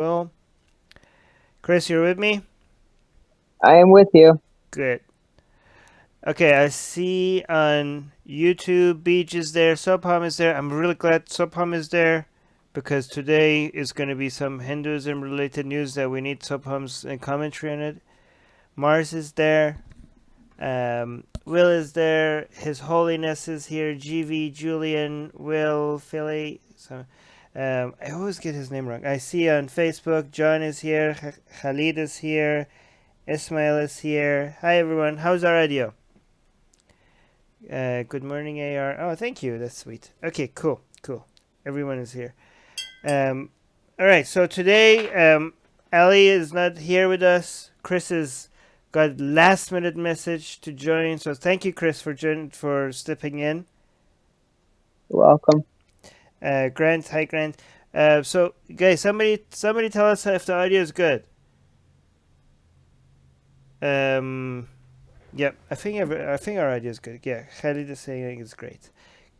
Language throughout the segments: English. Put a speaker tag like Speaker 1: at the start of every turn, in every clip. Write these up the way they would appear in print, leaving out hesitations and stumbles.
Speaker 1: Well, Chris, you're with me?
Speaker 2: I am with you.
Speaker 1: Good. Okay, I see on YouTube Beach is there, Subham is there. I'm really glad Subham is there because today is going to be some Hinduism related news that we need Subham's commentary on it. Mars is there. Will is there. His Holiness is here. GV, Julian, Will, Philly. So, I always get his name wrong. I see on Facebook, John is here. Khalid is here. Ismail is here. Hi everyone. How's our audio? Good morning, AR. Oh, thank you. That's sweet. Okay, cool. Everyone is here. All right. So today, Ali is not here with us. Chris has got last minute message to join. So thank you, Chris, for stepping in.
Speaker 2: You're welcome.
Speaker 1: Grant, hi Grant. So guys, somebody tell us if the audio is good. Yep, I think our idea is good. Yeah, Khalid is saying it's great.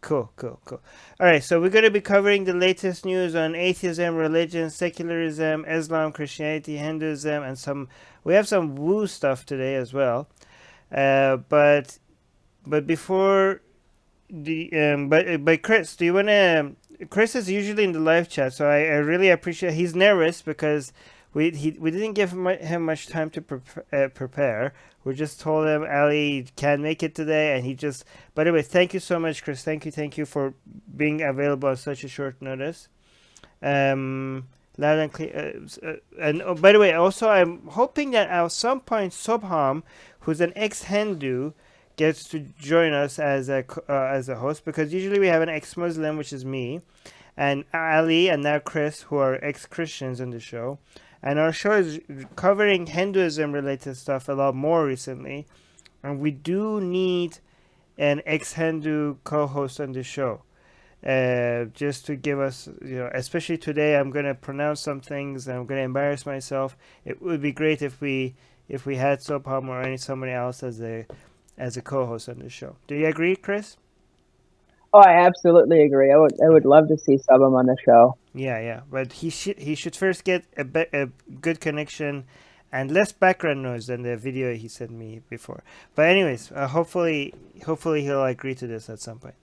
Speaker 1: Cool. All right, so we're going to be covering the latest news on atheism, religion, secularism, Islam, Christianity, Hinduism, and we have some woo stuff today as well. But before but Chris, do you want to? Chris is usually in the live chat, so I really appreciate. He's nervous because we didn't give him much time to prepare. We just told him Ali can't make it today, and he just. By the way, thank you so much, Chris. Thank you for being available on such a short notice. Loud and clear. And by the way, also I'm hoping that at some point Subham, who's an ex-Hindu, gets to join us as a host, because usually we have an ex-Muslim, which is me, and Ali, and now Chris, who are ex-Christians on the show. And our show is covering Hinduism related stuff a lot more recently. And we do need an ex-Hindu co-host on the show. Just to give us, especially today, I'm going to pronounce some things and I'm going to embarrass myself. It would be great if we had Sopam or somebody else as a co-host on the show. Do you agree, Chris?
Speaker 2: Oh, I absolutely agree. I would love to see Subham on the show.
Speaker 1: Yeah. But he should first get a good connection and less background noise than the video he sent me before. But anyways, hopefully he'll agree to this at some point.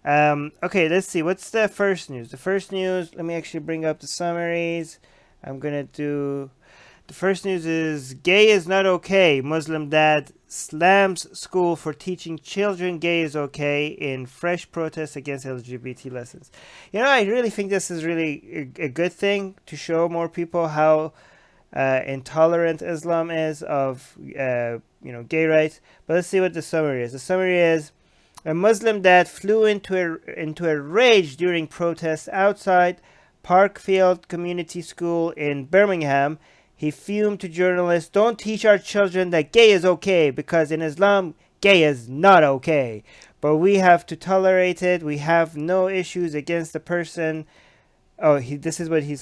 Speaker 1: Okay, let's see. What's the first news? The first news, let me actually bring up the summaries. I'm going to do... The first news is gay is not okay. Muslim dad slams school for teaching children gay is okay in fresh protests against LGBT lessons. I really think this is really a good thing to show more people how intolerant Islam is of gay rights. But let's see what the summary is. The summary is a Muslim dad flew into a rage during protests outside Parkfield Community School in Birmingham. He fumed to journalists, "Don't teach our children that gay is okay, because in Islam, gay is not okay. But we have to tolerate it. We have no issues against the person." Oh, this is what he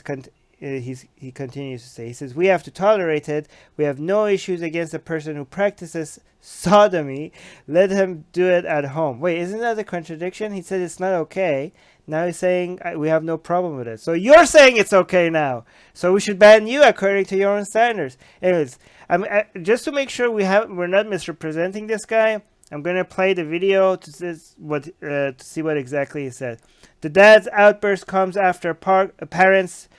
Speaker 1: continues to say. He says, "We have to tolerate it. We have no issues against a person who practices sodomy. Let him do it at home." Wait, isn't that a contradiction? He said it's not okay. Now he's saying we have no problem with it. So you're saying it's okay now. So we should ban you according to your own standards. Anyways, just to make sure we're not misrepresenting this guy, I'm gonna play the video to see what exactly he said. The dad's outburst comes after parents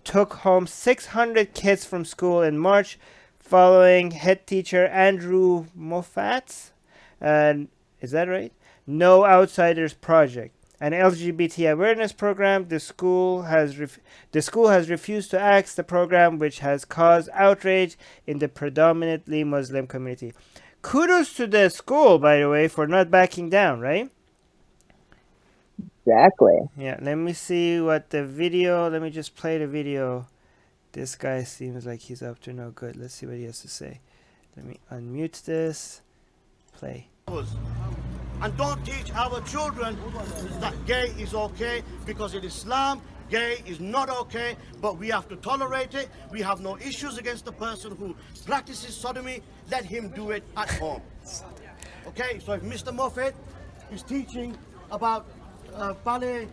Speaker 1: took home 600 kids from school in March, following head teacher Andrew Moffat's, is that right? No Outsiders Project, an LGBT awareness program. The school has refused to axe the program, which has caused outrage in the predominantly Muslim community. Kudos to the school, by the way, for not backing down, right?
Speaker 2: Exactly.
Speaker 1: Yeah, let me see what the video... Let me just play the video. This guy seems like he's up to no good. Let's see what he has to say. Let me unmute this. Play.
Speaker 3: And don't teach our children that gay is okay, because in Islam, gay is not okay, but we have to tolerate it. We have no issues against the person who practices sodomy. Let him do it at home. Okay, so if Mr. Moffat is teaching about ballet,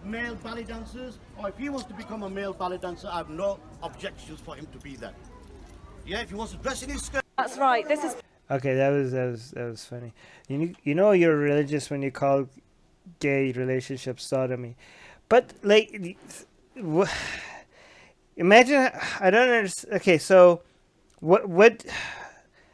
Speaker 3: male ballet dancers, or if he wants to become a male ballet dancer, I have no objections for him to be that. Yeah, if he wants to dress in his skirt.
Speaker 4: That's right. This is
Speaker 1: Okay, that was funny. You know you're religious when you call gay relationships sodomy, but like, imagine, I don't understand. Okay, so what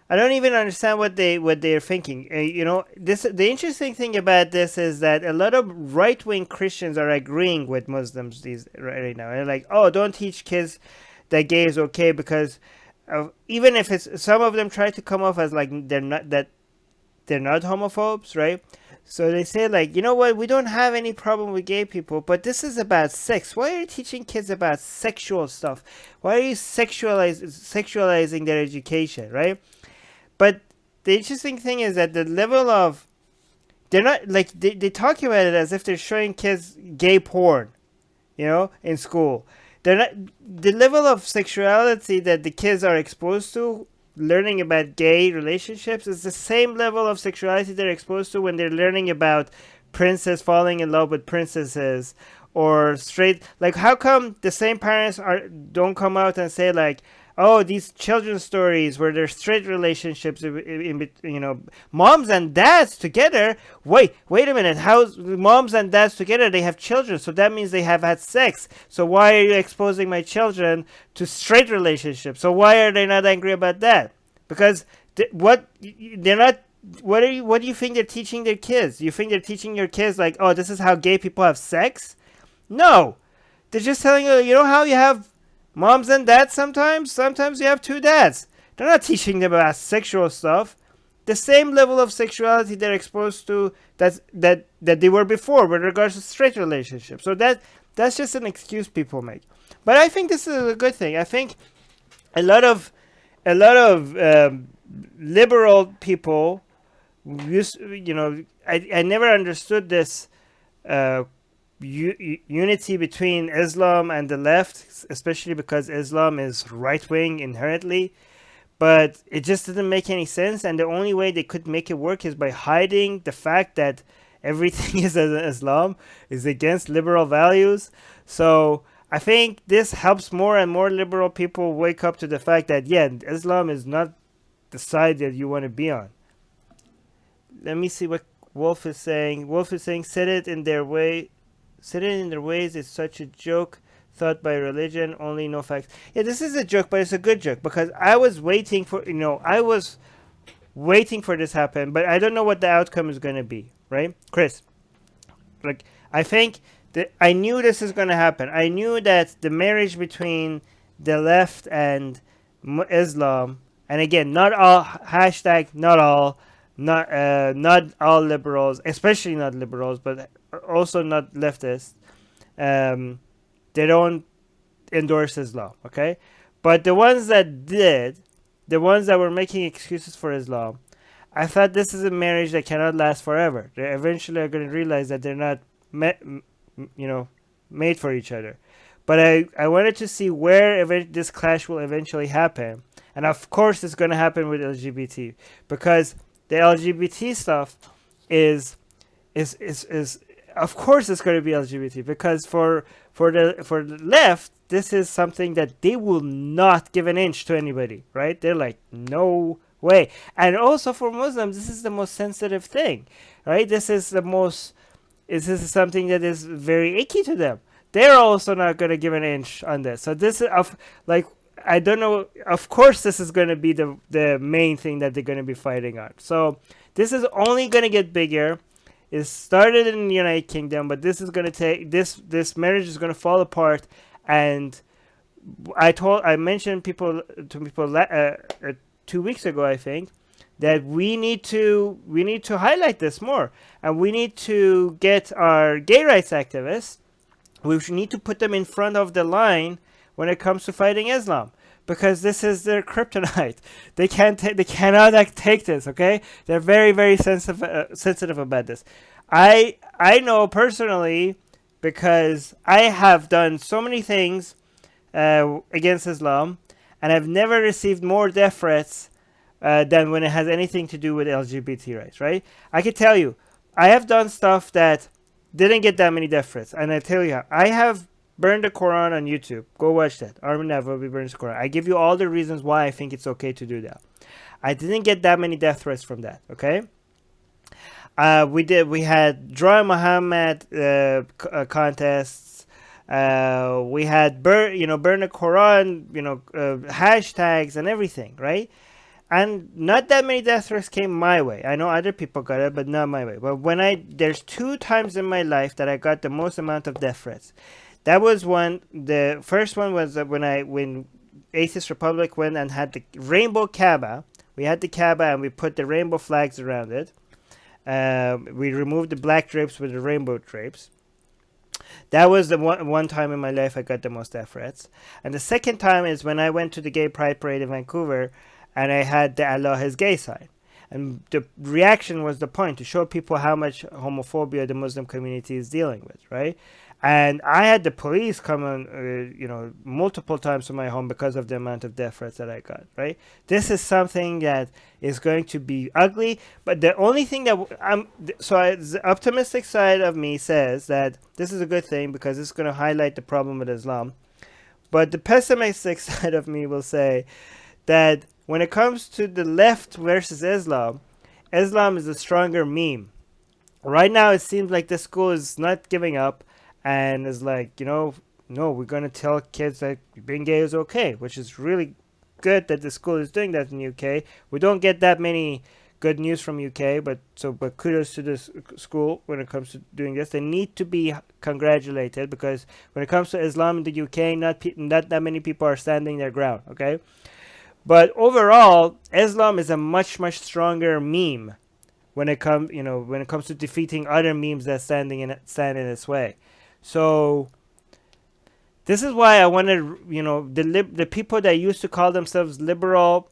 Speaker 1: I don't even understand what they're thinking. The interesting thing about this is that a lot of right wing Christians are agreeing with Muslims right now. They're like, oh, don't teach kids that gay is okay, because even if it's, some of them try to come off as like they're not homophobes, right? So they say like, you know what, we don't have any problem with gay people, but this is about sex. Why are you teaching kids about sexual stuff? Why are you sexualizing their education, right? But the interesting thing is that the level of, they're not like, they talk about it as if they're showing kids gay porn, in school. They're not, the level of sexuality that the kids are exposed to learning about gay relationships is the same level of sexuality they're exposed to when they're learning about princess falling in love with princesses, or straight. Like, how come the same parents don't come out and say like, oh, these children's stories where there's straight relationships moms and dads together. Wait a minute. How moms and dads together? They have children, so that means they have had sex. So why are you exposing my children to straight relationships? So why are they not angry about that? Because what do you think they're teaching their kids? You think they're teaching your kids like, oh, this is how gay people have sex? No, they're just telling you. You know how you have moms and dads sometimes? Sometimes you have two dads. They're not teaching them about sexual stuff. The same level of sexuality they're exposed to that they were before with regards to straight relationships. So that's just an excuse people make. But I think this is a good thing. I think a lot of liberal people I never understood this unity between Islam and the left, especially because Islam is right-wing inherently, but it just didn't make any sense, and the only way they could make it work is by hiding the fact that everything is Islam is against liberal values. So I think this helps more and more liberal people wake up to the fact that, yeah, Islam is not the side that you want to be on. Let me see what Wolf is saying. Wolf is saying, set it in their ways is such a joke thought by religion, only no facts. Yeah, this is a joke, but it's a good joke, because I was waiting for this happen, but I don't know what the outcome is going to be, right? Chris, like, I think that I knew this is going to happen. I knew that the marriage between the left and Islam, and again, not all, hashtag not all, not all liberals, especially not liberals, but also not leftists, they don't endorse Islam, okay? But the ones that did, the ones that were making excuses for Islam, I thought this is a marriage that cannot last forever. They eventually are going to realize that they're not made for each other. But I wanted to see where this clash will eventually happen. And of course it's going to happen with LGBT, because the LGBT stuff is of course it's going to be LGBT, because for the left, this is something that they will not give an inch to anybody, right? They're like, no way. And also for Muslims, this is the most sensitive thing, right? This is something that is very icky to them. They're also not going to give an inch on this. So this is I don't know. Of course, this is going to be the main thing that they're going to be fighting on. So this is only going to get bigger. It started in the United Kingdom, but this is going to take this marriage is going to fall apart. And I mentioned to people 2 weeks ago, I think, that we need to highlight this more, and we need to get our gay rights activists. We need to put them in front of the line when it comes to fighting Islam, because this is their kryptonite. They cannot take this. Okay, they're very, very sensitive about this. I know personally, because I have done so many things against Islam, and I've never received more death threats than when it has anything to do with LGBT rights. Right? I can tell you, I have done stuff that didn't get that many death threats. And I tell you, I have burned the Quran on YouTube. Go watch that. Armin Navabi burns the Quran. I give you all the reasons why I think it's okay to do that. I didn't get that many death threats from that. Okay. We had Draw Muhammad contests. We had burn the Quran, hashtags and everything, right? And not that many death threats came my way. I know other people got it, but not my way. But there's 2 times in my life that I got the most amount of death threats. That was one. The first one was when Atheist Republic went and had the rainbow Kaaba. We had the Kaaba and we put the rainbow flags around it. We removed the black drapes with the rainbow drapes. That was the one time in my life I got the most death threats. And the second time is when I went to the Gay Pride Parade in Vancouver and I had the Allah is gay sign. And the reaction was the point, to show people how much homophobia the Muslim community is dealing with, right? And I had the police come on, multiple times to my home because of the amount of death threats that I got, right? This is something that is going to be ugly. But the only thing that the optimistic side of me says that this is a good thing because it's going to highlight the problem with Islam. But the pessimistic side of me will say that when it comes to the left versus Islam, Islam is a stronger meme. Right now, it seems like the school is not giving up. And it's like, no, we're going to tell kids that being gay is okay, which is really good that the school is doing that in the UK. We don't get that many good news from UK, but kudos to this school when it comes to doing this. They need to be congratulated because when it comes to Islam in the UK, not that many people are standing their ground, okay? But overall, Islam is a much, much stronger meme when it comes to defeating other memes that stand in its way. So this is why I wanted, the people that used to call themselves liberal,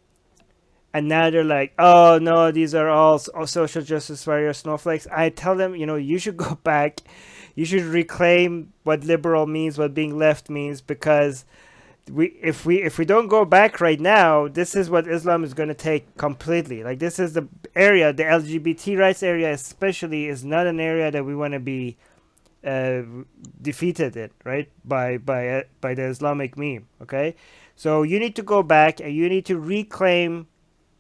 Speaker 1: and now they're like, oh no, these are all social justice warrior snowflakes. I tell them, you should go back, you should reclaim what liberal means, what being left means, because if we don't go back right now, this is what Islam is going to take completely. Like, this is the area, the LGBT rights area especially, is not an area that we want to be defeated it, right, by the Islamic meme. Okay, so you need to go back and you need to reclaim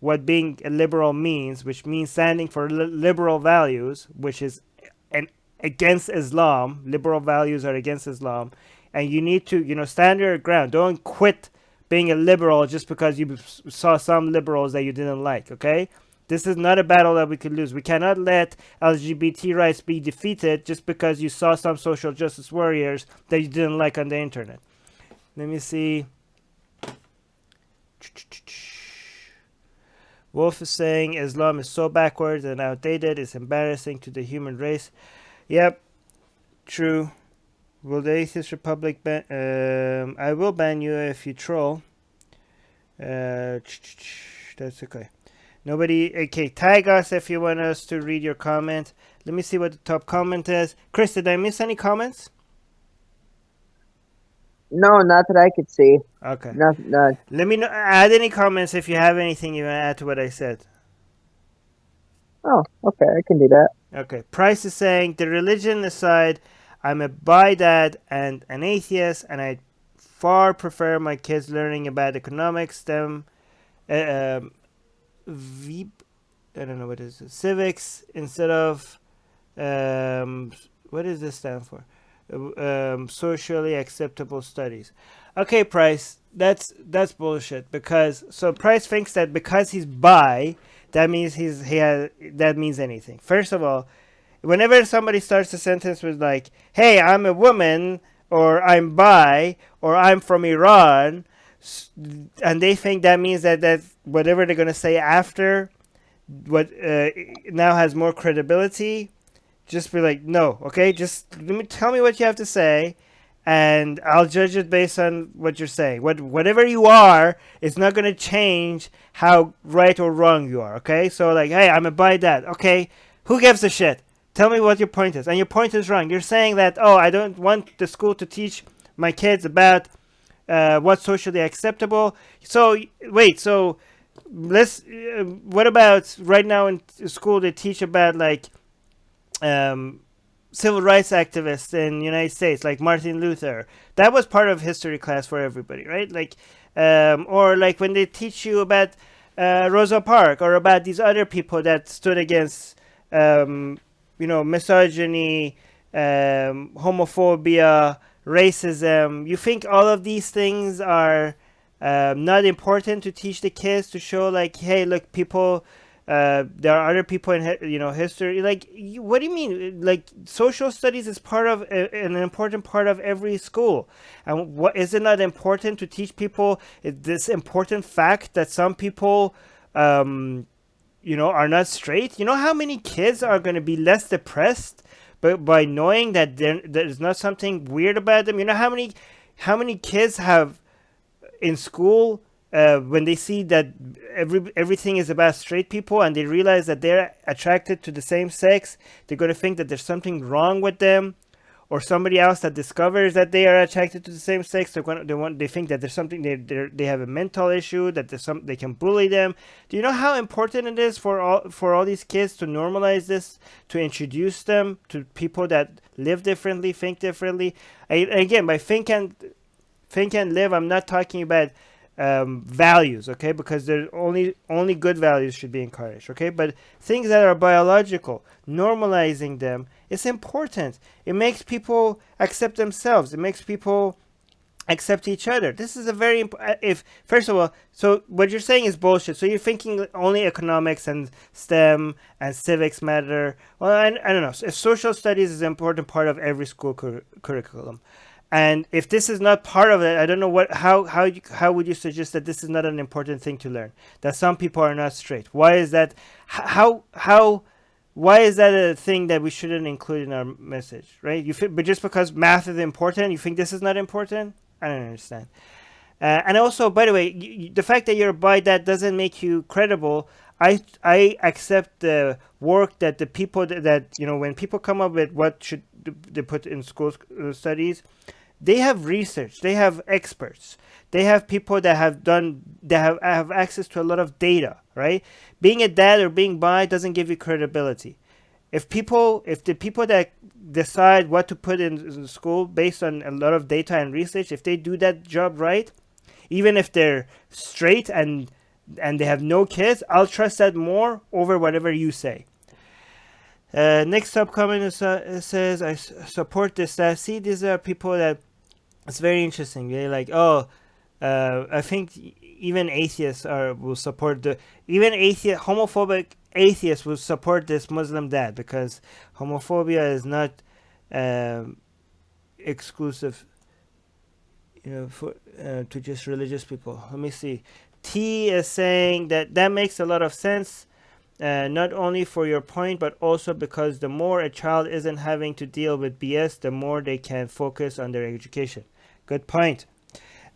Speaker 1: what being a liberal means, which means standing for liberal values, which is against Islam. Liberal values are against Islam, and you need to stand your ground. Don't quit being a liberal just because you saw some liberals that you didn't like. Okay, this is not a battle that we could lose. We cannot let LGBT rights be defeated just because you saw some social justice warriors that you didn't like on the internet. Let me see. Wolf is saying Islam is so backwards and outdated, it's embarrassing to the human race. Yep, true. Will the Atheist Republic ban? I will ban you if you troll. That's okay. Okay, tag us if you want us to read your comment. Let me see what the top comment is. Chris, did I miss any comments?
Speaker 2: No, not that I could see.
Speaker 1: Okay.
Speaker 2: Not.
Speaker 1: Let me add any comments if you have anything you want to add to what I said.
Speaker 2: Oh, okay, I can do that. Okay.
Speaker 1: Price is saying, the religion aside, I'm a bi-dad and an atheist, and I far prefer my kids learning about economics, STEM, I don't know what is it, civics, instead of what does this stand for? Socially acceptable studies. Okay, Price, that's bullshit, because Price thinks that because he's bi, that means that means anything. First of all, whenever somebody starts a sentence with like, hey, I'm a woman, or I'm bi, or I'm from Iran, and they think that means that whatever they're going to say after what now has more credibility, just be like, no, okay, just tell me what you have to say, and I'll judge it based on what you're saying. Whatever you are, it's not going to change how right or wrong you are, okay? So like, hey, I'm a bi-dad. Okay, who gives a shit? Tell me what your point is. And your point is wrong. You're saying that, oh, I don't want the school to teach my kids about what's socially acceptable. So wait, so let's what about right now in school they teach about like civil rights activists in the United States, like Martin Luther. That was part of history class for everybody, right? Like, or like when they teach you about Rosa Parks or about these other people that stood against, misogyny, homophobia, racism. You think all of these things are not important to teach the kids, to show like, hey, look, people, there are other people in history. Like, what do you mean? Like, social studies is part of an important part of every school, and what is it not important to teach people this important fact that some people are not straight? You know how many kids are going to be less depressed but by knowing that there's not something weird about them? You know how many kids have in school, when they see that everything is about straight people and they realize that they're attracted to the same sex, they're going to think that there's something wrong with them, or somebody else that discovers that they are attracted to the same sex, they think that there's something, they have a mental issue, that they can bully them. Do you know how important it is for all these kids to normalize this, to introduce them to people that live differently, think differently? Again, by think and live, I'm not talking about values, okay? Because there's only good values should be encouraged, okay? But things that are biological, normalizing them is important. It makes people accept themselves. It makes people accept each other. This is a very important. First of all, so what you're saying is bullshit. So you're thinking only economics and STEM and civics matter. Well, I don't know. If social studies is an important part of every school curriculum, and if this is not part of it, I don't know how would you suggest that this is not an important thing to learn? That some people are not straight. Why is that? Why is that a thing that we shouldn't include in our message, right? But just because math is important, you think this is not important? I don't understand. And also, by the way, the fact that you're bi, that doesn't make you credible. I accept the work that the people that when people come up with what should they put in school studies, they have research, they have experts, they have people that have access to a lot of data, right? Being a dad or being bi doesn't give you credibility. If the people that decide what to put in school based on a lot of data and research, if they do that job right, even if they're straight and they have no kids, I'll trust that more over whatever you say. Next up comment says, I support this. See, these are people that, it's very interesting. They're like, I think even atheists will support homophobic atheists will support this Muslim dad, because homophobia is not exclusive, for to just religious people. Let me see. T is saying that makes a lot of sense. Not only for your point, but also because the more a child isn't having to deal with BS, the more they can focus on their education. Good point.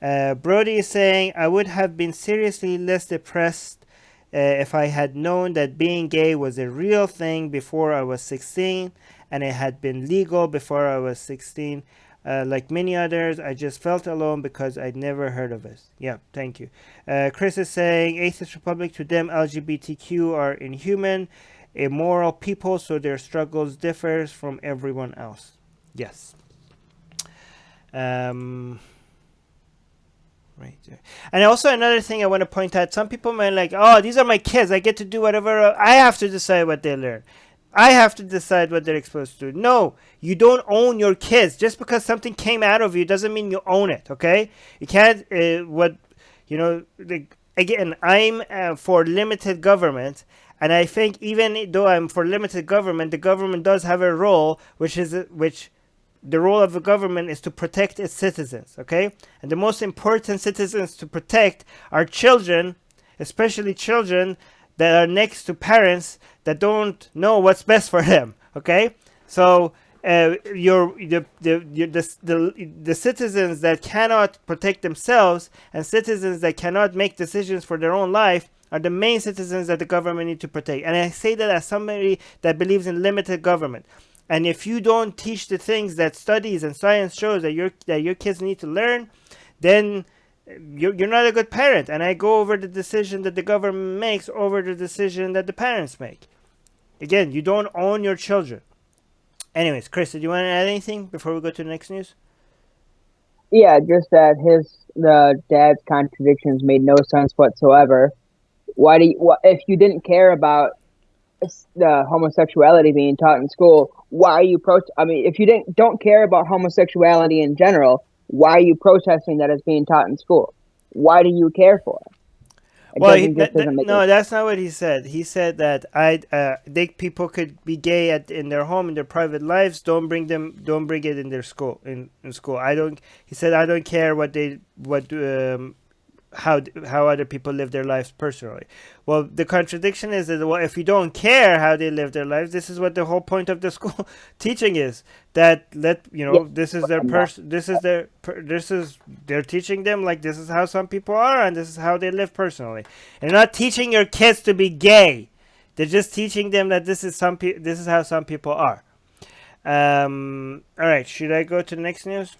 Speaker 1: Brody is saying, I would have been seriously less depressed if I had known that being gay was a real thing before I was 16, and it had been legal before I was 16. Like many others, I just felt alone because I'd never heard of it. Yeah, thank you. Chris is saying, Atheist Republic, to them LGBTQ are inhuman, immoral people, so their struggles differs from everyone else. Yes. Right there. And also another thing I want to point out, some people might like, oh, these are my kids, I get to do whatever, I have to decide what they learn. I have to decide what they're exposed to. No, you don't own your kids. Just because something came out of you doesn't mean you own it, okay? You can't, again, I'm for limited government, and I think even though I'm for limited government, the government does have a role, which the role of the government is to protect its citizens, okay? And the most important citizens to protect are children, especially children that are next to parents that don't know what's best for them, okay? So the citizens that cannot protect themselves and citizens that cannot make decisions for their own life are the main citizens that the government need to protect. And I say that as somebody that believes in limited government. And if you don't teach the things that studies and science shows that your kids need to learn, then you're not a good parent. And I go over the decision that the government makes over the decision that the parents make. Again, you don't own your children. Anyways, Chris, did you want to add anything before we go to the next news?
Speaker 2: Yeah, just that the dad's contradictions made no sense whatsoever. If you didn't care about the homosexuality being taught in school, why are you I mean, if you don't care about homosexuality in general, why are you protesting that it's being taught in school? Why do you care for it?
Speaker 1: No, that's not what he said. He said that people could be gay in their home, in their private lives. Don't bring it in their school. In school, He said I don't care how other people live their lives personally. Well, the contradiction is that if you don't care how they live their lives, this is what the whole point of the school teaching is. That this is their person. They're teaching them like this is how some people are and this is how they live personally. And they're not teaching your kids to be gay. They're just teaching them that this is how some people are. All right, should I go to the next news?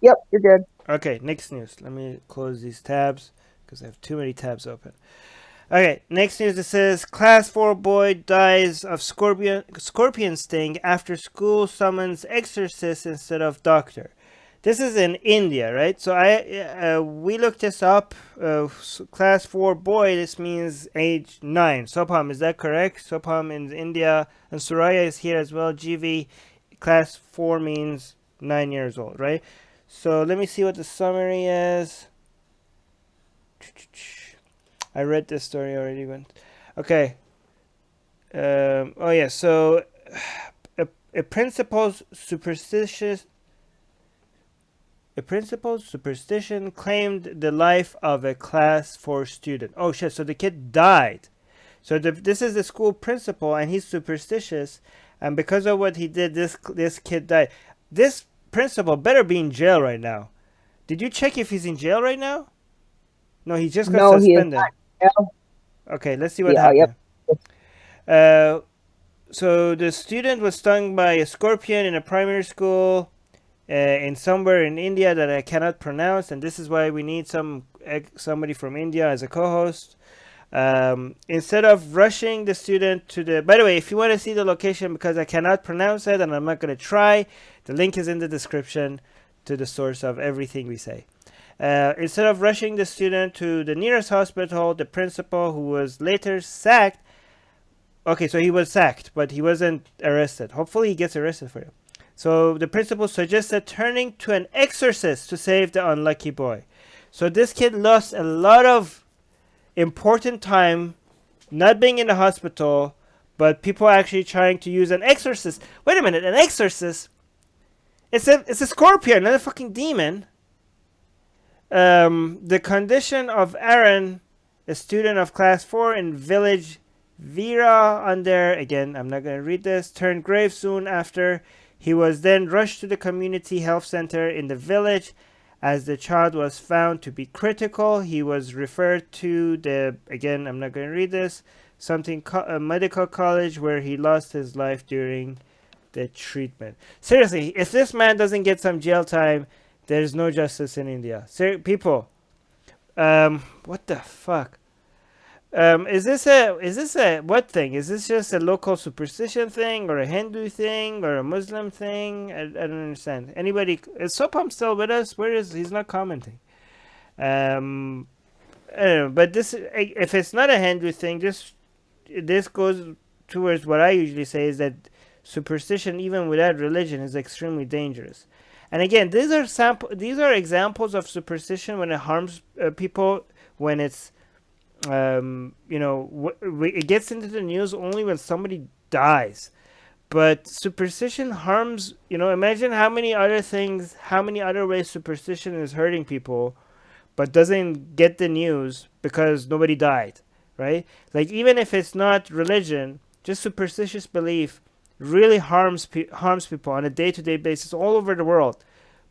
Speaker 2: Yep, you're good.
Speaker 1: Okay, next news. Let me close these tabs because I have too many tabs open. Okay, next news. It says Class 4 boy dies of scorpion sting after school summons exorcist instead of doctor. This is in India, right? So we looked this up. Class 4 boy. This means age 9. Sopam, is that correct? Sopam in India, and Suraya is here as well. GV, class 4 means 9 years old, right? So let me see what the summary is. I read this story already. Okay. Oh yeah. So a principal's superstition claimed the life of a class 4 student. Oh shit! So the kid died. So this is the school principal, and he's superstitious, and because of what he did, this kid died. This principal better be in jail right now. Did you check if he's in jail right now? No, he just got suspended. Okay, let's see what happened. Yep. So the student was stung by a scorpion in a primary school in somewhere in India that I cannot pronounce, and this is why we need somebody from India as a co-host. Instead of rushing the student to the... By the way, if you want to see the location, because I cannot pronounce it and I'm not going to try, the link is in the description to the source of everything we say. Instead of rushing the student to the nearest hospital, the principal, who was later sacked... Okay, so he was sacked, but he wasn't arrested. Hopefully he gets arrested for it. So the principal suggested turning to an exorcist to save the unlucky boy. So this kid lost a lot of important time not being in the hospital, but people actually trying to use an exorcist. Wait a minute, an exorcist? It's a scorpion, not a fucking demon. The condition of Aaron, a student of class 4 in village Vera under, again, I'm not going to read this, turned grave soon after. He was then rushed to the community health center in the village. As the child was found to be critical, he was referred to again, I'm not going to read this, a medical college where he lost his life during the treatment. Seriously, if this man doesn't get some jail time, there's no justice in India. People, what the fuck? Is this a what thing? Is this just a local superstition thing, or a Hindu thing, or a Muslim thing? I don't understand. Anybody? Is Sopam still with us? Where is he's not commenting? I don't know, but if it's not a Hindu thing, this goes towards what I usually say, is that superstition, even without religion, is extremely dangerous. And again, these are examples of superstition when it harms people, when it's it gets into the news only when somebody dies. But superstition harms, imagine how many other ways superstition is hurting people, but doesn't get the news because nobody died, right? Like, even if it's not religion, just superstitious belief really harms people on a day-to-day basis all over the world.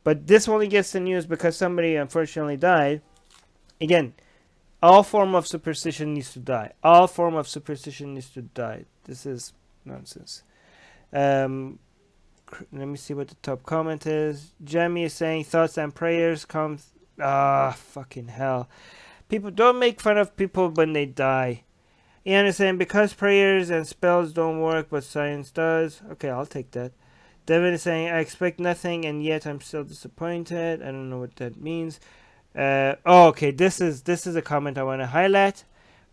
Speaker 1: But this only gets the news because somebody unfortunately died. Again, all form of superstition needs to die. All form of superstition needs to die. This is nonsense. Let me see what the top comment is. Jamie is saying thoughts and prayers come. Fucking hell. People, don't make fun of people when they die. Ian is saying, because prayers and spells don't work, but science does. Okay, I'll take that. Devin is saying, I expect nothing, and yet I'm still disappointed. I don't know what that means. Okay, this is a comment I want to highlight,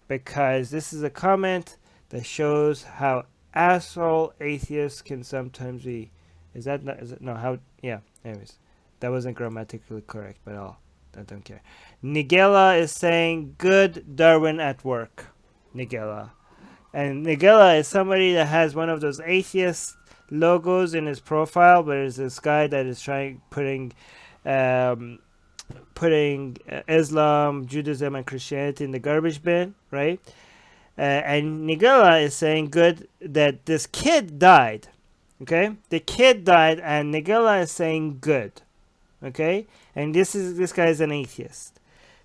Speaker 1: because this is a comment that shows how asshole atheists can sometimes be. Is it no, how, yeah, anyways. That wasn't grammatically correct, but I don't care. Nigella is saying, good Darwin at work. Nigella. And Nigella is somebody that has one of those atheist logos in his profile, but it's this guy that is putting Islam, Judaism, and Christianity in the garbage bin, right? And Nigella is saying, good that this kid died. Okay, the kid died, and Nigella is saying good. Okay, and this guy is an atheist.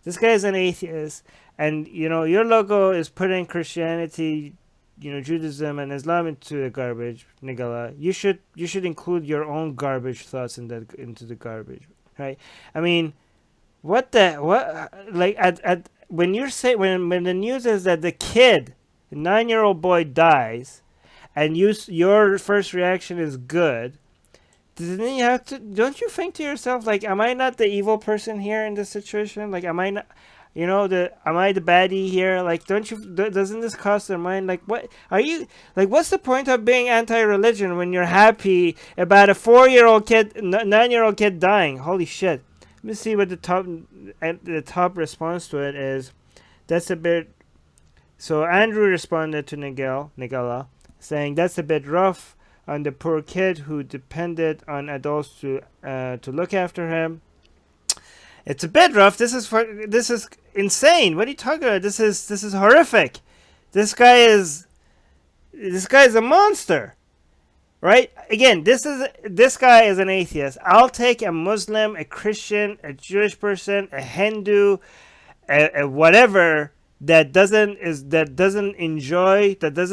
Speaker 1: This guy is an atheist, and your logo is putting Christianity, Judaism and Islam into the garbage, Nigella. You should include your own garbage thoughts into the garbage, right? I mean, what like when the news is that the kid, the 9-year-old boy, dies, and your first reaction is good, then you have to, don't you think to yourself, like, am I not the evil person here in this situation? Like, am I not, am I the baddie here? Like, doesn't this cross their mind? Like, what are you, like, what's the point of being anti-religion when you're happy about a 9-year-old kid dying? Holy shit. Let me see what the top response to it is. That's a bit, so Andrew responded to Nigella, saying that's a bit rough on the poor kid who depended on adults to look after him. It's a bit rough. This is insane. What are you talking about? This is horrific. This guy is a monster, right? Again, this guy is an atheist. I'll take a Muslim, a Christian, a Jewish person, a Hindu, a whatever that doesn't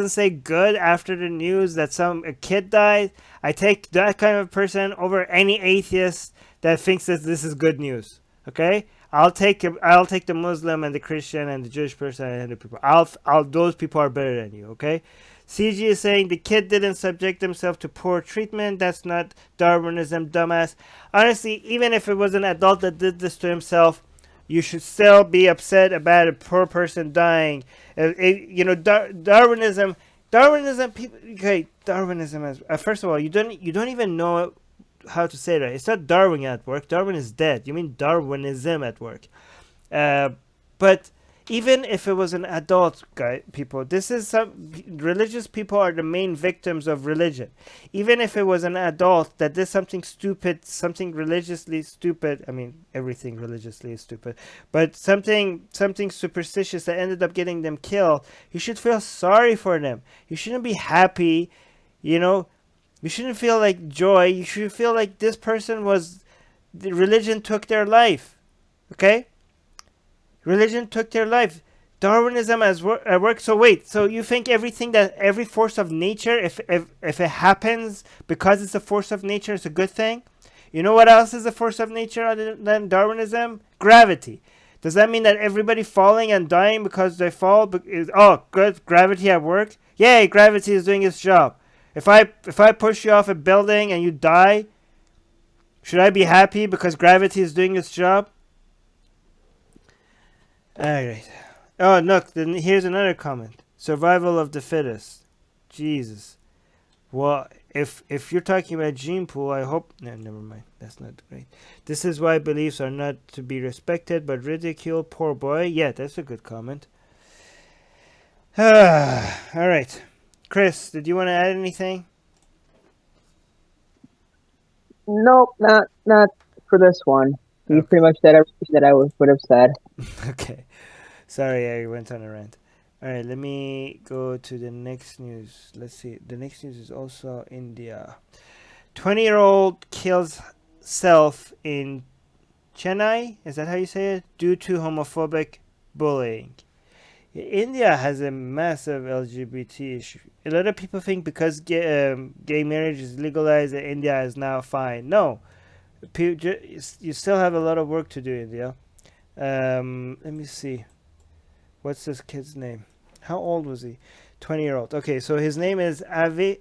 Speaker 1: say good after the news that a kid died. I take that kind of person over any atheist that thinks that this is good news. Okay, I'll take the Muslim and the Christian and the Jewish person and the people. Those people are better than you. Okay, CG is saying the kid didn't subject himself to poor treatment. That's not Darwinism, dumbass. Honestly, even if it was an adult that did this to himself, you should still be upset about a poor person dying. Darwinism. People. Okay, Darwinism is. First of all, you don't even know how to say that. It's not Darwin at work. Darwin is dead. You mean Darwinism at work. But even if it was an adult people, this is some religious people are the main victims of religion. Even if it was an adult that did something stupid, something religiously stupid. I mean, everything religiously is stupid, but something superstitious that ended up getting them killed. You should feel sorry for them. You shouldn't be happy. You shouldn't feel like joy. You should feel like this person the religion took their life. Okay. Religion took their life. Darwinism at work. So wait. So you think every force of nature, if it happens because it's a force of nature, it's a good thing? You know what else is a force of nature other than Darwinism? Gravity. Does that mean that everybody falling and dying because they fall is good? Gravity at work? Yay! Gravity is doing its job. If I push you off a building and you die, should I be happy because gravity is doing its job? Alright. Oh, look, then here's another comment. Survival of the fittest. Jesus. Well, if you're talking about gene pool, I hope... No, never mind. That's not great. This is why beliefs are not to be respected, but ridiculed. Poor boy. Yeah, that's a good comment. Alright. Chris, did you want to add anything?
Speaker 2: Nope, not for this one. You pretty much said everything that I would have said.
Speaker 1: Okay. Sorry, I went on a rant. Alright, let me go to the next news. Let's see. The next news is also India. 20-year-old kills self in Chennai. Is that how you say it? Due to homophobic bullying. India has a massive LGBT issue. A lot of people think because gay marriage is legalized that India is now fine. No. You still have a lot of work to do, India. Let me see. What's this kid's name? How old was he? 20-year-old. Okay, so his name is Avinshu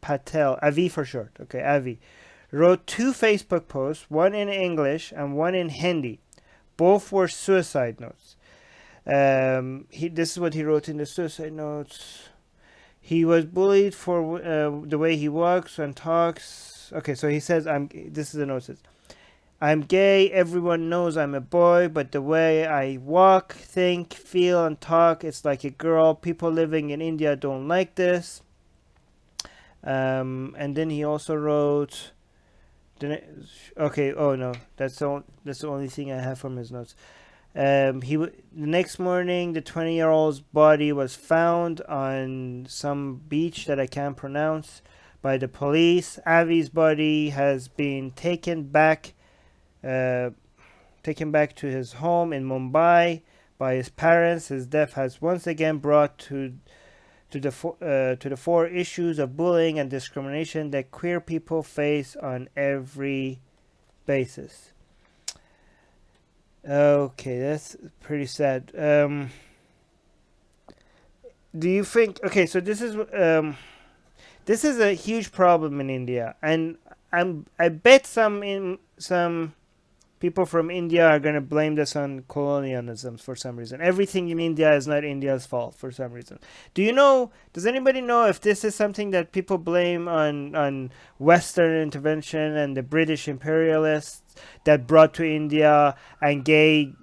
Speaker 1: Patel. Avi for short. Okay, Avi. Wrote 2 Facebook posts, one in English and one in Hindi. Both were suicide notes. This is what he wrote in the suicide notes. He was bullied for the way he walks and talks. Okay, so he says, this is the note. I'm gay, everyone knows I'm a boy, but the way I walk, think, feel, and talk, it's like a girl. People living in India don't like this. And then he also wrote... Okay, oh no, that's the only thing I have from his notes. The next morning, the 20-year-old's body was found on some beach that I can't pronounce by the police. Avi's body has been taken back to his home in Mumbai by his parents. His death has once again brought to the fore issues of bullying and discrimination that queer people face on every basis. Okay, that's pretty sad. Do you think? Okay, so this is a huge problem in India, and I bet some people from India are going to blame this on colonialism for some reason. Everything in India is not India's fault for some reason. Does anybody know if this is something that people blame on Western intervention and the British imperialists that brought to India and gay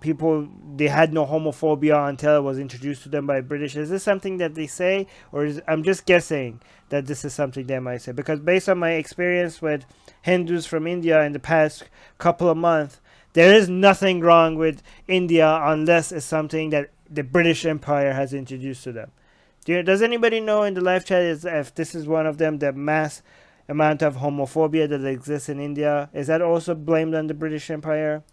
Speaker 1: people, they had no homophobia until it was introduced to them by British? Is this something that they say, or I'm just guessing that this is something they might say? Because based on my experience with Hindus from India in the past couple of months, there is nothing wrong with India unless it's something that the British Empire has introduced to them. Does anybody know in the live chat if this is one of them, the mass amount of homophobia that exists in India? Is that also blamed on the British Empire?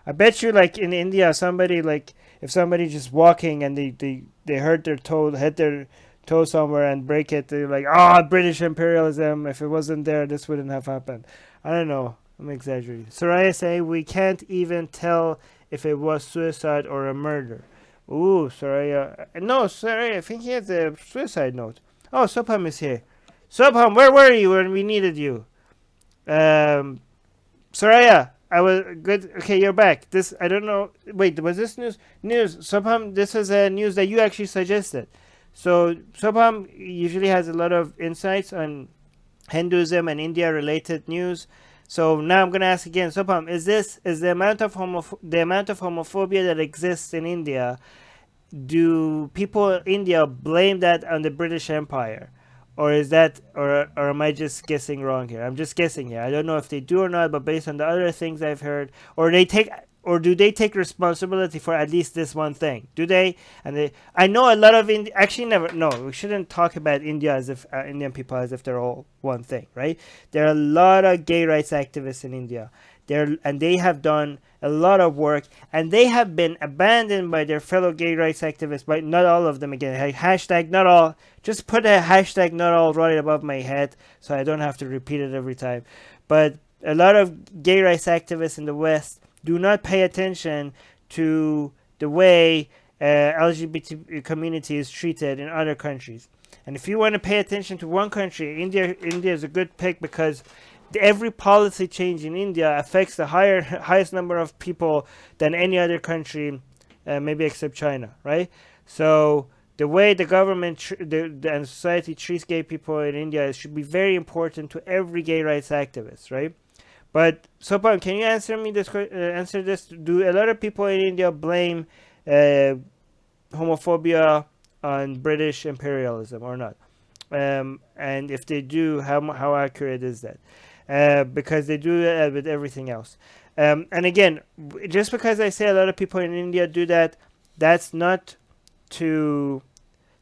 Speaker 1: I bet you, like in India, somebody, like if somebody just walking and they hurt their toe, hit their toe somewhere and break it, they're like, British imperialism. If it wasn't there, this wouldn't have happened. I don't know. I'm exaggerating. Soraya saying we can't even tell if it was suicide or a murder. Ooh, Soraya. No, Soraya, I think he has a suicide note. Oh, Sobham is here. Sobham, where were you when we needed you? Soraya. I was good. Okay, you're back. I don't know. Wait, was this news? Sobham, this is a news that you actually suggested. So Sobham usually has a lot of insights on Hinduism and India-related news. So now I'm going to ask again, Sobham, is the amount of homophobia that exists in India? Do people in India blame that on the British Empire? Or is that, or am I just guessing wrong here? I'm just guessing here. I don't know if they do or not, but based on the other things I've heard, do they take responsibility for at least this one thing? Do they? I know a lot of we shouldn't talk about India as if Indian people as if they're all one thing, right? There are a lot of gay rights activists in India. And they have done a lot of work, and they have been abandoned by their fellow gay rights activists, but not all of them. Again, hashtag not all. Just put a hashtag not all right above my head so I don't have to repeat it every time. But a lot of gay rights activists in the West do not pay attention to the way LGBT community is treated in other countries. And if you want to pay attention to one country, India is a good pick, because every policy change in India affects the highest number of people than any other country, maybe except China, right? So the way the government and society treats gay people in India should be very important to every gay rights activist, right? But Sobham, can you answer me this? Answer this. Do a lot of people in India blame homophobia on British imperialism or not? And if they do, how accurate is that? Because they do that with everything else. And again, just because I say a lot of people in India do that, that's not to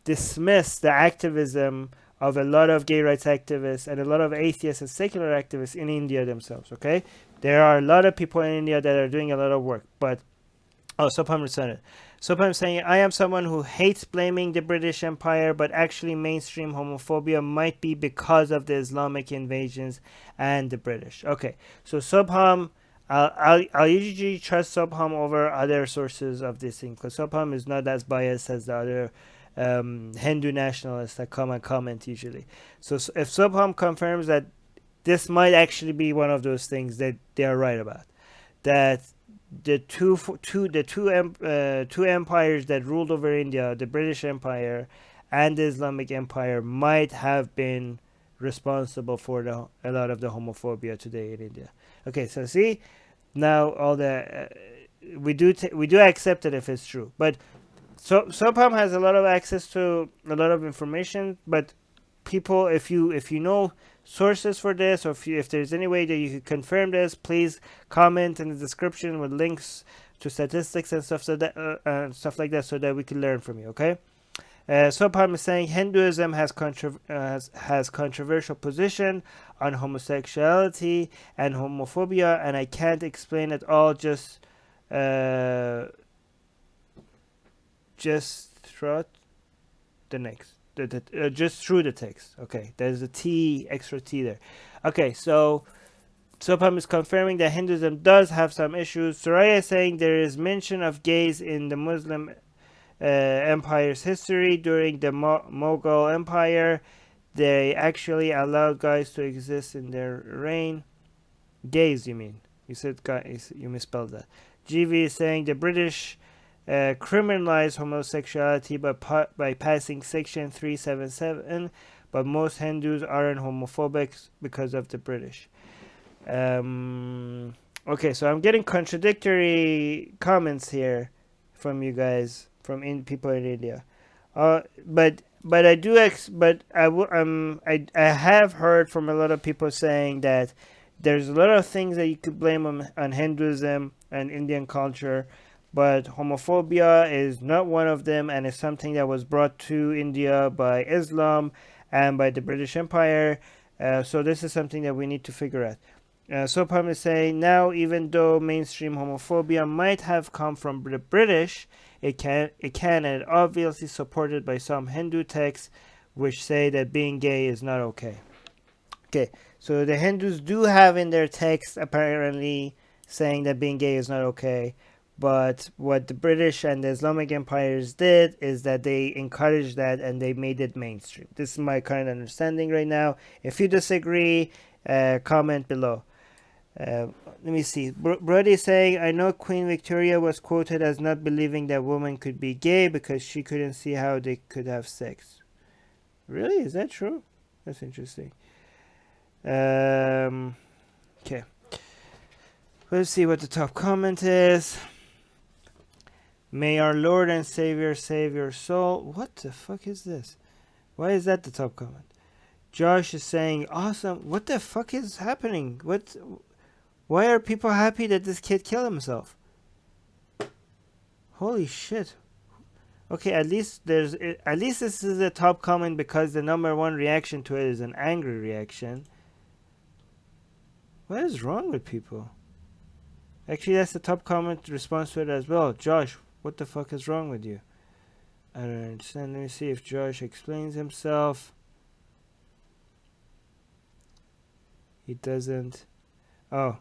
Speaker 1: dismiss the activism of a lot of gay rights activists and a lot of atheists and secular activists in India themselves, okay? There are a lot of people in India that are doing a lot of work, but... Oh, Sobham responded. Sobham saying, I am someone who hates blaming the British Empire, but actually mainstream homophobia might be because of the Islamic invasions and the British. Okay, so Sobham, I'll usually trust Subham over other sources of this thing, because Subham is not as biased as the other Hindu nationalists that come and comment usually. So if Subham confirms that this might actually be one of those things that they are right about, that the two empires that ruled over India, the British Empire and the Islamic Empire, might have been responsible for a lot of the homophobia today in India. Okay, so see, now all the we do accept it if it's true, but Sopam has a lot of access to a lot of information. But people, if you know sources for this, or if there's any way that you could confirm this, please comment in the description with links to statistics and stuff like that, so that we can learn from you. Okay. Sopam is saying Hinduism has controversial position on homosexuality and homophobia, and I can't explain it all just through the next. Just through the text. Okay, there's a T, extra T there. Okay, so Sopam is confirming that Hinduism does have some issues. Soraya is saying there is mention of gays in the Muslim empire's history. During the Mughal Empire, they actually allowed guys to exist in their reign. Gays, you mean? You said guys, you misspelled that. GV is saying the British criminalized homosexuality by passing Section 377, but most Hindus aren't homophobic because of the British. Okay, so I'm getting contradictory comments here from you guys, from people in India. But I have heard from a lot of people saying that there's a lot of things that you could blame on Hinduism and Indian culture, but homophobia is not one of them, and it's something that was brought to India by Islam and by the British Empire. So this is something that we need to figure out. Sopam is saying, now even though mainstream homophobia might have come from the British, it can and obviously supported by some Hindu texts which say that being gay is not okay. Okay, so the Hindus do have in their text apparently saying that being gay is not okay, but what the British and the Islamic empires did is that they encouraged that and they made it mainstream. This is my current understanding right now. If you disagree, comment below. Let me see. Brody is saying, I know Queen Victoria was quoted as not believing that women could be gay because she couldn't see how they could have sex. Really? Is that true? That's interesting. Okay. Let's see what the top comment is. May our Lord and Savior save your soul. What the fuck is this? Why is that the top comment? Josh is saying, awesome. What the fuck is happening? Why are people happy that this kid killed himself? Holy shit. Okay, at least this is a top comment because the number one reaction to it is an angry reaction. What is wrong with people? Actually, that's the top comment response to it as well. Josh, what the fuck is wrong with you? I don't understand. Let me see if Josh explains himself. He doesn't. Oh.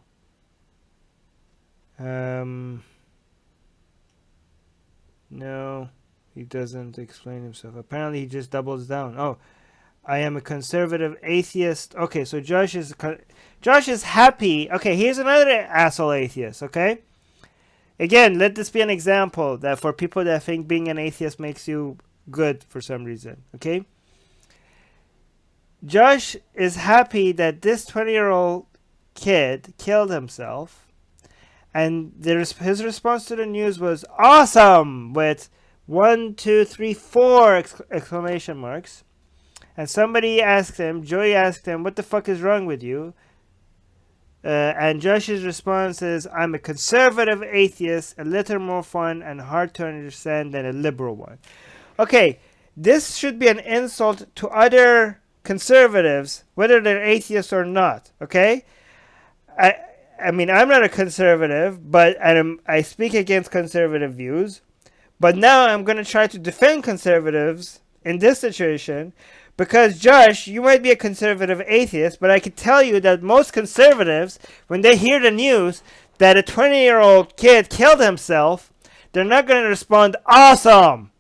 Speaker 1: No, he doesn't explain himself. Apparently, he just doubles down. Oh, I am a conservative atheist. Okay, so Josh is happy. Okay, here's another asshole atheist. Okay, again, let this be an example that for people that think being an atheist makes you good for some reason. Okay, Josh is happy that this 20-year-old kid killed himself. And his response to the news was awesome with 1, 2, 3, 4 exclamation marks. And somebody asked him, Joey asked him, what the fuck is wrong with you? And Josh's response is, I'm a conservative atheist, a little more fun and hard to understand than a liberal one. Okay, this should be an insult to other conservatives, whether they're atheists or not, okay? I mean, I'm not a conservative, but I speak against conservative views. But now I'm going to try to defend conservatives in this situation because, Josh, you might be a conservative atheist, but I can tell you that most conservatives, when they hear the news, that a 20-year-old kid killed himself, they're not going to respond, awesome.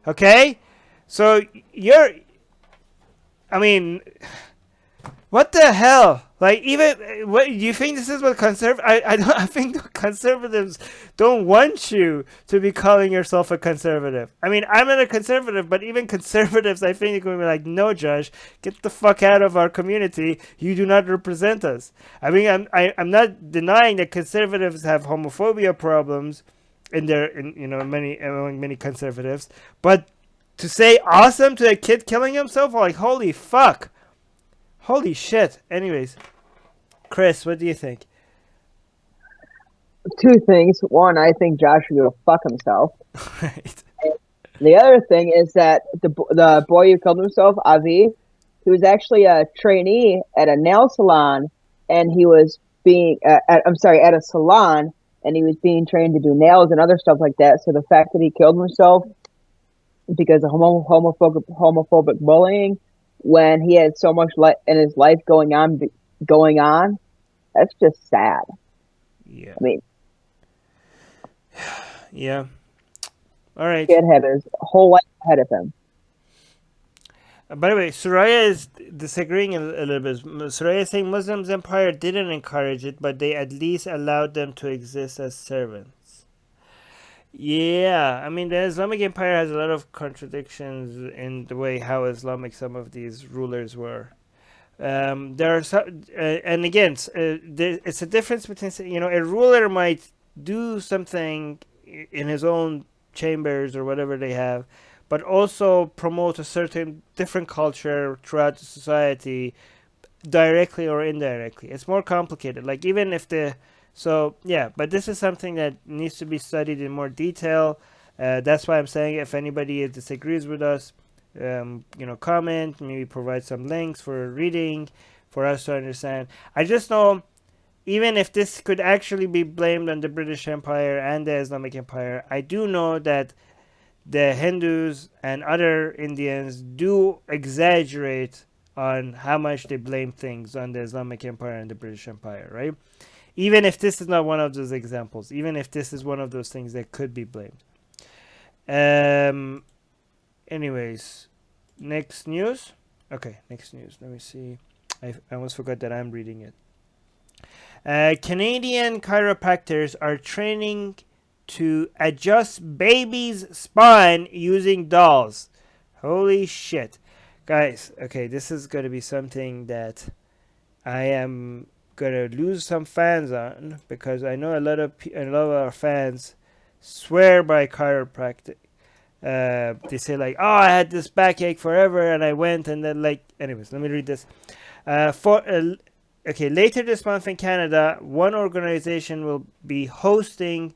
Speaker 1: Okay? So I mean, what the hell? Like, even, what, do you think this is what I think conservatives don't want you to be calling yourself a conservative. I mean, I'm not a conservative, but even conservatives, I think, are going to be like, no, Josh, get the fuck out of our community. You do not represent us. I mean, I'm not denying that conservatives have homophobia problems among many conservatives, but to say awesome to a kid killing himself, like, holy fuck. Holy shit. Anyways, Chris, what do you think?
Speaker 2: Two things. One, I think Josh should go fuck himself.
Speaker 1: Right.
Speaker 2: The other thing is that the boy who killed himself, Avi, he was actually a trainee at a nail salon, and he was being, at a salon, and he was being trained to do nails and other stuff like that. So the fact that he killed himself because of homophobic bullying, when he had so much in his life going on, that's just sad.
Speaker 1: Yeah.
Speaker 2: I mean,
Speaker 1: yeah. All right.
Speaker 2: He had his whole life ahead of him.
Speaker 1: By the way, Soraya is disagreeing a little bit. Soraya is saying Muslims empire didn't encourage it, but they at least allowed them to exist as servants. Yeah, I mean, the Islamic Empire has a lot of contradictions in the way how Islamic some of these rulers were. There are some, and again, it's a difference between, a ruler might do something in his own chambers or whatever they have, but also promote a certain different culture throughout the society, directly or indirectly. It's more complicated. Like, even if but this is something that needs to be studied in more detail. That's why I'm saying, if anybody disagrees with us, comment, maybe provide some links for reading for us to understand. I just know, even if this could actually be blamed on the British Empire and the Islamic Empire, I do know that the Hindus and other Indians do exaggerate on how much they blame things on the Islamic Empire and the British Empire, right? Even if this is not one of those examples, even if this is one of those things that could be blamed. Anyways, next news. Okay, next news. Let me see. I almost forgot that I'm reading it. Canadian chiropractors are training to adjust babies' spine using dolls. Holy shit. Guys, okay, this is going to be something that I am going to lose some fans on, because I know a lot of our fans swear by chiropractic. They say, like, oh, I had this backache forever and I went, and then, like, anyways, let me read this. Later this month in Canada, one organization will be hosting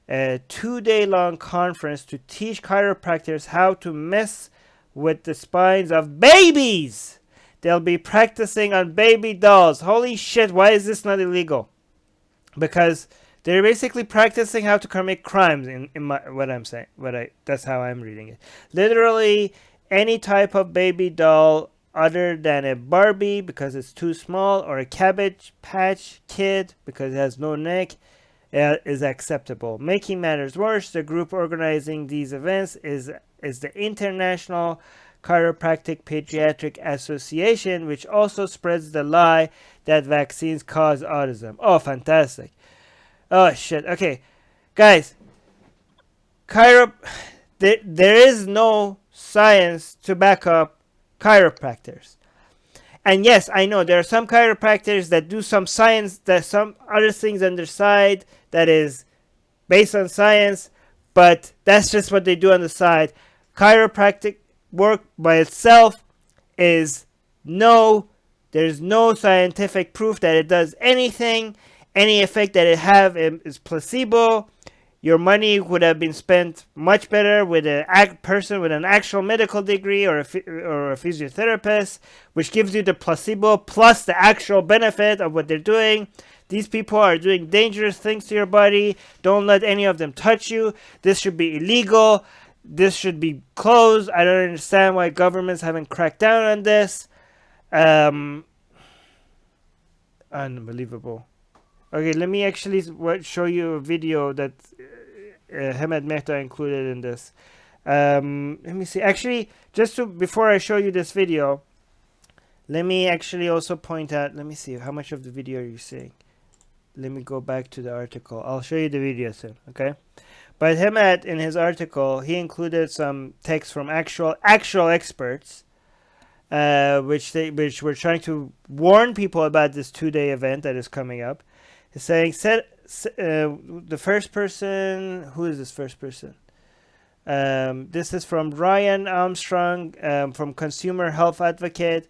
Speaker 1: a 2-day-long conference to teach chiropractors how to mess with the spines of babies. They'll be practicing on baby dolls. Holy shit, why is this not illegal? Because they're basically practicing how to commit crimes that's how I'm reading it. Literally, any type of baby doll other than a Barbie because it's too small, or a Cabbage Patch Kid because it has no neck, is acceptable. Making matters worse, the group organizing these events is the International Chiropractic Pediatric Association, which also spreads the lie that vaccines cause autism. Oh, fantastic. Oh, shit. Okay. Guys, there is no science to back up chiropractors. And yes, I know there are some chiropractors that do some science, that some other things on their side that is based on science, but that's just what they do on the side. Chiropractic work by itself there's no scientific proof that it does anything. Any effect that it have is placebo. Your money would have been spent much better with a person with an actual medical degree, or a physiotherapist, which gives you the placebo plus the actual benefit of what they're doing. These people are doing dangerous things to your body. Don't let any of them touch you. This should be illegal. This should be closed. I don't understand why governments haven't cracked down on this. Unbelievable. Okay, let me actually show you a video that Hamad Mehta included in this. Let me see. Actually, before I show you this video, let me actually also point out. Let me see how much of the video are you seeing. Let me go back to the article. I'll show you the video soon. Okay, but Hamad in his article he included some text from actual experts, which were trying to warn people about this 2-day event that is coming up. He's saying, the first person, who is this first person? This is from Ryan Armstrong from Consumer Health Advocate,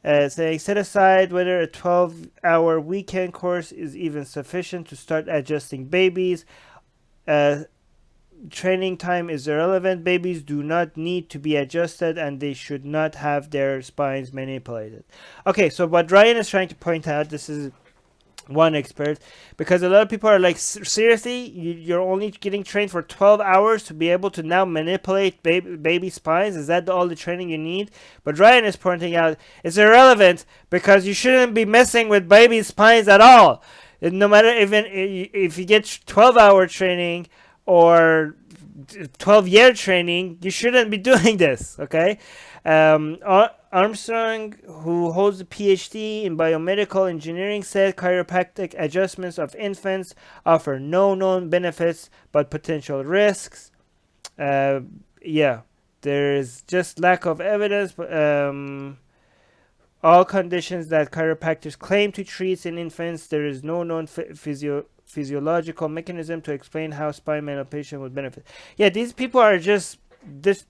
Speaker 1: saying, set aside whether a 12-hour weekend course is even sufficient to start adjusting babies. Training time is irrelevant. Babies do not need to be adjusted and they should not have their spines manipulated. Okay, so what Ryan is trying to point out, this is one expert, because a lot of people are like, seriously, you're only getting trained for 12 hours to be able to now manipulate baby spines? Is that all the training you need? But Ryan is pointing out it's irrelevant because you shouldn't be messing with baby spines at all. No matter even if you get 12-hour training or 12-year training, you shouldn't be doing this, okay? Armstrong, who holds a PhD in biomedical engineering, said chiropractic adjustments of infants offer no known benefits but potential risks. Yeah, there is just lack of evidence. All conditions that chiropractors claim to treat in infants, there is no known physiological mechanism to explain how spine manipulation would benefit. Yeah, these people are just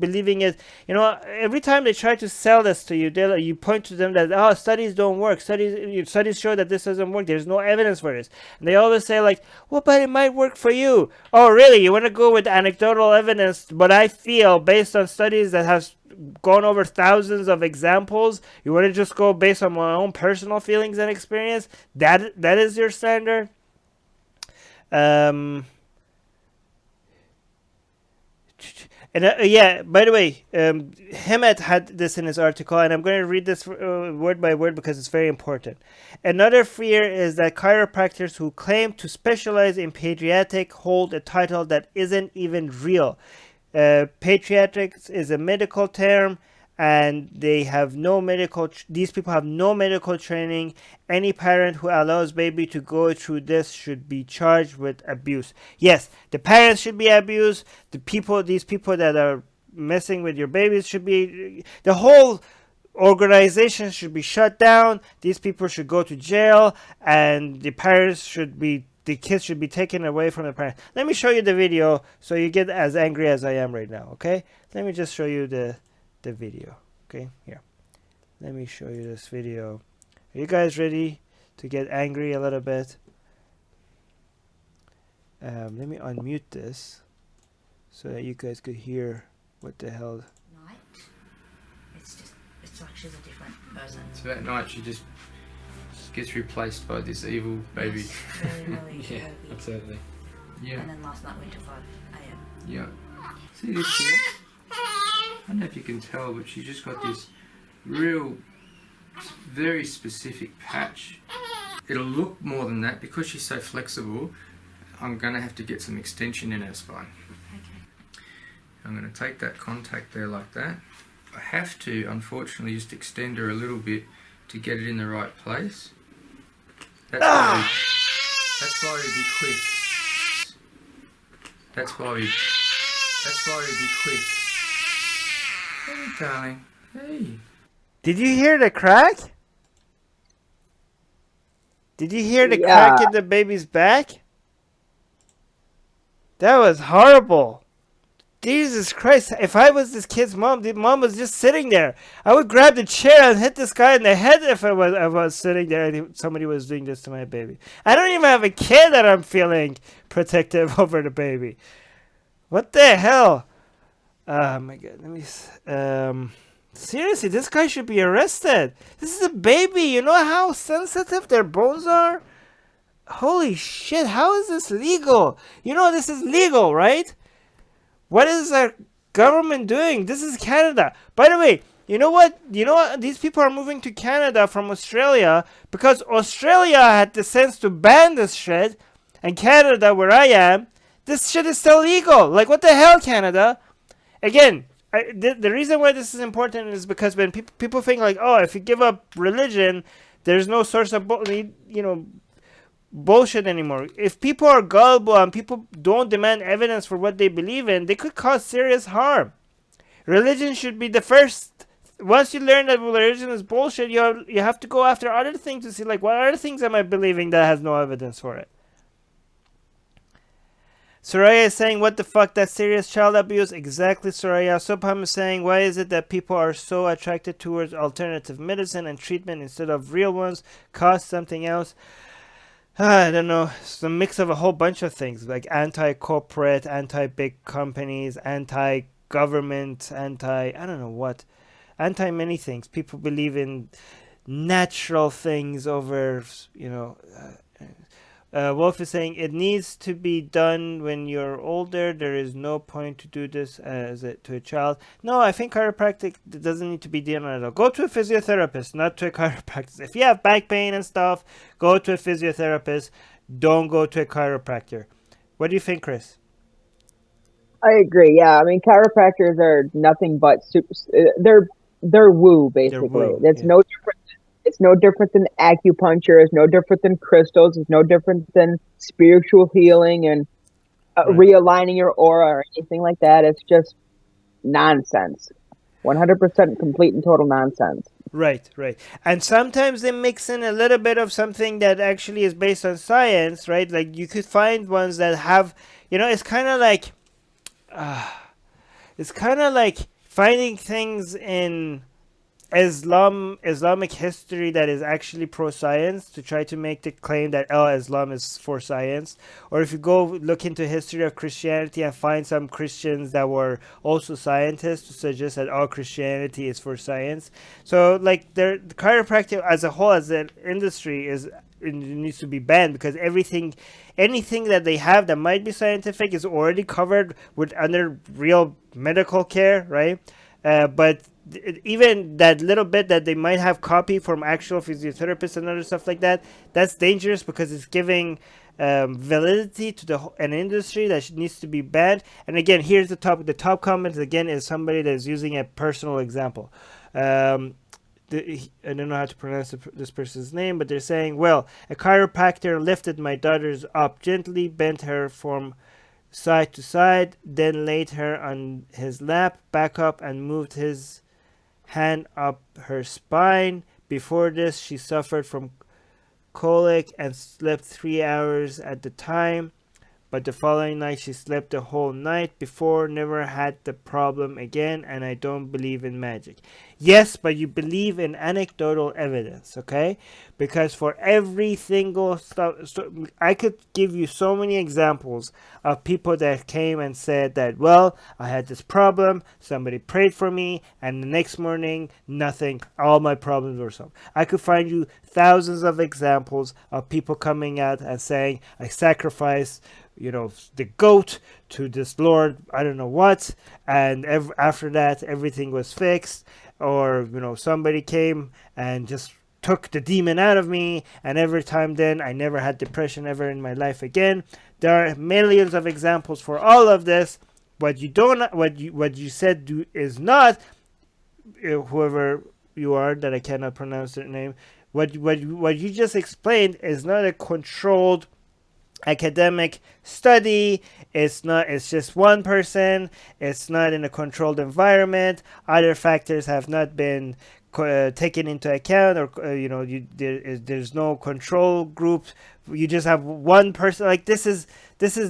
Speaker 1: believing it. You know, every time they try to sell this to you, you point to them that studies don't work. Studies show that this doesn't work. There's no evidence for this. And they always say like, well, but it might work for you. Oh, really? You want to go with anecdotal evidence? But I feel based on studies that has gone over thousands of examples, you want to just go based on my own personal feelings and experience? That is your standard? And yeah, by the way, Hemant had this in his article, and I'm going to read this word by word because it's very important. Another fear is that chiropractors who claim to specialize in pediatric hold a title that isn't even real. Pediatrics is a medical term, and these people have no medical training. Any parent who allows baby to go through this should be charged with abuse. Yes, the parents should be abused. These people that are messing with your babies the whole organization should be shut down. These people should go to jail, and the kids should be taken away from the parents. Let me show you the video so you get as angry as I am right now, okay? Let me just show you the video. Okay, here, let me show you this video. Are you guys ready to get angry a little bit? Let me unmute this so that you guys could hear what the hell.
Speaker 4: Night, it's like she's a different person.
Speaker 5: So that night she just gets replaced by this evil baby.
Speaker 4: Yes, really,
Speaker 5: Yeah,
Speaker 4: really.
Speaker 5: absolutely. Yeah.
Speaker 4: And then last night went to 5 a.m.
Speaker 5: Yeah. See this here? I don't know if you can tell, but she's just got this real, very specific patch. It'll look more than that because she's so flexible. I'm going to have to get some extension in her spine.
Speaker 4: Okay.
Speaker 5: I'm going to take that contact there like that. I have to, unfortunately, just extend her a little bit to get it in the right place. That's why we be quick. That's why we be quick. Hey, darling. Hey.
Speaker 1: Did you hear the crack? Did you hear the crack in the baby's back? That was horrible. Jesus Christ. If I was this kid's mom, the mom was just sitting there. I would grab the chair and hit this guy in the head if I was sitting there and somebody was doing this to my baby. I don't even have a kid that I'm feeling protective over the baby. What the hell? Oh my god. Let me... seriously, this guy should be arrested. This is a baby. You know how sensitive their bones are? Holy shit, how is this legal? You know this is legal, right? What is our government doing? This is Canada. By the way, You know what? These people are moving to Canada from Australia because Australia had the sense to ban this shit, and Canada, where I am, this shit is still legal. Like, what the hell, Canada? Again, the reason why this is important is because when people think like, oh, if you give up religion, there's no source of bullshit anymore. If people are gullible and people don't demand evidence for what they believe in, they could cause serious harm. Religion should be the first. Once you learn that religion is bullshit, you have to go after other things to see, like, what other things am I believing that has no evidence for it. Soraya is saying, what the fuck, that's serious child abuse. Exactly, Soraya. Subham is saying, why is it that people are so attracted towards alternative medicine and treatment instead of real ones? Cost something else. I don't know. It's a mix of a whole bunch of things, like anti-corporate, anti-big companies, anti-government, I don't know what. Anti-many things. People believe in natural things over, Wolf is saying, it needs to be done when you're older. There is no point to do this to a child. No, I think chiropractic doesn't need to be done at all. Go to a physiotherapist, not to a chiropractor. If you have back pain and stuff, go to a physiotherapist. Don't go to a chiropractor. What do you think, Chris?
Speaker 2: I agree. Yeah, I mean, chiropractors are nothing but they're woo, basically. It's no different. It's no different than acupuncture. It's no different than crystals. It's no different than spiritual healing and realigning your aura or anything like that. It's just nonsense. 100% complete and total nonsense.
Speaker 1: Right. And sometimes they mix in a little bit of something that actually is based on science, right? Like, you could find ones that have, it's kind of like finding things in Islamic history that is actually pro-science to try to make the claim that, Islam is for science. Or if you go look into history of Christianity and find some Christians that were also scientists to suggest that all Christianity is for science. So, like, the chiropractic as a whole, as an industry, it needs to be banned, because anything that they have that might be scientific is already covered with under real medical care, right? But even that little bit that they might have copied from actual physiotherapists and other stuff like that, that's dangerous, because it's giving validity to an industry that needs to be banned. And again, here's the top comment again is somebody that is using a personal example. I don't know how to pronounce this person's name, but they're saying, well, a chiropractor lifted my daughter's up gently, bent her from side to side, then laid her on his lap, back up, and moved his hand up her spine. Before this, she suffered from colic and slept 3 hours at the time, but the following night she slept the whole night before, never had the problem again, and I don't believe in magic. Yes, but you believe in anecdotal evidence, okay? Because for every single stuff, I could give you so many examples of people that came and said that, well, I had this problem, somebody prayed for me, and the next morning, nothing, all my problems were solved. I could find you thousands of examples of people coming out and saying, I sacrificed the goat to this Lord, I don't know what, and after that, everything was fixed. Or, somebody came and just took the demon out of me, and every time then I never had depression ever in my life again. There are millions of examples for all of this. What you said is not, whoever you are that I cannot pronounce their name, what you just explained is not a controlled academic study. It's just one person. It's not in a controlled environment. Other factors have not been taken into account, or there's no control group. You just have one person. Like, this is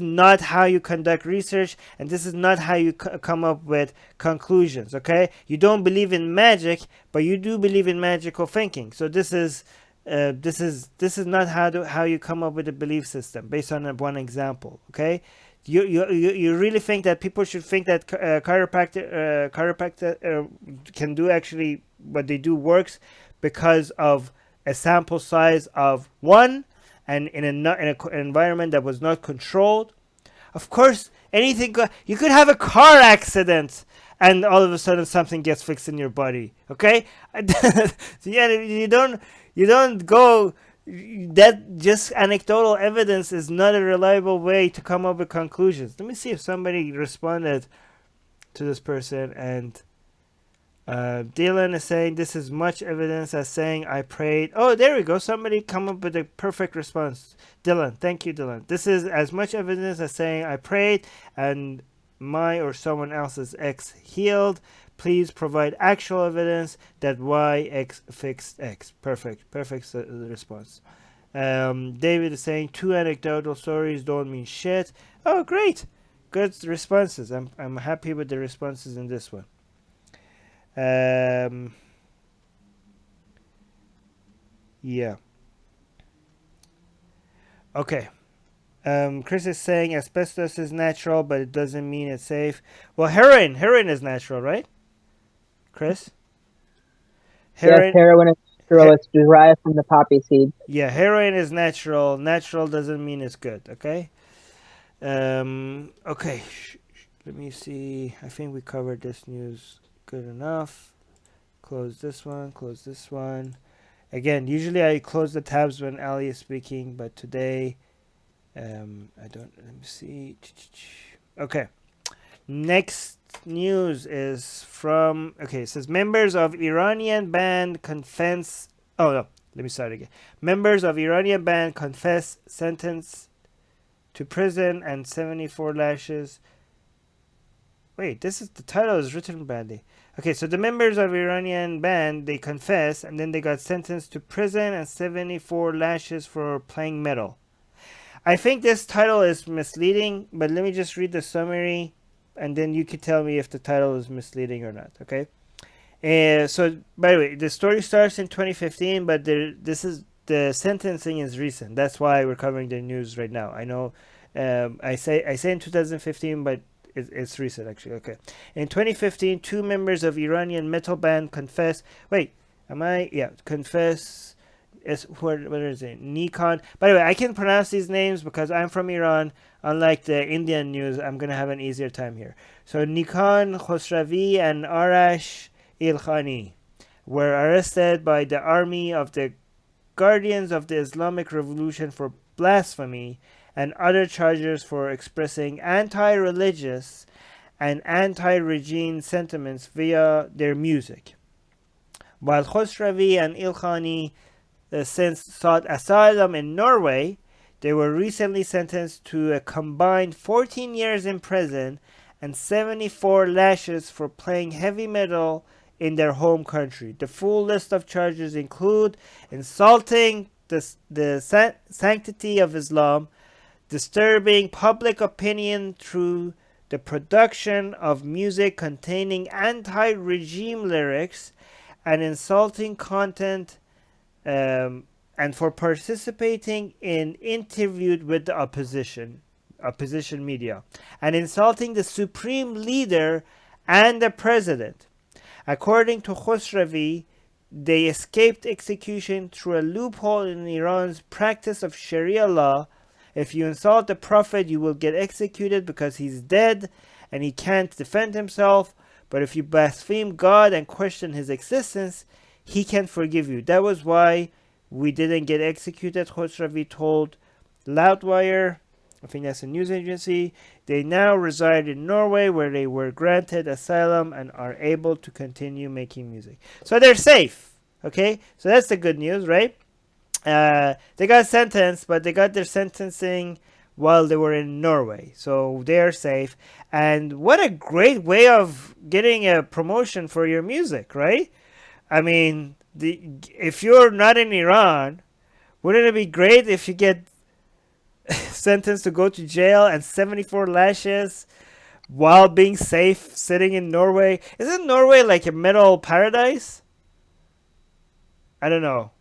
Speaker 1: not how you conduct research, and this is not how you come up with conclusions. Okay, you don't believe in magic, but you do believe in magical thinking. So this is not how you come up with a belief system based on one example. Okay, you really think that people should think that chiropractor can do actually what they do works because of a sample size of one, and in an environment that was not controlled? Of course, you could have a car accident and all of a sudden something gets fixed in your body. Okay, so yeah, you don't go. That just anecdotal evidence is not a reliable way to come up with conclusions. Let me see if somebody responded to this person. And Dylan is saying this is much evidence as saying I prayed. Oh, there we go. Somebody come up with a perfect response. Dylan, thank you, Dylan. This is as much evidence as saying I prayed and my or someone else's X healed. Please provide actual evidence that Y X fixed X. Perfect response. David is saying 2 anecdotal stories don't mean shit. Oh, great, good responses. I'm happy with the responses in this one. Yeah. Okay. Chris is saying asbestos is natural, but it doesn't mean it's safe. Well, heroin is natural, right? Chris?
Speaker 2: Yes, heroin is natural. It's derived from the poppy seed.
Speaker 1: Yeah, heroin is natural. Natural doesn't mean it's good, okay? Okay. Let me see. I think we covered this news good enough. Close this one. Again, usually I close the tabs when Ali is speaking, but today, let me see. Okay. Next news is from, it says members of Iranian band confess, let me start again. Members of Iranian band confess sentence to prison and 74 lashes. Wait, the title is written badly. Okay, so the members of Iranian band, they confess, and then they got sentenced to prison and 74 lashes for playing metal. I think this title is misleading, but let me just read the summary, and then you can tell me if the title is misleading or not, okay? So, by the way, the story starts in 2015, but the sentencing is recent. That's why we're covering the news right now. I know I say in 2015, but it's recent, actually. Okay. In 2015, 2 members of Iranian metal band confess. Confess. What is it? Nikon. By the way, I can pronounce these names because I'm from Iran. Unlike the Indian news, I'm going to have an easier time here. So, Nikon Khosravi and Arash Ilkhani were arrested by the Army of the Guardians of the Islamic Revolution for blasphemy and other charges for expressing anti-religious and anti-regime sentiments via their music. While Khosravi and Ilkhani since sought asylum in Norway, they were recently sentenced to a combined 14 years in prison and 74 lashes for playing heavy metal in their home country. The full list of charges include insulting the sanctity of Islam, disturbing public opinion through the production of music containing anti-regime lyrics, and insulting content, and for participating in interviews with the opposition media, and insulting the supreme leader and the president. According to Khosravi, they escaped execution through a loophole in Iran's practice of Sharia law. If you insult the Prophet, you will get executed because he's dead and he can't defend himself. But if you blaspheme God and question his existence, he can forgive you. That was why we didn't get executed, Khosravi told Loudwire. I think that's a news agency. They now reside in Norway, where they were granted asylum and are able to continue making music. So they're safe. Okay? So that's the good news, right? They got sentenced, but they got their sentencing while they were in Norway. So they're safe. And what a great way of getting a promotion for your music, right? I mean, if you're not in Iran, wouldn't it be great if you get sentenced to go to jail and 74 lashes while being safe sitting in Norway? Isn't Norway like a metal paradise? I don't know.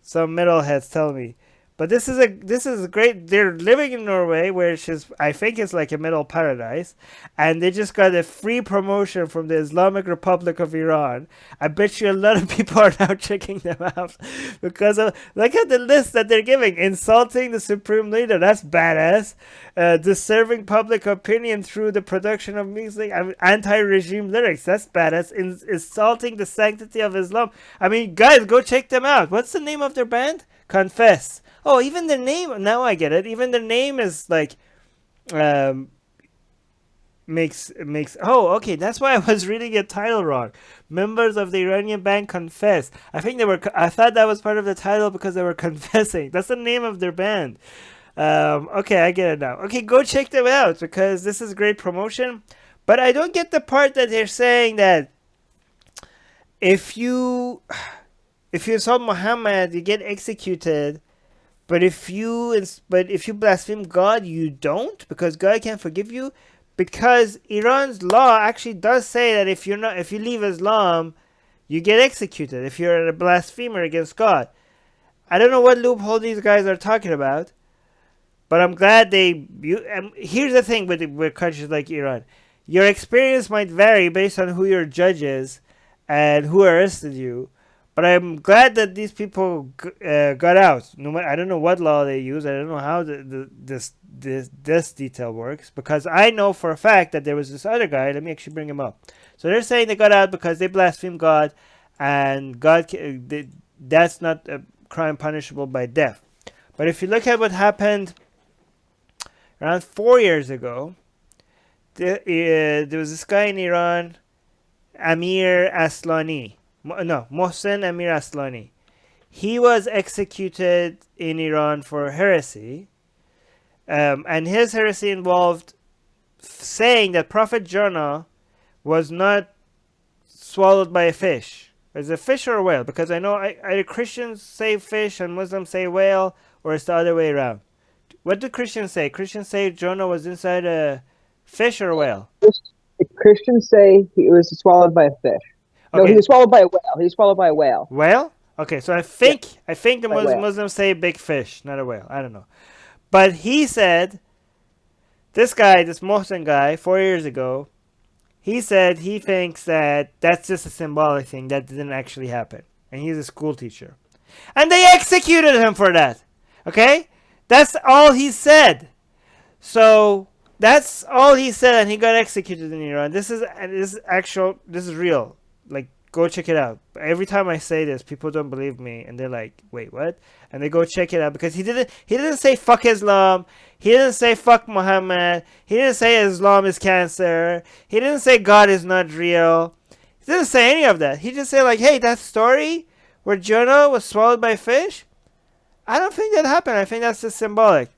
Speaker 1: Some metalheads tell me. But this is great. They're living in Norway, which is, I think, is like a middle paradise, and they just got a free promotion from the Islamic Republic of Iran. I bet you a lot of people are now checking them out because of, look at the list that they're giving: insulting the supreme leader, that's badass. Disturbing public opinion through the production of music, anti-regime lyrics, that's badass. Insulting the sanctity of Islam. I mean, guys, go check them out. What's the name of their band? Confess. Oh, even their name, now I get it. Even their name is like, makes, oh, okay, that's why I was reading a title wrong. Members of the Iranian band Confess. I thought that was part of the title because they were confessing. That's the name of their band. Okay, I get it now. Okay, go check them out because this is great promotion. But I don't get the part that they're saying that if you insult Muhammad, you get executed. But if you blaspheme God, you don't, because God can't forgive you. Because Iran's law actually does say that if you leave Islam, you get executed if you're a blasphemer against God. I don't know what loophole these guys are talking about, but I'm glad here's the thing with countries like Iran. Your experience might vary based on who your judge is and who arrested you. But I'm glad that these people got out. No matter, I don't know what law they use. I don't know how this detail works, because I know for a fact that there was this other guy. Let me actually bring him up. So they're saying they got out because they blasphemed God, and that's not a crime punishable by death. But if you look at what happened around 4 years ago, there was this guy in Iran, Mohsen Amir Aslani. He was executed in Iran for heresy, and his heresy involved saying that Prophet Jonah was not swallowed by a fish. Is it a fish or a whale? Because I know either Christians say fish and Muslims say whale, or it's the other way around. What do Christians say? Christians say Jonah was inside a fish or a whale?
Speaker 2: Christians say he was swallowed by a fish. No,
Speaker 1: Okay.
Speaker 2: he was swallowed by a whale. He was swallowed by a whale.
Speaker 1: Whale? Okay, so I think the Muslims say big fish, not a whale. I don't know. But he said, this Mohsen guy, 4 years ago, he said he thinks that that's just a symbolic thing, that didn't actually happen. And he's a school teacher. And they executed him for that. Okay? That's all he said. So that's all he said, and he got executed in Iran. This is real. Like, go check it out. Every time I say this, people don't believe me, and they're like, "Wait, what?" And they go check it out, because he didn't say fuck Islam. He didn't say fuck Muhammad. He didn't say Islam is cancer. He didn't say God is not real. He didn't say any of that. He just said, like, "Hey, that story where Jonah was swallowed by a fish, I don't think that happened. I think that's just symbolic."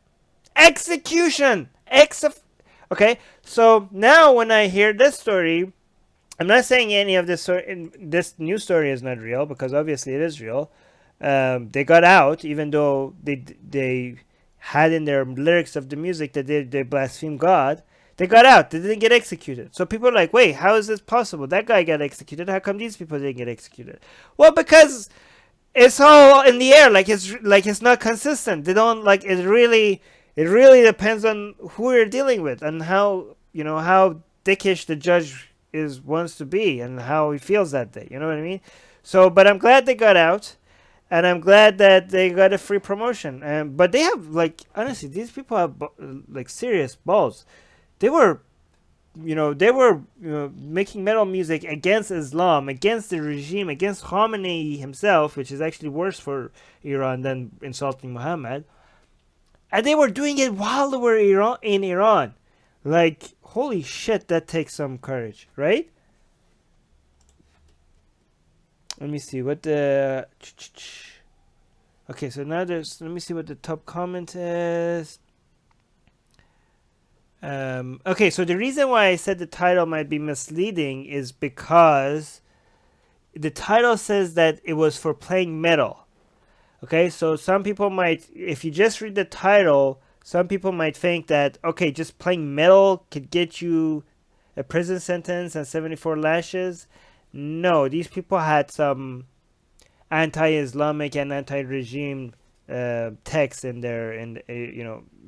Speaker 1: Execution. Okay, so now when I hear this story, I'm not saying any of this news story is not real, because obviously it is real. They got out, even though they had in their lyrics of the music that they blaspheme God. They got out. They didn't get executed. So people are like, wait, how is this possible? That guy got executed. How come these people didn't get executed? Well, because it's all in the air. Like it's not consistent. They don't like it. Really depends on who you're dealing with, and how dickish the judge wants to be, and how he feels that day. You know what I mean? So, but I'm glad they got out, and I'm glad that they got a free promotion. But they have, like, honestly, these people have like serious balls. They were making metal music against Islam, against the regime, against Khamenei himself, which is actually worse for Iran than insulting Muhammad. And they were doing it while they were in Iran. Like, holy shit, that takes some courage, right? Let me see what the... Okay, so now let me see what the top comment is. Okay, so the reason why I said the title might be misleading is because the title says that it was for playing metal. Okay, so some people might, if you just read the title, some people might think that, okay, just playing metal could get you a prison sentence and 74 lashes. No, these people had some anti-Islamic and anti-regime text in their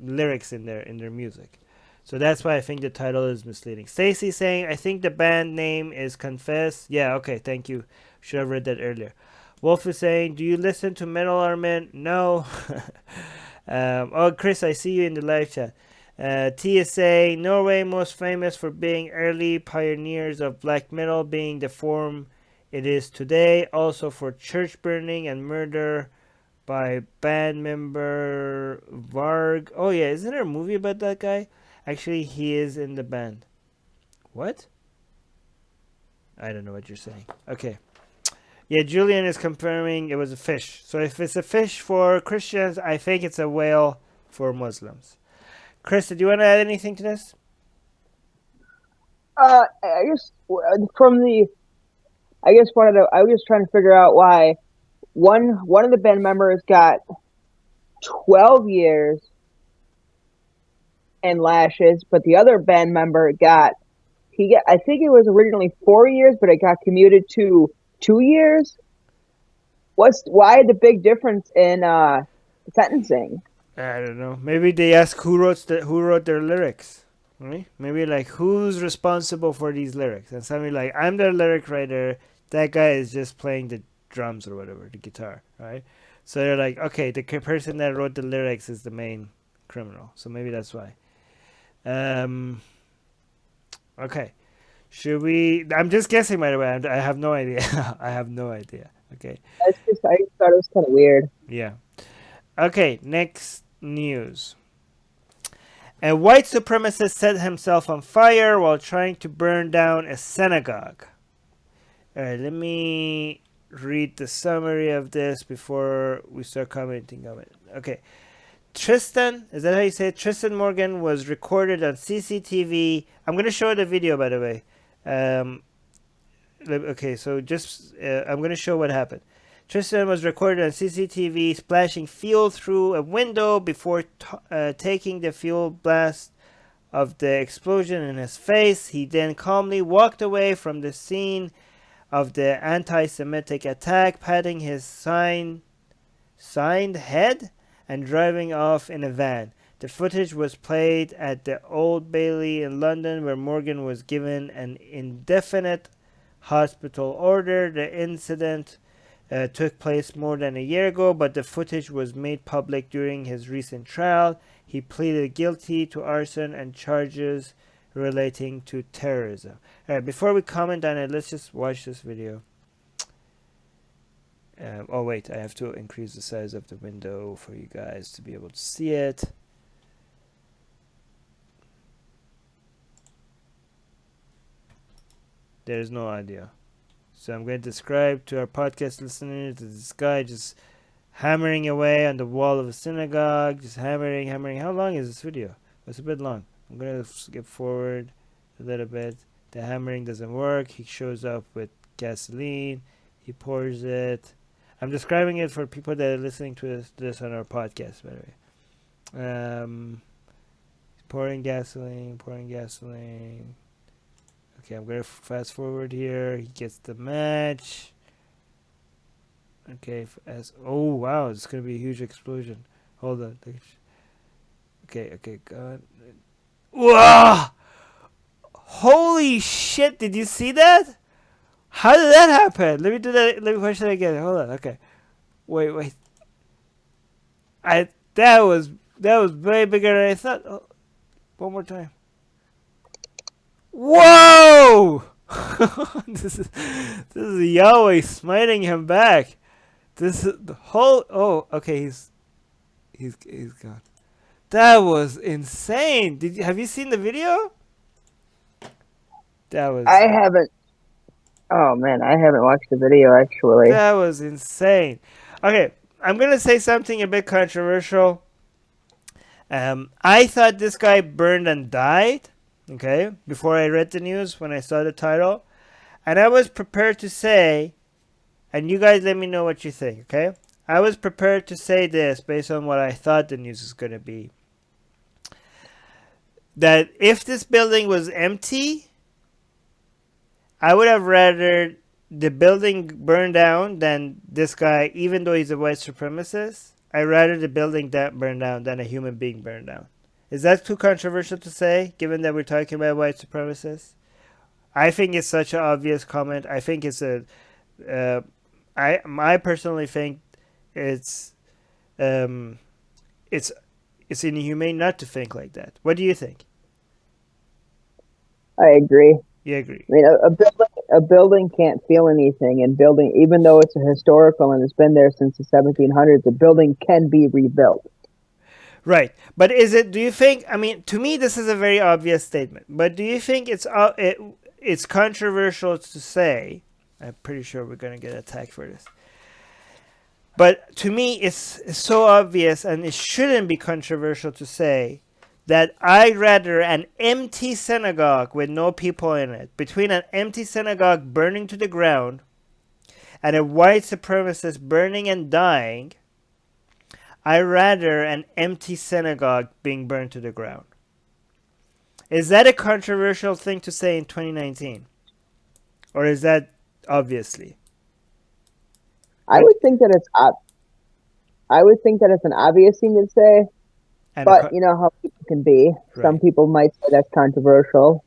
Speaker 1: lyrics in their music. So that's why I think the title is misleading. Stacy saying, I think the band name is Confess. Yeah, okay, thank you. Should have read that earlier. Wolf is saying, do you listen to Metal Armin? No. Oh, Chris, I see you in the live chat. T is saying, Norway most famous for being early pioneers of black metal, being the form it is today. Also for church burning and murder by band member Varg. Oh yeah, isn't there a movie about that guy? Actually, he is in the band. What? I don't know what you're saying. Okay. Yeah, Julian is confirming it was a fish. So if it's a fish for Christians, I think it's a whale for Muslims. Chris, do you want to add anything to this?
Speaker 2: I guess from the, I guess I was just trying to figure out why one of the band members got 12 years and lashes, but the other band member I think it was originally 4 years, but it got commuted to 2 years. Why the big difference in sentencing?
Speaker 1: I don't know. Maybe they ask who wrote their lyrics. Right? Maybe like who's responsible for these lyrics, and somebody like, I'm the lyric writer. That guy is just playing the drums or whatever, the guitar, right? So they're like, okay, the person that wrote the lyrics is the main criminal. So maybe that's why. Okay. Should we? I'm just guessing, by the way. I have no idea. I have no idea. Okay.
Speaker 2: I thought it was kind of weird.
Speaker 1: Yeah. Okay. Next news. A white supremacist set himself on fire while trying to burn down a synagogue. All right. Let me read the summary of this before we start commenting on it. Okay. Tristan, is that how you say it? Tristan Morgan was recorded on CCTV. I'm going to show the video, by the way. Okay, so just I'm going to show what happened. Tristan was recorded on CCTV splashing fuel through a window before taking the fuel blast of the explosion in his face. He then calmly walked away from the scene of the anti-Semitic attack, patting his signed head and driving off in a van. The footage was played at the Old Bailey in London, where Morgan was given an indefinite hospital order. The incident took place more than a year ago, but the footage was made public during his recent trial. He pleaded guilty to arson and charges relating to terrorism. All right, before we comment on it, let's just watch this video. Oh wait, I have to increase the size of the window for you guys to be able to see it. There's no idea. So I'm going to describe to our podcast listeners this guy just hammering away on the wall of a synagogue, just hammering. How long is this video? It's a bit long. I'm going to skip forward a little bit. The hammering doesn't work. He shows up with gasoline. He pours it. I'm describing it for people that are listening to this on our podcast, by the way. Pouring gasoline. Okay, I'm going to fast forward here. He gets the match. Okay, oh wow, it's going to be a huge explosion. Hold on. Okay, God. Whoa! Holy shit, did you see that? How did that happen? Let me do that. Let me watch that again. Hold on. Okay. Wait. That was way bigger than I thought. Oh, one more time. Whoa! This is Yahweh smiting him back. This is the whole. Oh, okay. He's gone. That was insane. Have you seen the video?
Speaker 2: I haven't. Oh man, I haven't watched the video actually.
Speaker 1: That was insane. Okay, I'm gonna say something a bit controversial. I thought this guy burned and died. Okay, before I read the news, when I saw the title, and I was prepared to say, and you guys let me know what you think. Okay, I was prepared to say this based on what I thought the news was gonna be. That if this building was empty, I would have rather the building burn down than this guy, even though he's a white supremacist, I'd rather the building that burn down than a human being burn down. Is that too controversial to say, given that we're talking about white supremacists? I think it's such an obvious comment. I think it's I personally think it's inhumane not to think like that. What do you think?
Speaker 2: I agree.
Speaker 1: You agree?
Speaker 2: I mean, a building can't feel anything, and building, even though it's a historical and it's been there since the 1700s, a building can be rebuilt.
Speaker 1: Right, but is it? Do you think? I mean, to me, this is a very obvious statement. But do you think it's controversial to say? I'm pretty sure we're gonna get attacked for this. But to me, it's so obvious, and it shouldn't be controversial to say that I'd rather an empty synagogue with no people in it, between an empty synagogue burning to the ground and a white supremacist burning and dying, I'd rather an empty synagogue being burned to the ground. Is that a controversial thing to say in 2019? Or is that obviously?
Speaker 2: I would think that it's an obvious thing to say,
Speaker 1: And
Speaker 2: but you know how people can be.
Speaker 1: Right.
Speaker 2: Some people might say that's controversial.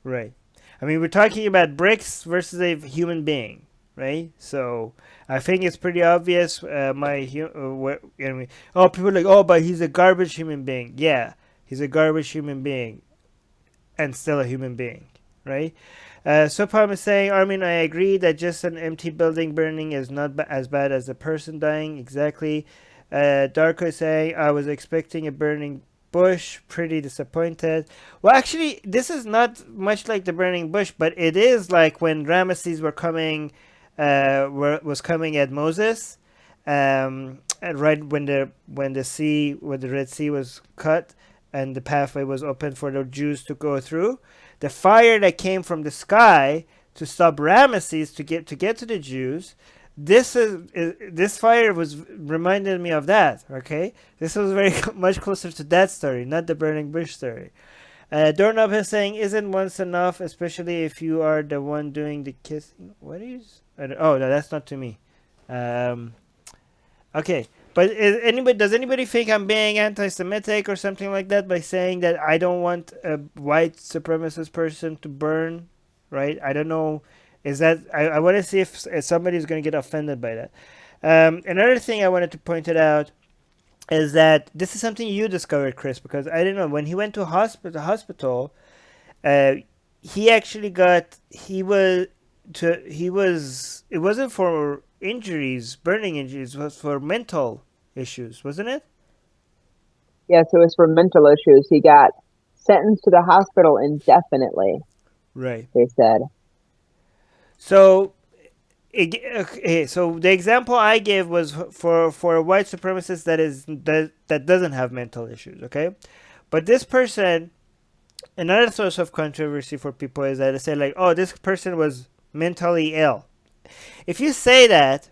Speaker 1: Right. I mean, we're talking about bricks versus a human being, right? So I think it's pretty obvious. People are like, oh, but he's a garbage human being. Yeah, he's a garbage human being, and still a human being, right? Sopam is saying, Armin, I agree that just an empty building burning is not as bad as a person dying. Exactly. Darko is saying, I was expecting a burning bush. Pretty disappointed. Well, actually, this is not much like the burning bush, but it is like when Ramesses was coming at Moses, and right when the Red Sea was cut and the pathway was open for the Jews to go through. The fire that came from the sky to stop Ramesses to get to the Jews. This fire was reminded me of that. Okay, this was very much closer to that story, not the burning bush story. Doorknob is saying, "Isn't once enough, especially if you are the one doing the kissing?" What is? Oh, no, that's not to me. Okay, but does anybody think I'm being anti-Semitic or something like that by saying that I don't want a white supremacist person to burn? Right? I don't know. Is that I want to see if somebody's going to get offended by that. Another thing I wanted to point it out is that this is something you discovered, Chris, because I didn't know. When he went to hospital, he actually it wasn't for injuries, burning injuries, it was for mental issues, wasn't it?
Speaker 2: Yes, it was for mental issues. He got sentenced to the hospital indefinitely.
Speaker 1: Right.
Speaker 2: They said.
Speaker 1: So, so the example I gave was for a white supremacist that doesn't have mental issues, okay? But this person, another source of controversy for people is that they say like, oh, this person was mentally ill. If you say that,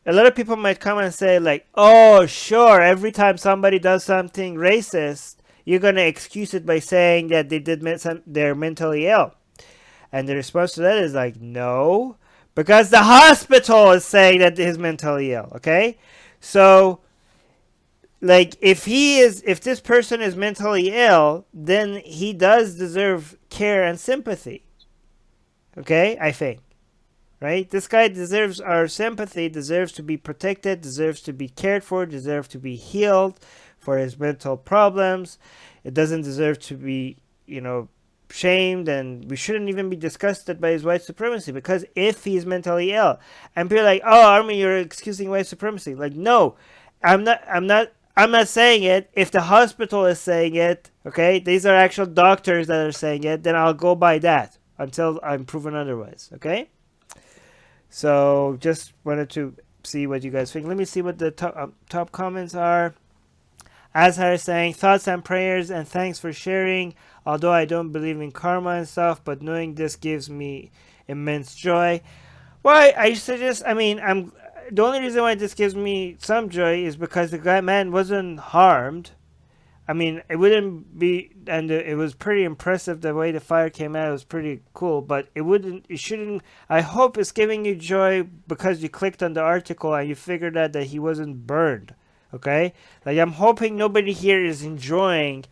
Speaker 1: a lot of people might come and say like, oh, sure, every time somebody does something racist, you're going to excuse it by saying that they're mentally ill. And the response to that is like, no, because the hospital is saying that he's mentally ill, okay? So, like, if this person is mentally ill, then he does deserve care and sympathy, okay? I think, right? This guy deserves our sympathy, deserves to be protected, deserves to be cared for, deserves to be healed for his mental problems. It doesn't deserve to be, shamed, and we shouldn't even be disgusted by his white supremacy, because if he's mentally ill, and people are like, oh, Armin, you're excusing white supremacy. Like, no, I'm not saying it. If the hospital is saying it, okay, these are actual doctors that are saying it, then I'll go by that until I'm proven otherwise, okay? So just wanted to see what you guys think. Let me see what the top comments are. Azhar is saying, thoughts and prayers and thanks for sharing. Although I don't believe in karma and stuff, but knowing this gives me immense joy. Well, the only reason why this gives me some joy is because the man wasn't harmed. I mean, it wouldn't be, and it was pretty impressive the way the fire came out. It was pretty cool, but it shouldn't. I hope it's giving you joy because you clicked on the article and you figured out that he wasn't burned. Okay, like I'm hoping nobody here is enjoying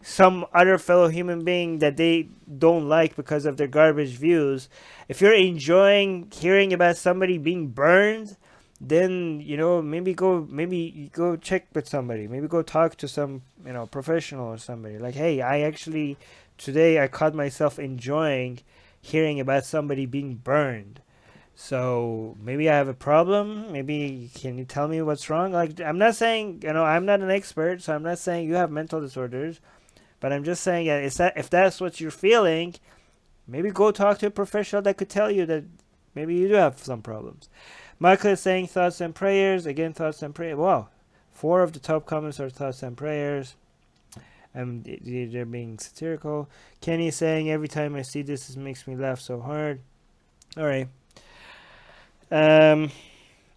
Speaker 1: some other fellow human being that they don't like because of their garbage views. If you're enjoying hearing about somebody being burned, then maybe go check with somebody, maybe go talk to some professional or somebody, like, hey, I actually today I caught myself enjoying hearing about somebody being burned, so maybe I have a problem. Maybe can you tell me what's wrong? Like, I'm not saying I'm not an expert, so I'm not saying you have mental disorders, but I'm just saying that if that's what you're feeling, maybe go talk to a professional that could tell you that maybe you do have some problems. Michael is saying thoughts and prayers. Again, thoughts and prayers. Wow. 4 of the top comments are thoughts and prayers. And they're being satirical. Kenny is saying, every time I see this, it makes me laugh so hard. All right.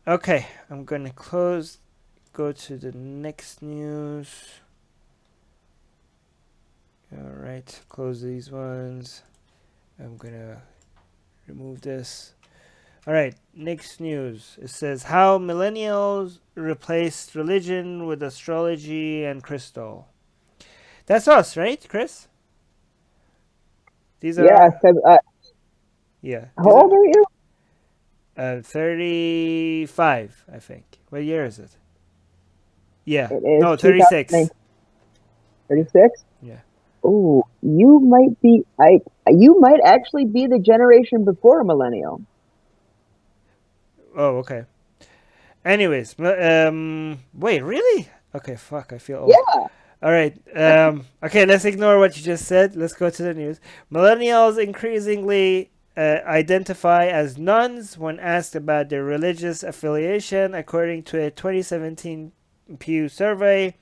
Speaker 1: Okay. I'm going to go to the next news. All right. Close these ones. I'm going to remove this. All right, next news. It says how millennials replaced religion with astrology and crystal. That's us, right, Chris? These are
Speaker 2: yeah. How old are you?
Speaker 1: 35, I think. What year is it? Yeah.
Speaker 2: It is
Speaker 1: no, 36.
Speaker 2: 36?
Speaker 1: Yeah.
Speaker 2: Oh, you might actually be the generation before a millennial.
Speaker 1: Oh, okay. Anyways, wait, really? Okay, fuck, I feel old.
Speaker 2: Yeah.
Speaker 1: All right. Okay, let's ignore what you just said. Let's go to the news. Millennials increasingly identify as nuns when asked about their religious affiliation, according to a 2017 Pew survey.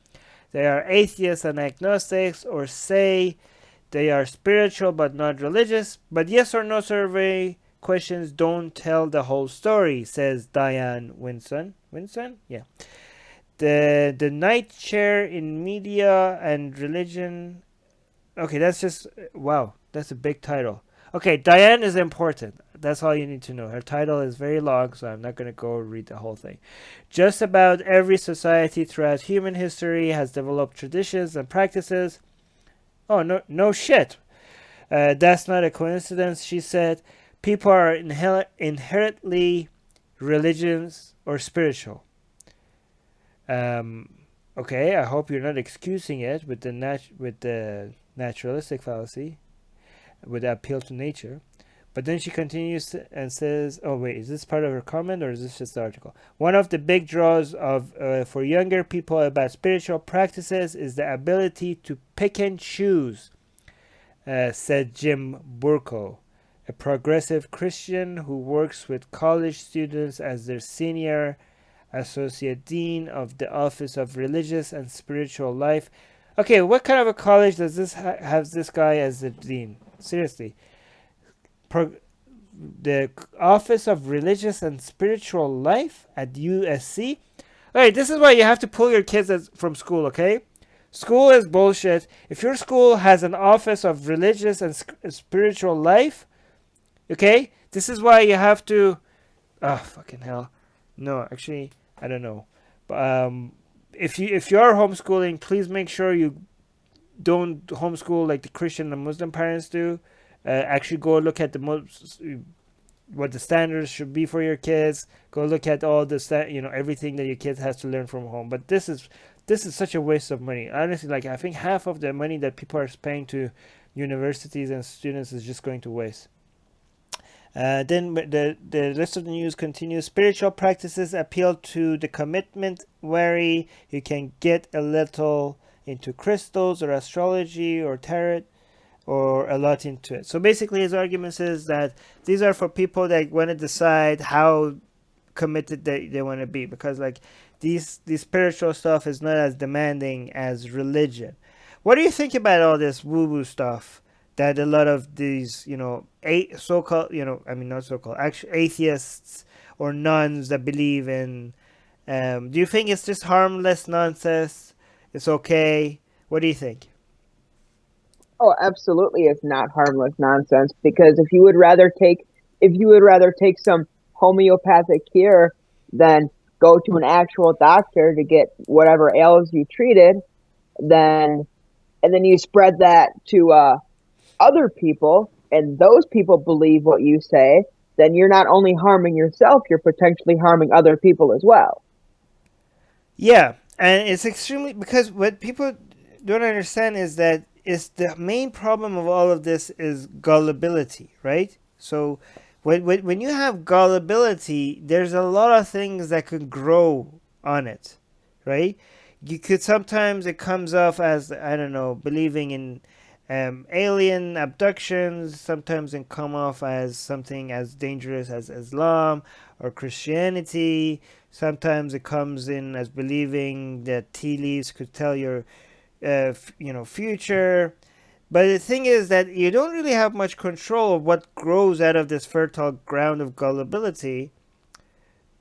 Speaker 1: They are atheists and agnostics, or say they are spiritual but not religious. But yes or no survey questions don't tell the whole story, says Diane Winson. Winson? Yeah. The Night Chair in Media and Religion. Okay, that's just, wow, that's a big title. Okay, Diane is important. That's all you need to know. Her title is very long, so I'm not going to go read the whole thing. Just about every society throughout human history has developed traditions and practices. Oh, no shit. That's not a coincidence, she said. People are inherently religious or spiritual. Okay, I hope you're not excusing it with the naturalistic fallacy, with the appeal to nature. But then she continues and says, oh wait, is this part of her comment or is this just the article? One of the big draws for younger people about spiritual practices is the ability to pick and choose, said Jim Burko, a progressive Christian who works with college students as their senior associate dean of the Office of Religious and Spiritual Life. Okay, what kind of a college does this have this guy as the dean? Seriously. The Office of Religious and Spiritual Life at USC? Alright, this is why you have to pull your kids from school, okay? School is bullshit. If your school has an Office of Religious and Spiritual Life, okay, this is why you have to... Oh, fucking hell. No, actually, I don't know. But if you are homeschooling, please make sure you don't homeschool like the Christian and Muslim parents do. Actually, go look at what the standards should be for your kids. Go look at all the everything that your kids has to learn from home. But this is such a waste of money. Honestly, like I think half of the money that people are paying to universities and students is just going to waste. Then the rest of the news continues. Spiritual practices appeal to the commitment wary. You can get a little into crystals or astrology or tarot, or a lot into it. So basically his argument is that these are for people that want to decide how committed they want to be, because like these spiritual stuff is not as demanding as religion. What do you think about all this woo-woo stuff that a lot of these, so-called, not so-called, actually atheists or nuns that believe in, do you think it's just harmless nonsense? It's okay? What do you think?
Speaker 2: Oh, absolutely, it's not harmless nonsense. Because if you would rather take some homeopathic cure than go to an actual doctor to get whatever ails you treated, then and then you spread that to other people, and those people believe what you say, then you're not only harming yourself, you're potentially harming other people as well.
Speaker 1: Yeah, and it's extremely, because what people don't understand is that is the main problem of all of this is gullibility, right? So when you have gullibility, there's a lot of things that could grow on it, right? You could sometimes it comes off as, I don't know, believing in alien abductions. Sometimes it come off as something as dangerous as Islam or Christianity. Sometimes it comes in as believing that tea leaves could tell your future. But the thing is that you don't really have much control of what grows out of this fertile ground of gullibility.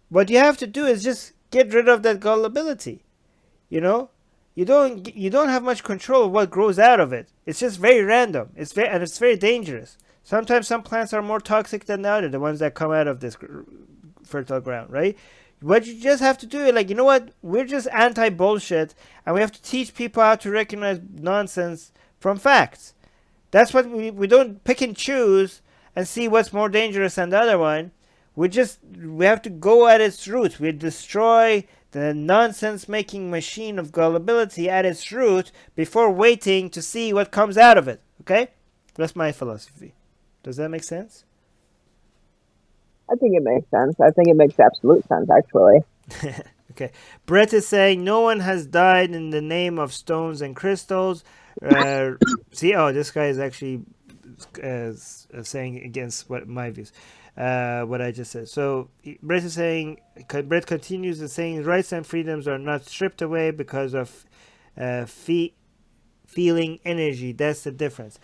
Speaker 1: What you have to do is just get rid of that gullibility. You know, you don't have much control of what grows out of it. It's just very random. It's very dangerous. Sometimes some plants are more toxic than the other, the ones that come out of this fertile ground, right? What you just have to do is, like, you know what? We're just anti-bullshit, and we have to teach people how to recognize nonsense from facts. That's what we don't pick and choose and see what's more dangerous than the other one. We have to go at its roots. We destroy the nonsense-making machine of gullibility at its root before waiting to see what comes out of it. Okay? That's my philosophy. Does that make sense?
Speaker 2: I think it makes sense. I think it makes absolute sense, actually.
Speaker 1: Okay. Brett is saying no one has died in the name of stones and crystals. This guy is actually saying against my views. What I just said. So Brett is saying, Brett continues and saying rights and freedoms are not stripped away because of feeling energy. That's the difference.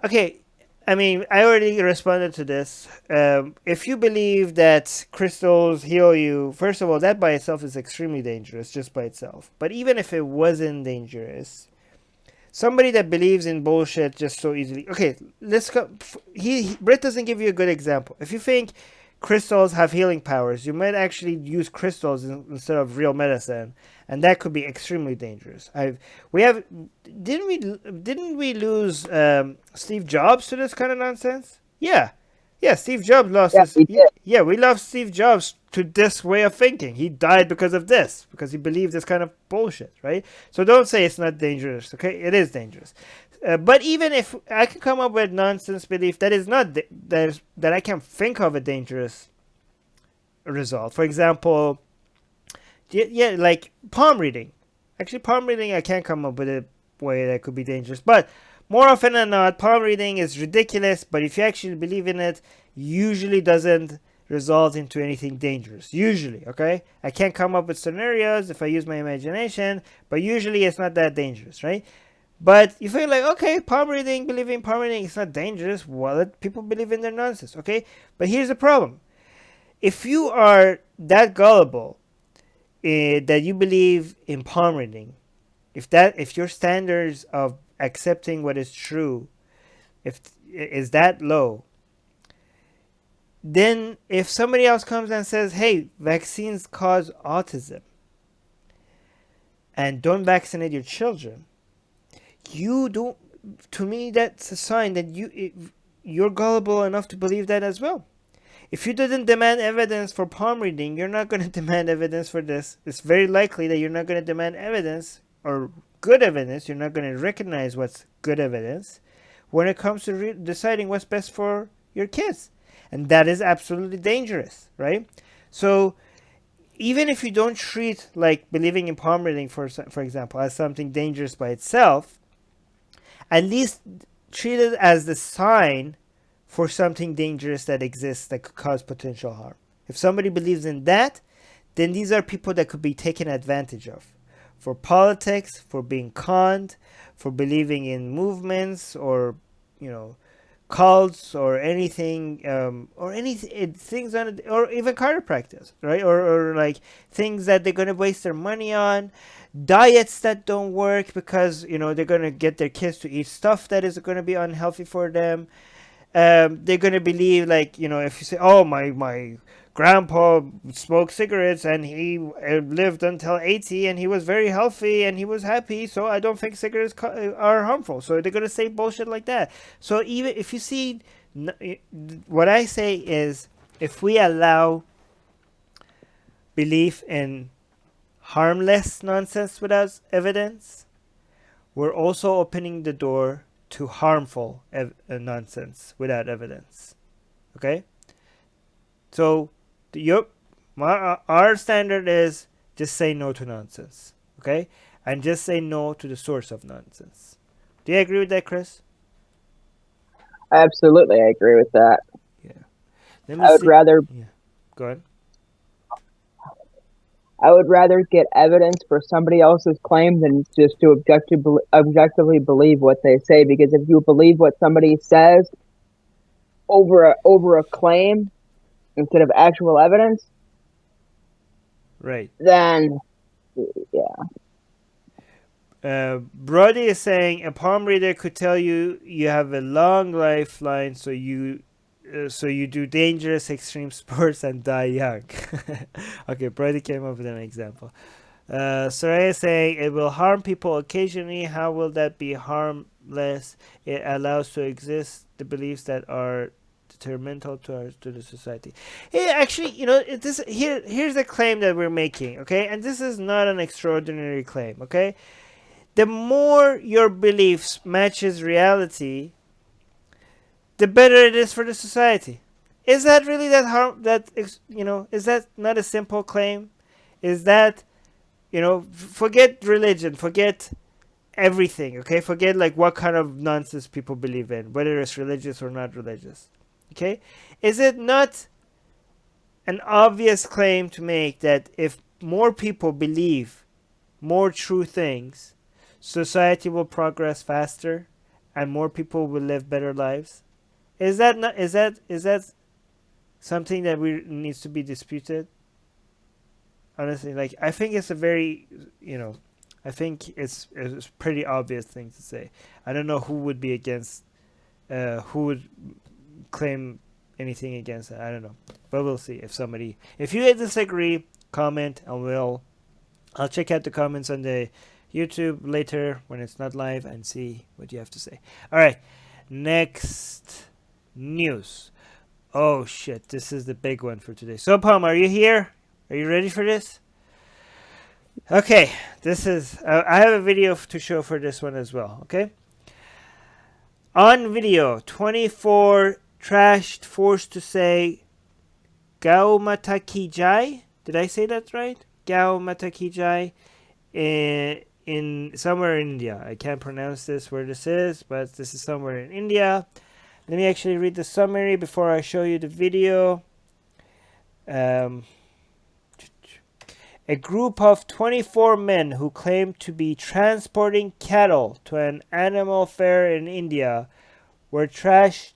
Speaker 1: Okay, I mean, I already responded to this. If you believe that crystals heal you, first of all, that by itself is extremely dangerous, just by itself. But even if it wasn't dangerous, somebody that believes in bullshit just so easily. Okay, let's go. Brett doesn't give you a good example. If you think crystals have healing powers, you might actually use crystals instead of real medicine, and that could be extremely dangerous. Didn't we lose Steve Jobs to this kind of nonsense? Yeah, Steve Jobs lost his. Yeah, we lost Steve Jobs to this way of thinking. He died because of this, because he believed this kind of bullshit, right? So don't say it's not dangerous, okay? It is dangerous. But even if I can come up with nonsense belief that is not that I can think of a dangerous result. For example, like palm reading. Actually, palm reading I can't come up with a way that could be dangerous. But more often than not, palm reading is ridiculous. But if you actually believe in it, usually doesn't result into anything dangerous. Usually, okay? I can't come up with scenarios if I use my imagination, but usually it's not that dangerous, right? But you feel like, okay, believing palm reading is not dangerous. Well, people believe in their nonsense, okay? But here's the problem. If you are that gullible that you believe in palm reading, if your standards of accepting what is true is that low, then if somebody else comes and says, hey, vaccines cause autism and don't vaccinate your children, to me that's a sign that you're gullible enough to believe that as well. If you didn't demand evidence for palm reading, you're not going to demand evidence for this. It's very likely that you're not going to demand evidence or good evidence. You're not going to recognize what's good evidence when it comes to deciding what's best for your kids. And that is absolutely dangerous, right? So even if you don't treat like believing in palm reading, for example, as something dangerous by itself, at least treat it as the sign for something dangerous that exists that could cause potential harm. If somebody believes in that, then these are people that could be taken advantage of for politics, for being conned, for believing in movements or, cults or anything, or anything, things on it, or even chiropractors, right? Or like things that they're gonna waste their money on, diets that don't work because they're gonna get their kids to eat stuff that is gonna be unhealthy for them. They're gonna believe, like, if you say, "Oh, my grandpa smoked cigarettes and he lived until 80 and he was very healthy and he was happy, so I don't think cigarettes are harmful." So they're gonna say bullshit like that. So even if you see, what I say is, if we allow belief in harmless nonsense without evidence, we're also opening the door to harmful nonsense without evidence. Okay? So our standard is just say no to nonsense. Okay? And just say no to the source of nonsense. Do you agree with that, Chris?
Speaker 2: Absolutely, I agree with that.
Speaker 1: Yeah.
Speaker 2: I would rather.
Speaker 1: Yeah. Go ahead.
Speaker 2: I would rather get evidence for somebody else's claim than just to objectively believe what they say. Because if you believe what somebody says over a claim instead of actual evidence,
Speaker 1: right,
Speaker 2: then
Speaker 1: Brody is saying a palm reader could tell you have a long lifeline, so you do dangerous extreme sports and die young. Okay, Brody came up with an example. Soraya is saying it will harm people occasionally. How will that be harmless? It allows to exist the beliefs that are detrimental to the society. Actually, here's the claim that we're making, okay? And this is not an extraordinary claim, okay? The more your beliefs matches reality, the better it is for the society. Is that really is that not a simple claim? Is that, forget religion, forget everything, okay? Forget like what kind of nonsense people believe in, whether it's religious or not religious, okay? Is it not an obvious claim to make that if more people believe more true things, society will progress faster and more people will live better lives? Is that something that needs to be disputed? Honestly, like, I think it's a very, I think it's a pretty obvious thing to say. I don't know who would be against, who would claim anything against it. I don't know, but we'll see. If you disagree, comment, and I'll check out the comments on the YouTube later when it's not live and see what you have to say. All right, next news. Oh shit, this is the big one for today. So Palm, are you here? Are you ready for this? Okay, this is I have a video to show for this one as well. Okay, on video, 24 Thrashed forced to say Gau Mata Ki Jai. Did I say that right? Gau Mata Ki Jai in somewhere in India. I can't pronounce where this is, but this is somewhere in India. Let me actually read the summary before I show you the video. A group of 24 men who claim to be transporting cattle to an animal fair in India were trashed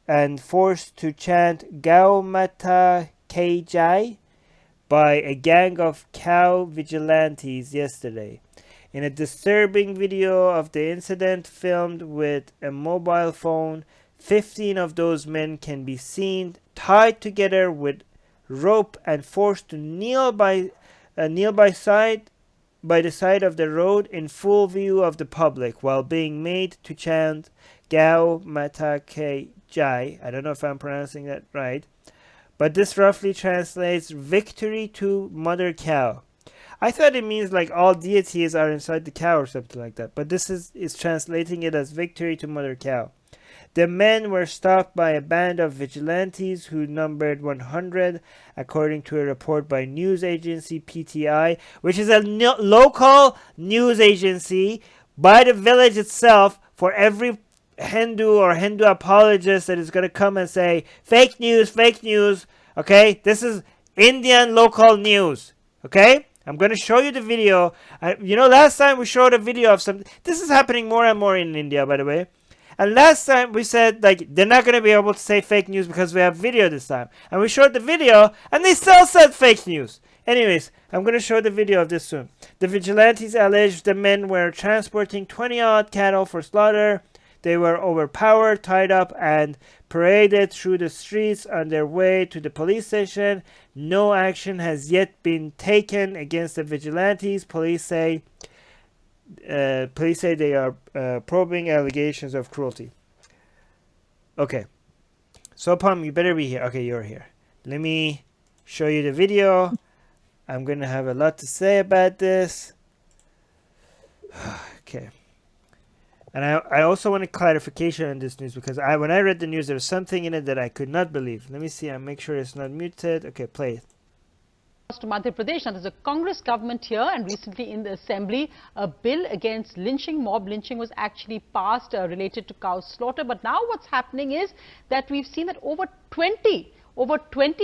Speaker 1: and forced to chant Gau Mata Ki Jai by a gang of cow vigilantes yesterday. In a disturbing video of the incident filmed with a mobile phone, 15 of those men can be seen tied together with rope and forced to kneel by the side of the road in full view of the public while being made to chant Gau Mata Ki Jai. I don't know if I'm pronouncing that right, but this roughly translates victory to Mother Cow. I thought it means like all deities are inside the cow or something like that, but this is translating it as victory to Mother Cow. The men were stopped by a band of vigilantes who numbered 100, according to a report by news agency PTI, which is a local news agency by the village itself for every Hindu or Hindu apologist that is going to come and say, fake news, okay? This is Indian local news, okay? I'm going to show you the video. Last time we showed a video of something. This is happening more and more in India, by the way. And last time we said like they're not gonna be able to say fake news because we have video this time. And we showed the video and they still said fake news. Anyways, I'm gonna show the video of this soon. The vigilantes alleged the men were transporting 20-odd cattle for slaughter. They were overpowered, tied up, and paraded through the streets on their way to the police station. No action has yet been taken against the vigilantes. Police say they are probing allegations of cruelty. Okay. Sopam, you better be here. Okay, you're here. Let me show you the video. I'm going to have a lot to say about this. Okay. And I also want a clarification on this news because when I read the news, there was something in it that I could not believe. Let me see. I'll make sure it's not muted. Okay, play it.
Speaker 6: To Madhya Pradesh. Now, there's a Congress government here, and recently in the assembly, a bill against lynching, mob lynching, was actually passed related to cow slaughter. But now what's happening is that we've seen that over 20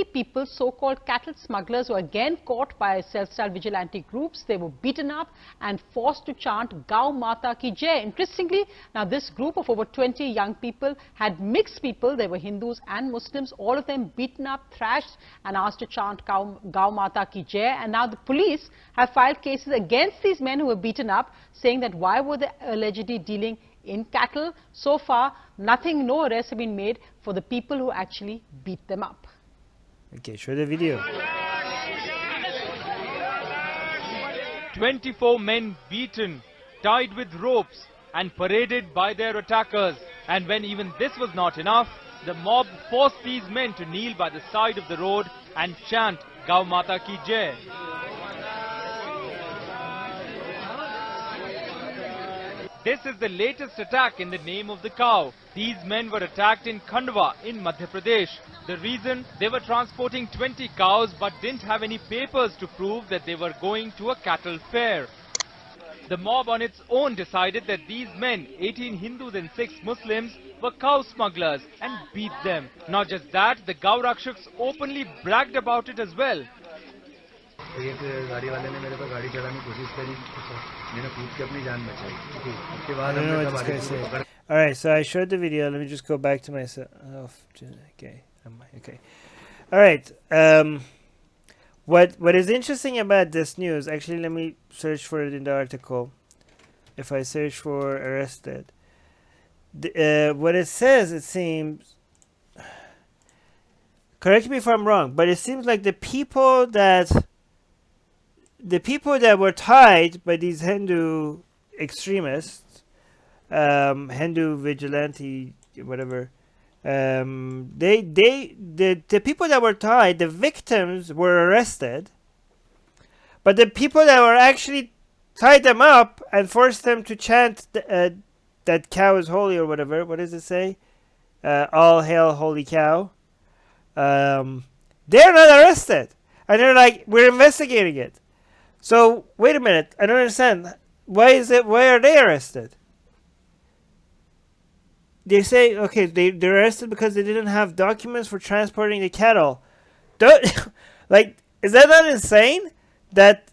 Speaker 6: people, so-called cattle smugglers, were again caught by self-styled vigilante groups. They were beaten up and forced to chant Gau Mata Ki Jai. Interestingly, now this group of over 20 young people had mixed people. They were Hindus and Muslims, all of them beaten up, thrashed, and asked to chant Gau Mata Ki Jai. And now the police have filed cases against these men who were beaten up, saying that why were they allegedly dealing in cattle. So far, no arrests have been made for the people who actually beat them up.
Speaker 1: Okay, show the video.
Speaker 7: 24 men beaten, tied with ropes and paraded by their attackers. And when even this was not enough, the mob forced these men to kneel by the side of the road and chant Gau Mata Ki Jai. This is the latest attack in the name of the cow. These men were attacked in Khandwa in Madhya Pradesh. The reason? They were transporting 20 cows but didn't have any papers to prove that they were going to a cattle fair. The mob on its own decided that these men, 18 Hindus and 6 Muslims, were cow smugglers and beat them. Not just that, the Gau Rakshaks openly bragged about it as well.
Speaker 8: एक गाड़ी वाले ने मेरे पर गाड़ी चढ़ाने की कोशिश करी, मैंने कूद के अपनी जान बचाई। उसके बाद हमने तब आगे पकड़।
Speaker 1: All right, so I showed the video. Let me just go back to myself. Okay, okay. All right. What is interesting about this news? Actually, let me search for it in the article. If I search for arrested, what it says, it seems. Correct me if I'm wrong, but it seems like the people that were tied by these Hindu extremists, Hindu vigilante, whatever, the people that were tied, the victims were arrested, but the people that were actually tied them up and forced them to chant that cow is holy or whatever. What does it say? All hail holy cow. They're not arrested, and they're like, we're investigating it. So wait a minute, I don't understand. Why are they arrested? They say, okay, they're arrested because they didn't have documents for transporting the cattle. Like, is that not insane? That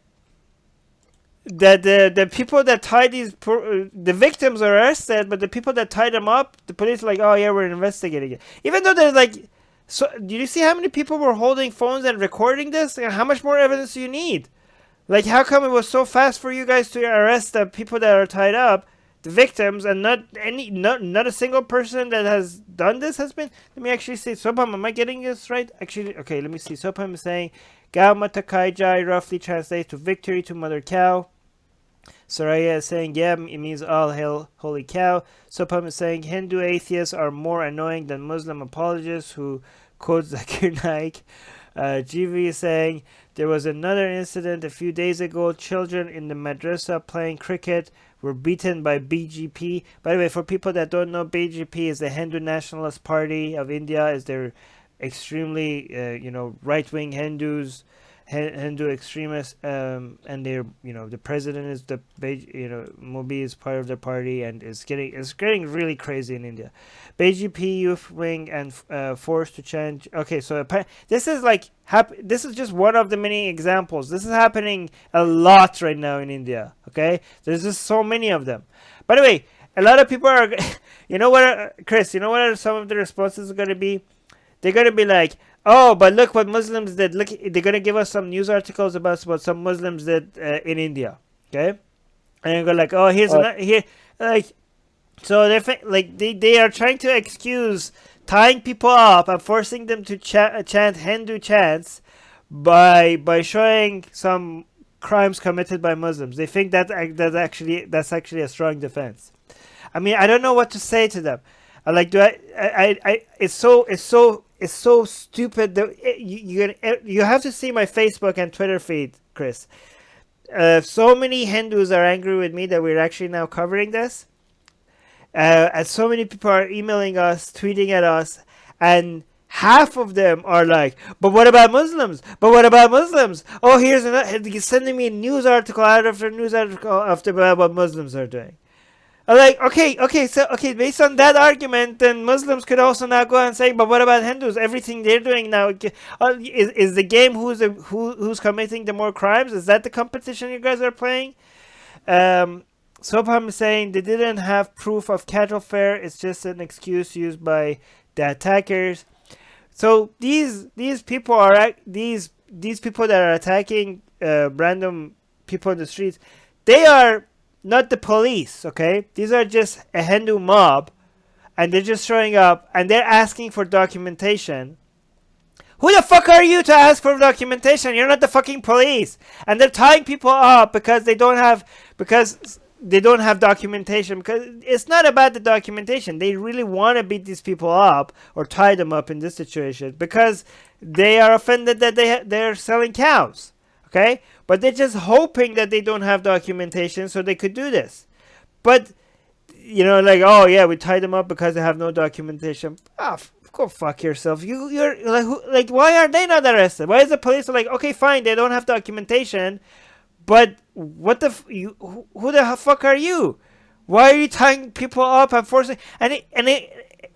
Speaker 1: the people that tied the victims are arrested, but the people that tied them up, the police are like, oh yeah, we're investigating it. Even though there's like, so do you see how many people were holding phones and recording this? How much more evidence do you need? Like, how come it was so fast for you guys to arrest the people that are tied up, the victims, and not a single person that has done this has been? Let me actually see. Sopam, am I getting this right? Actually, okay, let me see. Sopam is saying, Gau Mata Ki Jai roughly translates to victory to Mother Cow. Saraya is saying, yeah, it means all hail holy cow. Sopam is saying, Hindu atheists are more annoying than Muslim apologists who quote Zakir Naik. GV is saying, there was another incident a few days ago. Children in the madrasa playing cricket were beaten by BJP. By the way, for people that don't know, BJP is the Hindu Nationalist Party of India. Is their extremely, right-wing Hindu extremists, and they're, the president is Modi is part of the party, and it's getting really crazy in India. BJP youth wing and forced to change. Okay, so this is like this is just one of the many examples. This is happening a lot right now in India. Okay, there's just so many of them. By the way, a lot of people are, you know what, Chris, you know what are some of the responses are going to be? They're going to be like, oh, but look what Muslims did. Look, they're going to give us some news articles about what some Muslims did in India. Okay? And you go like, oh, here's another, here, like, so they are trying to excuse tying people up and forcing them to chant Hindu chants by showing some crimes committed by Muslims. They think that's actually a strong defense. I mean, I don't know what to say to them. Like, it's so stupid that you have to see my Facebook and Twitter feed, Chris. So many Hindus are angry with me that we're actually now covering this. And so many people are emailing us, tweeting at us, and half of them are like, but what about Muslims? But what about Muslims? Oh, here's another, he's sending me a news article after news article about what Muslims are doing. I'm like, okay, based on that argument, then Muslims could also now go and say, but what about Hindus? Everything they're doing now, is the game who's committing the more crimes? Is that the competition you guys are playing? Sobham is saying they didn't have proof of cattle fair. It's just an excuse used by the attackers. So these people are these people that are attacking random people in the streets. They are not the police, okay? These are just a Hindu mob, and they're just showing up and they're asking for documentation. Who the fuck are you to ask for documentation? You're not the fucking police. And they're tying people up because they don't have documentation, because it's not about the documentation. They really want to beat these people up or tie them up in this situation because they are offended that they're selling cows, okay? But they're just hoping that they don't have documentation so they could do this. But, you know, like, oh yeah, we tied them up because they have no documentation. Go fuck yourself. You're like, why are they not arrested? Why is the police like, okay, fine, they don't have documentation, but what the who the fuck are you? Why are you tying people up and forcing?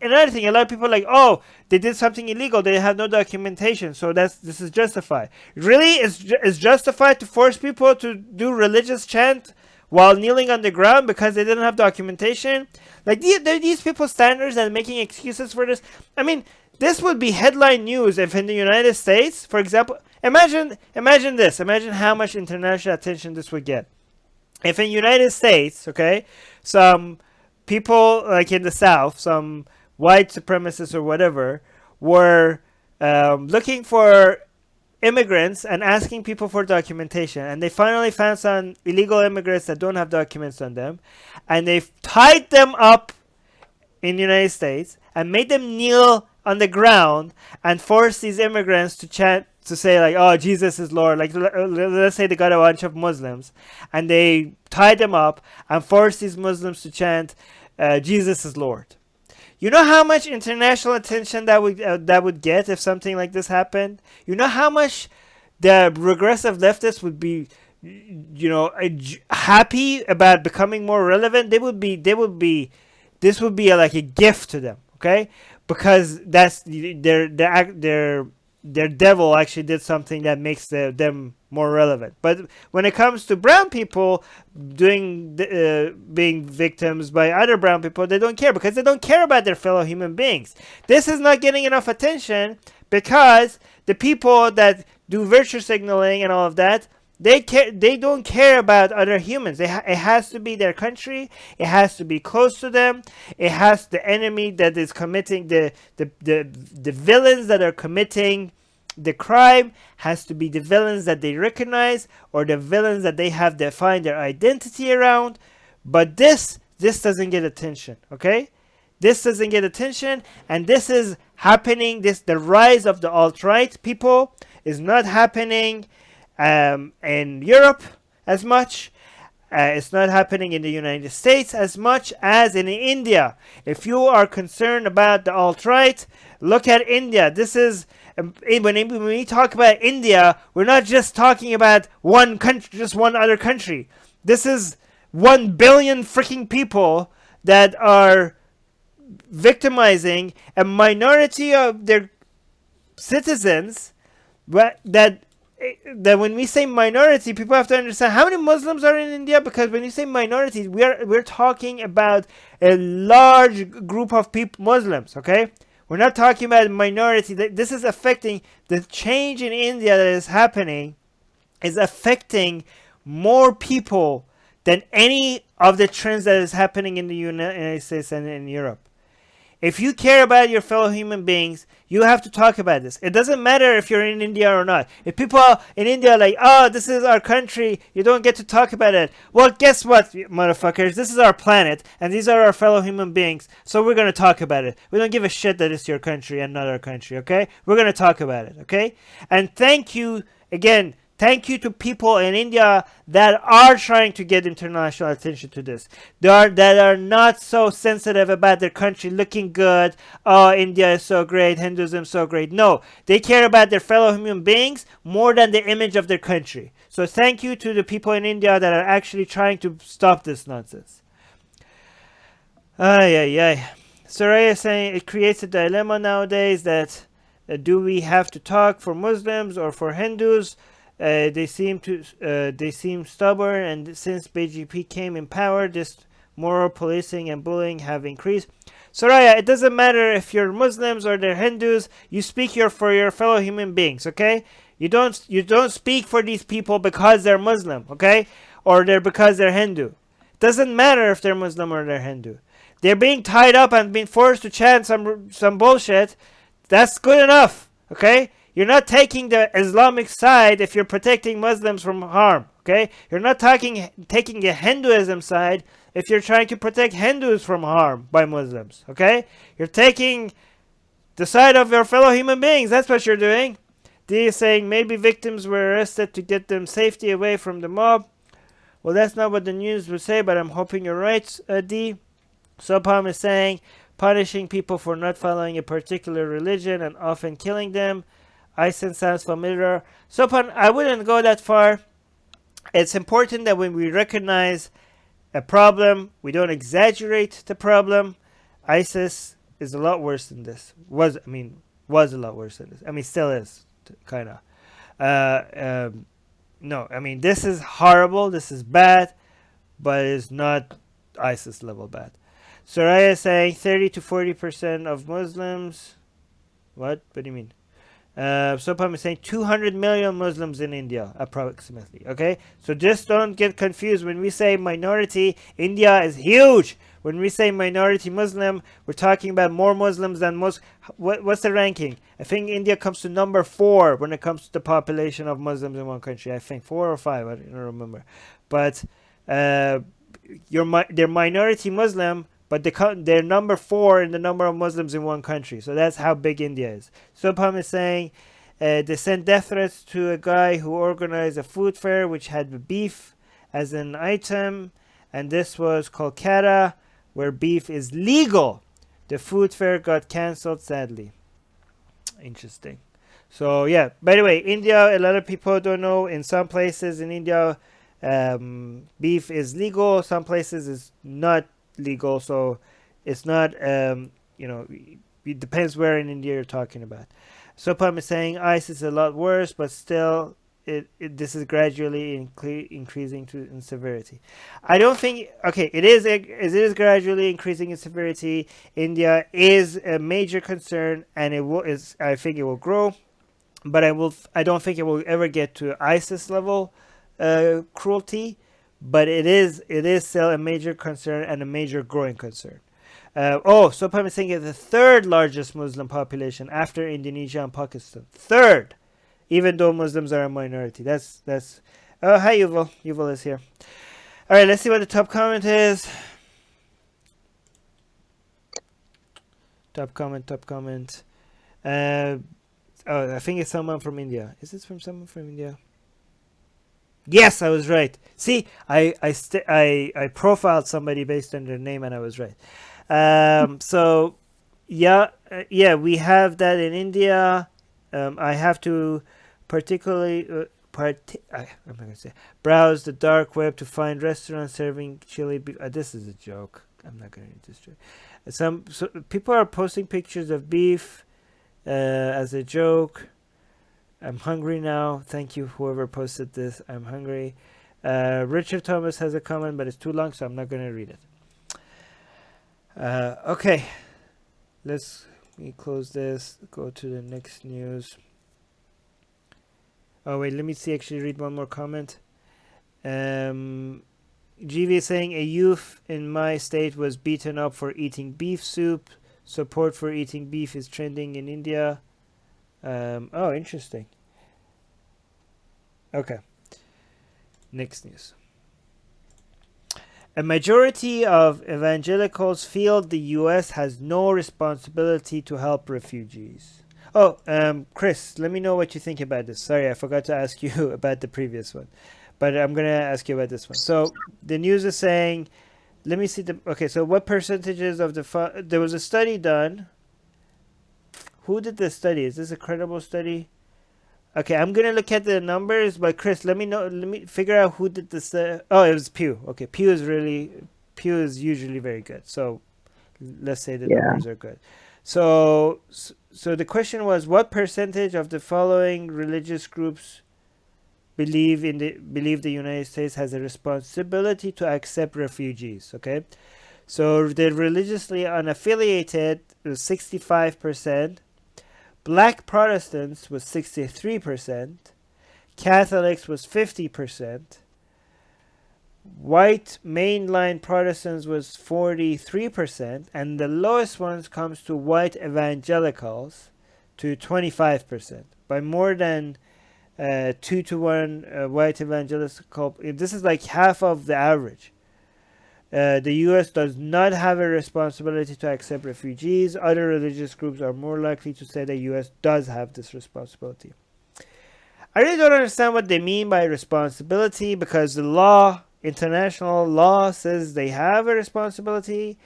Speaker 1: Another thing, a lot of people are like, oh, they did something illegal. They have no documentation, so this is justified. Really, it's justified to force people to do religious chant while kneeling on the ground because they didn't have documentation? Like, these people's standards and making excuses for this. I mean, this would be headline news if in the United States, for example, imagine this. Imagine how much international attention this would get. If in the United States, okay, some people like in the South, some white supremacists or whatever, were looking for immigrants and asking people for documentation, and they finally found some illegal immigrants that don't have documents on them, and they tied them up in the United States and made them kneel on the ground and forced these immigrants to chant, to say like, oh, Jesus is Lord. Like, let's say they got a bunch of Muslims and they tied them up and forced these Muslims to chant Jesus is Lord. You know how much international attention that would get if something like this happened? You know how much the regressive leftists would be, you know, happy about becoming more relevant? This would be like a gift to them, okay? Because that's their devil actually did something that makes them more relevant. But when it comes to brown people being victims by other brown people, they don't care, because they don't care about their fellow human beings. This is not getting enough attention because the people that do virtue signaling and all of that, they don't care about other humans. It has to be their country. It has to be close to them. It has the enemy that is committing the villains that are committing the crime has to be the villains that they recognize, or the villains that they have defined their identity around. But this doesn't get attention, okay? This doesn't get attention, and this is happening. The rise of the alt-right people is not happening in Europe as much. It's not happening in the United States as much as in India. If you are concerned about the alt-right, look at India. This is, when we talk about India, we're not just talking about one country, just one other country. This is 1 billion freaking people that are victimizing a minority of their citizens that that when we say minority, people have to understand how many Muslims are in India, because when you say minority, we're talking about a large group of people, Muslims, okay? We're not talking about minority. This is affecting the change in India that is happening, is affecting more people than any of the trends that is happening in the United States and in Europe. If you care about your fellow human beings, you have to talk about this. It doesn't matter if you're in India or not. If people in India are like, oh, this is our country, you don't get to talk about it. Well, guess what, motherfuckers? This is our planet, and these are our fellow human beings, so we're going to talk about it. We don't give a shit that it's your country and not our country, okay? We're going to talk about it, okay? And thank you, again, thank you to people in India that are trying to get international attention to this. That are not so sensitive about their country looking good. Oh, India is so great. Hinduism is so great. No, they care about their fellow human beings more than the image of their country. So thank you to the people in India that are actually trying to stop this nonsense. Soraya is saying it creates a dilemma nowadays that do we have to talk for Muslims or for Hindus? They seem stubborn, and since BJP came in power, this moral policing and bullying have increased. Soraya, it doesn't matter if you're Muslims or they're Hindus. You speak for your fellow human beings, okay? You don't speak for these people because they're Muslim, okay? Or because they're Hindu. It doesn't matter if they're Muslim or they're Hindu. They're being tied up and being forced to chant some bullshit. That's good enough, okay? You're not taking the Islamic side if you're protecting Muslims from harm, okay? You're not taking the Hinduism side if you're trying to protect Hindus from harm by Muslims, okay? You're taking the side of your fellow human beings. That's what you're doing. D is saying maybe victims were arrested to get them safety away from the mob. Well, that's not what the news would say, but I'm hoping you're right, D. Sopam is saying punishing people for not following a particular religion and often killing them. ISIN sounds familiar. Sopan, I wouldn't go that far. It's important that when we recognize a problem, we don't exaggerate the problem. ISIS is a lot worse than this. Was a lot worse than this. I mean, still is, kind of. No, I mean, this is horrible. This is bad, but it's not ISIS level bad. Soraya is saying 30 to 40% of Muslims. What? What do you mean? Sopam is saying 200 million Muslims in India, approximately. Okay? So just don't get confused. When we say minority, India is huge. When we say minority Muslim, we're talking about more Muslims than most. What's the ranking? I think India comes to number 4 when it comes to the population of Muslims in one country. I think 4 or 5. I don't remember. But they're minority Muslim, but they're number 4 in the number of Muslims in one country. So that's how big India is. Subham is saying they sent death threats to a guy who organized a food fair which had beef as an item. And this was Kolkata, where beef is legal. The food fair got cancelled, sadly. Interesting. So, yeah. By the way, India, a lot of people don't know. In some places in India, beef is legal. Some places it's not legal, so it's not it depends where in India you're talking about. Sopam is saying ISIS is a lot worse, but still this is gradually increasing in severity. I don't think it is gradually increasing in severity. India is a major concern, and I think it will grow, but I don't think it will ever get to ISIS level cruelty. But it is still a major concern and a major growing concern. Sopam is saying it's the 3rd largest Muslim population after Indonesia and Pakistan. 3rd, even though Muslims are a minority. That's. Oh, hi Yuval. Yuval is here. All right, let's see what the top comment is. Top comment. I think it's someone from India. Is this from someone from India? Yes, I was right. See, I profiled somebody based on their name, and I was right. So, we have that in India. I have to particularly browse the dark web to find restaurants serving chili beef. This is a joke. I'm not going to read this joke. People are posting pictures of beef as a joke. I'm hungry now. Thank you, whoever posted this. I'm hungry. Richard Thomas has a comment, but it's too long, so I'm not going to read it. Okay. Let me close this. Go to the next news. Oh, wait. Let me see. Actually, read one more comment. GV is saying a youth in my state was beaten up for eating beef soup. Support for eating beef is trending in India. Oh, interesting. Okay. Next news. A majority of evangelicals feel the U.S. has no responsibility to help refugees. Oh, Chris, let me know what you think about this. Sorry, I forgot to ask you about the previous one, but I'm going to ask you about this one. So the news is saying, let me see okay, so what percentages of there was a study done. Who did this study? Is this a credible study? Okay, I'm going to look at the numbers, but Chris, let me figure out who did this. Oh, it was Pew. Okay, Pew is usually very good. So let's say the numbers are good. So the question was, what percentage of the following religious groups believe the United States has a responsibility to accept refugees? Okay, so the religiously unaffiliated was 65%. Black Protestants was 63%, Catholics was 50%, white mainline Protestants was 43%, and the lowest ones comes to white evangelicals to 25%. By more than 2 to 1 white evangelical, this is like half of the average. The U.S. does not have a responsibility to accept refugees. Other religious groups are more likely to say the U.S. does have this responsibility. I really don't understand what they mean by responsibility, because the law, international law, says they have a responsibility.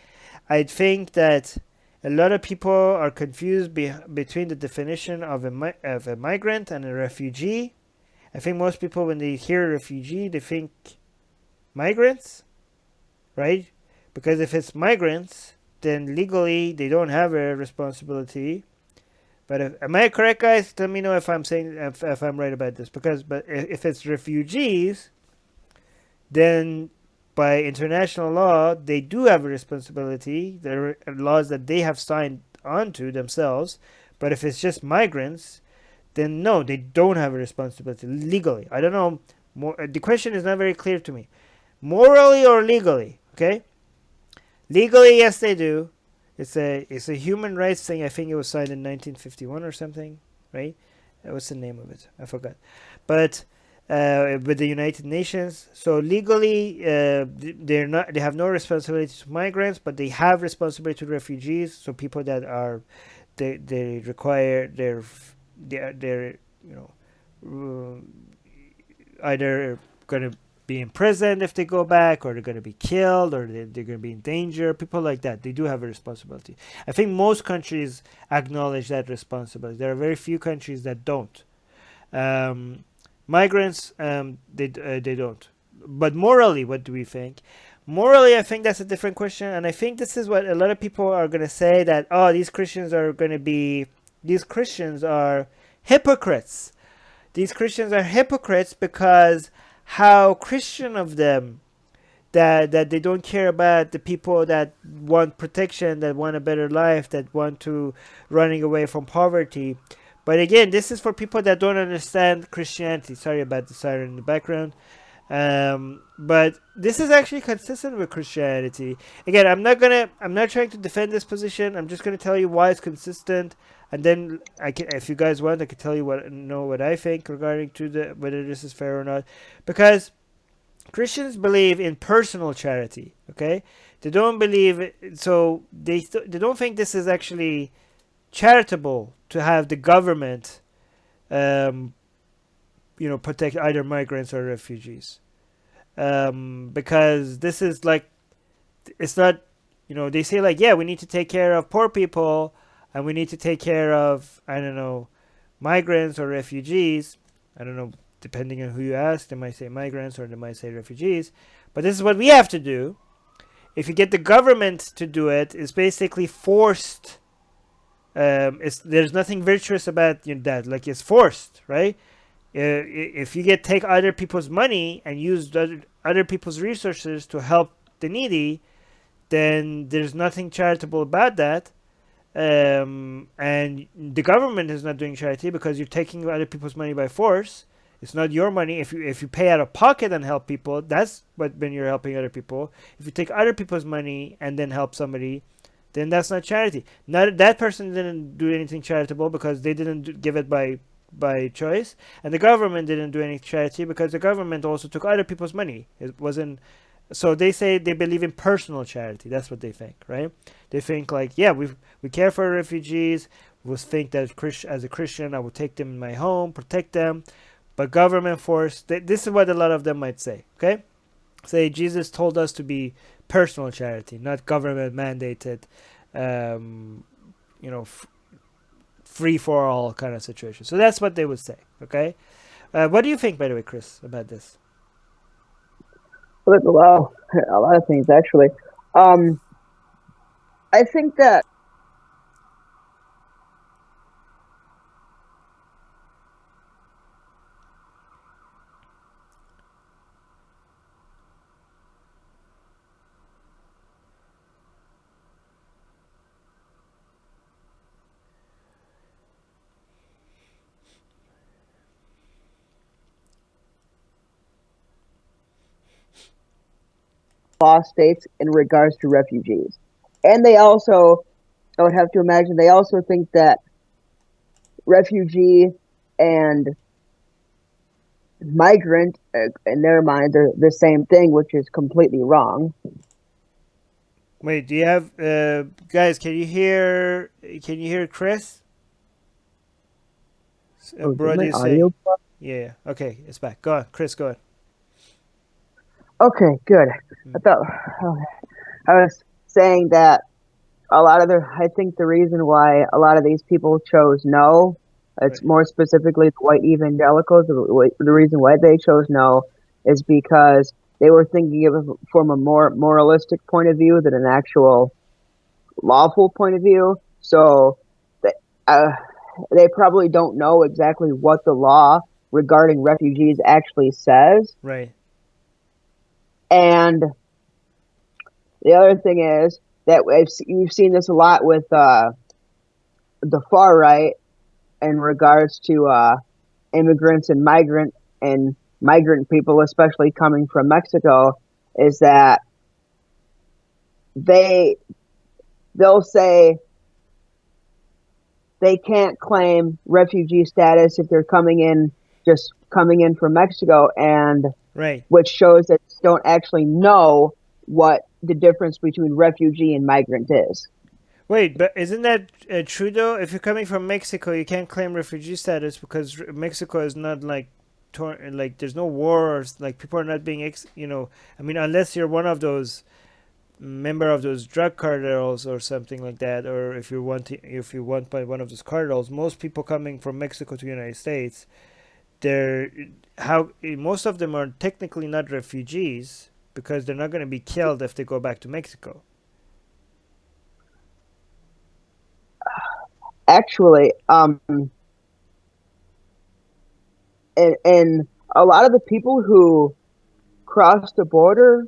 Speaker 1: I think that a lot of people are confused between the definition of a migrant and a refugee. I think most people, when they hear refugee, they think migrants. Right? Because if it's migrants, then legally they don't have a responsibility. But am I correct, guys? Let me know if I'm saying if I'm right about this. But if it's refugees, then by international law they do have a responsibility. There are laws that they have signed onto themselves. But if it's just migrants, then no, they don't have a responsibility legally. I don't know. The question is not very clear to me. Morally or legally? Okay, legally, yes, they do. It's a human rights thing. I think it was signed in 1951 or something, right? What's the name of it? I forgot. But with the United Nations, so legally, they're not. They have no responsibility to migrants, but they have responsibility to refugees. So people that are, they require they're either gonna be imprisoned if they go back, or they're going to be killed, or they're going to be in danger. People like that, they do have a responsibility. I think most countries acknowledge that responsibility. There are very few countries that don't. Migrants, they don't. But morally, what do we think? Morally, I think that's a different question, and I think this is what a lot of people are going to say, that these Christians are hypocrites. These Christians are hypocrites because how Christian of them that they don't care about the people that want protection, that want a better life, that want to running away from poverty. But again, this is for people that don't understand Christianity. Sorry about the siren in the background. But this is actually consistent with Christianity. Again, I'm not trying to defend this position. I'm just going to tell you why it's consistent, and then if you guys want, I can tell you what I think regarding to whether this is fair or not. Because Christians believe in personal charity. Okay, they don't believe so they don't think this is actually charitable to have the government, protect either migrants or refugees. Because this is like, it's not, they say like, yeah, we need to take care of poor people, and we need to take care of, migrants or refugees. I don't know, depending on who you ask, they might say migrants or they might say refugees. But this is what we have to do. If you get the government to do it, it's basically forced There's nothing virtuous about that. Like, it's forced, right? If you take other people's money and use other people's resources to help the needy, then there's nothing charitable about that. And the government is not doing charity because you're taking other people's money by force. It's not your money. If you pay out of pocket and help people, that's when you're helping other people. If you take other people's money and then help somebody, then that's not charity. Not that person didn't do anything charitable because they didn't give it by choice, and the government didn't do any charity because the government also took other people's money. It wasn't. So they say they believe in personal charity. That's what they think, right? They think like, yeah, we care for refugees. We think that as a Christian, I will take them in my home, protect them. But government force. This is what a lot of them might say. Okay, say Jesus told us to be personal charity, not government mandated. Free for all kind of situation. So that's what they would say. Okay, what do you think, by the way, Chris, about this?
Speaker 2: Well, a lot of things actually. I think that law states in regards to refugees. And they also, I would have to imagine, they also think that refugee and migrant, in their mind, are the same thing, which is completely wrong.
Speaker 1: Wait, do you have guys? Can you hear Chris? Brody is saying, yeah. Okay, it's back. Go on, Chris. Go on.
Speaker 2: Okay, good. I was saying that I think the reason why a lot of these people chose no, it's more specifically the white evangelicals, the reason why they chose no is because they were thinking of it from a more moralistic point of view than an actual lawful point of view. So they probably don't know exactly what the law regarding refugees actually says.
Speaker 1: Right.
Speaker 2: And the other thing is that you've seen this a lot with the far right in regards to immigrants and migrant people, especially coming from Mexico, is that they'll say they can't claim refugee status if they're coming in from Mexico, and
Speaker 1: right,
Speaker 2: which shows that they don't actually know what the difference between refugee and migrant is.
Speaker 1: Wait, but isn't that true though? If you're coming from Mexico, you can't claim refugee status because Mexico is not like there's no wars, like people are not being I mean, unless you're one of those member of those drug cartels or something like that, or if you want by one of those cartels. Most people coming from Mexico to the United States, most of them are technically not refugees because they're not going to be killed if they go back to Mexico.
Speaker 2: Actually, and a lot of the people who cross the border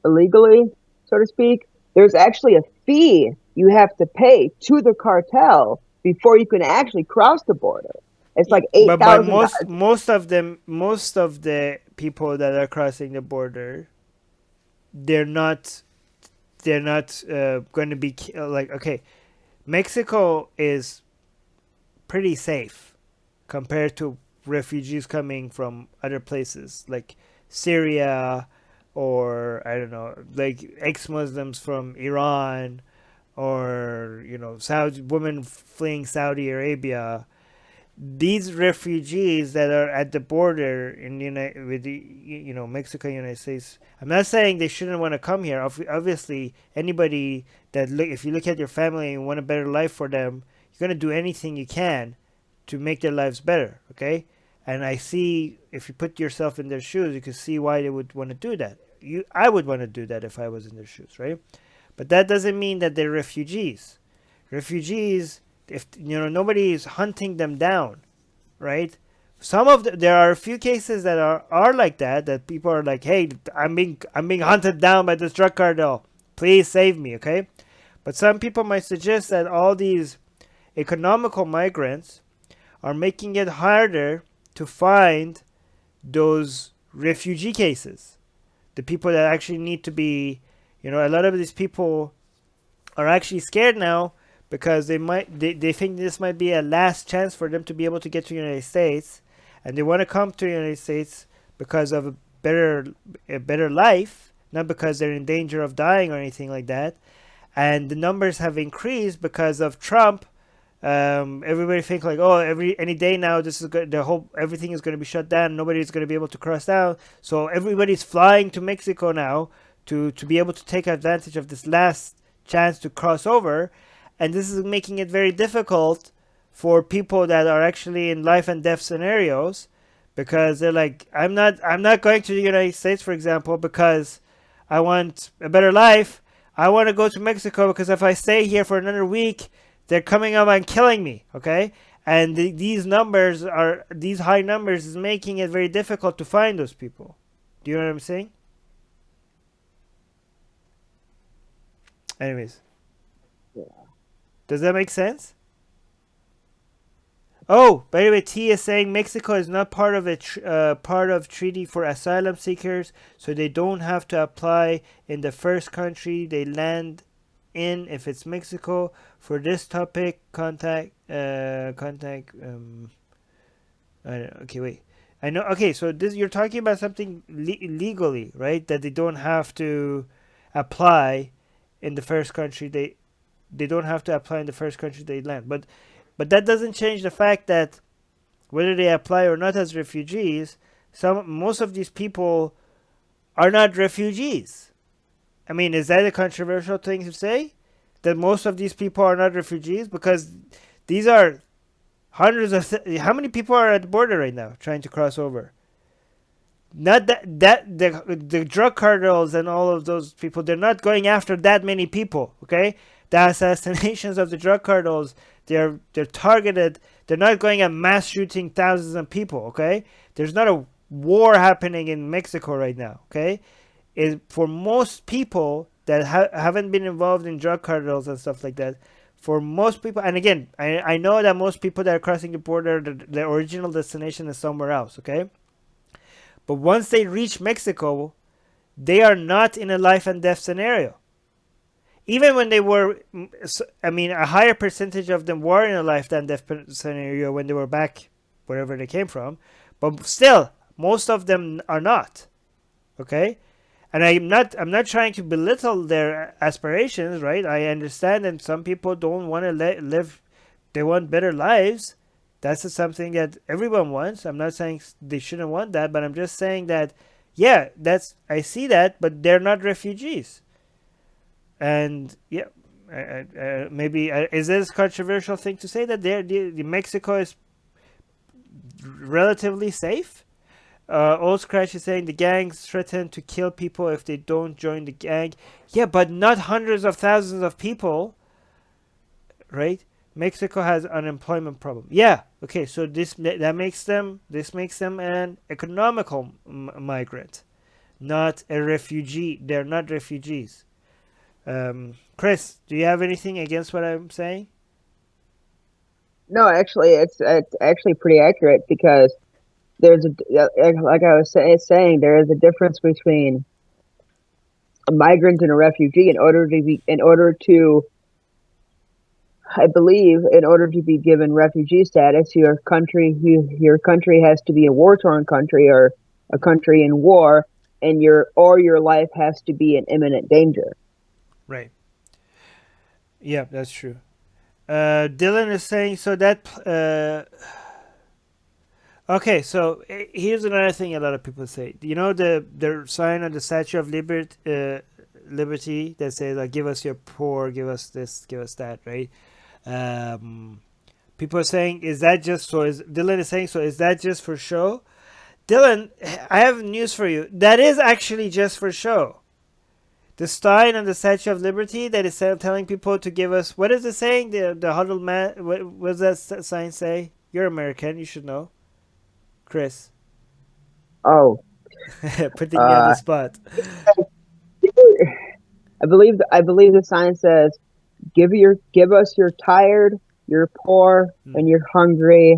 Speaker 2: illegally, so to speak, there's actually a fee you have to pay to the cartel before you can actually cross the border. It's like $8,000.
Speaker 1: But most of the people that are crossing the border, they're not going to be okay. Mexico is pretty safe compared to refugees coming from other places like Syria, or I don't know, like ex-Muslims from Iran, or women fleeing Saudi Arabia. These refugees that are at the border in with the Mexico and United States, I'm not saying they shouldn't want to come here. Obviously, anybody if you look at your family and want a better life for them, you're gonna do anything you can to make their lives better. Okay, and I see, if you put yourself in their shoes, you can see why they would want to do that. I would want to do that if I was in their shoes, right? But that doesn't mean that they're refugees. Refugees if nobody is hunting them down, right? Some of there are a few cases that are like that people are like, hey, I'm being hunted down by this drug cartel. Please save me, okay? But some people might suggest that all these economical migrants are making it harder to find those refugee cases. The people that actually need to be, a lot of these people are actually scared now because they think this might be a last chance for them to be able to get to the United States, and they want to come to the United States because of a better life, not because they're in danger of dying or anything like that. And the numbers have increased because of Trump. Everybody think like, oh, any day now this is good. Everything is going to be shut down. Nobody's going to be able to cross down. So everybody's flying to Mexico now to be able to take advantage of this last chance to cross over, and this is making it very difficult for people that are actually in life and death scenarios, because they're like, I'm not going to the United States, for example, because I want a better life. I want to go to Mexico because if I stay here for another week, they're coming up and killing me, okay? And these high numbers is making it very difficult to find those people. Do you know what I'm saying? Anyways.
Speaker 2: Yeah.
Speaker 1: Does that make sense? Oh, by the way, T is saying Mexico is not part of treaty for asylum seekers, so they don't have to apply in the first country they land in if it's Mexico. For this topic, contact. Okay, wait. I know. Okay, so you're talking about something legally, right? That they don't have to apply in the first country they don't have to apply in the first country they land, but that doesn't change the fact that whether they apply or not as refugees, most of these people are not refugees. I mean, is that a controversial thing to say, that most of these people are not refugees? Because these are hundreds of how many people are at the border right now trying to cross over? Not that the drug cartels and all of those people, they're not going after that many people, okay? The assassinations of the drug cartels, they're targeted. They're not going and mass shooting thousands of people, okay? There's not a war happening in Mexico right now, okay? For most people that haven't been involved in drug cartels and stuff like that, for most people, and again, I know that most people that are crossing the border, the original destination is somewhere else, okay? But once they reach Mexico, they are not in a life and death scenario. Even when they were, I mean, a higher percentage of them were in a life and death scenario when they were back wherever they came from. But still, most of them are not. Okay? And I'm not trying to belittle their aspirations, right? I understand that some people don't want to live, they want better lives. That's something that everyone wants. I'm not saying they shouldn't want that, but I'm just saying that, yeah, I see that, but they're not refugees. And yeah, maybe is this a controversial thing to say that the Mexico is relatively safe? Old Scratch is saying the gangs threaten to kill people if they don't join the gang. Yeah, but not hundreds of thousands of people, right? Mexico has unemployment problem. Yeah, okay, so this makes them an economical migrant, not a refugee. They're not refugees. Chris, do you have anything against what I'm saying?
Speaker 2: No, actually, it's actually pretty accurate, because there's like I was saying, there is a difference between a migrant and a refugee. I believe in order to be given refugee status, your country has to be a war-torn country or a country in war, and your life has to be in imminent danger.
Speaker 1: Right. Yeah, that's true. Dylan is saying so that. Okay, so here's another thing a lot of people say. You know the sign on the Statue of Liberty that says like, "Give us your poor, give us this, give us that," right? People are saying, is that just so? Dylan is saying, so is that just for show? Dylan, I have news for you. That is actually just for show. The sign on the Statue of Liberty that is telling people to give us, what is it saying? The huddle man. What does that sign say? You're American, you should know. Chris.
Speaker 2: Oh,
Speaker 1: Putting me on the spot.
Speaker 2: I believe the sign says, give us your tired, you're poor, and you're hungry.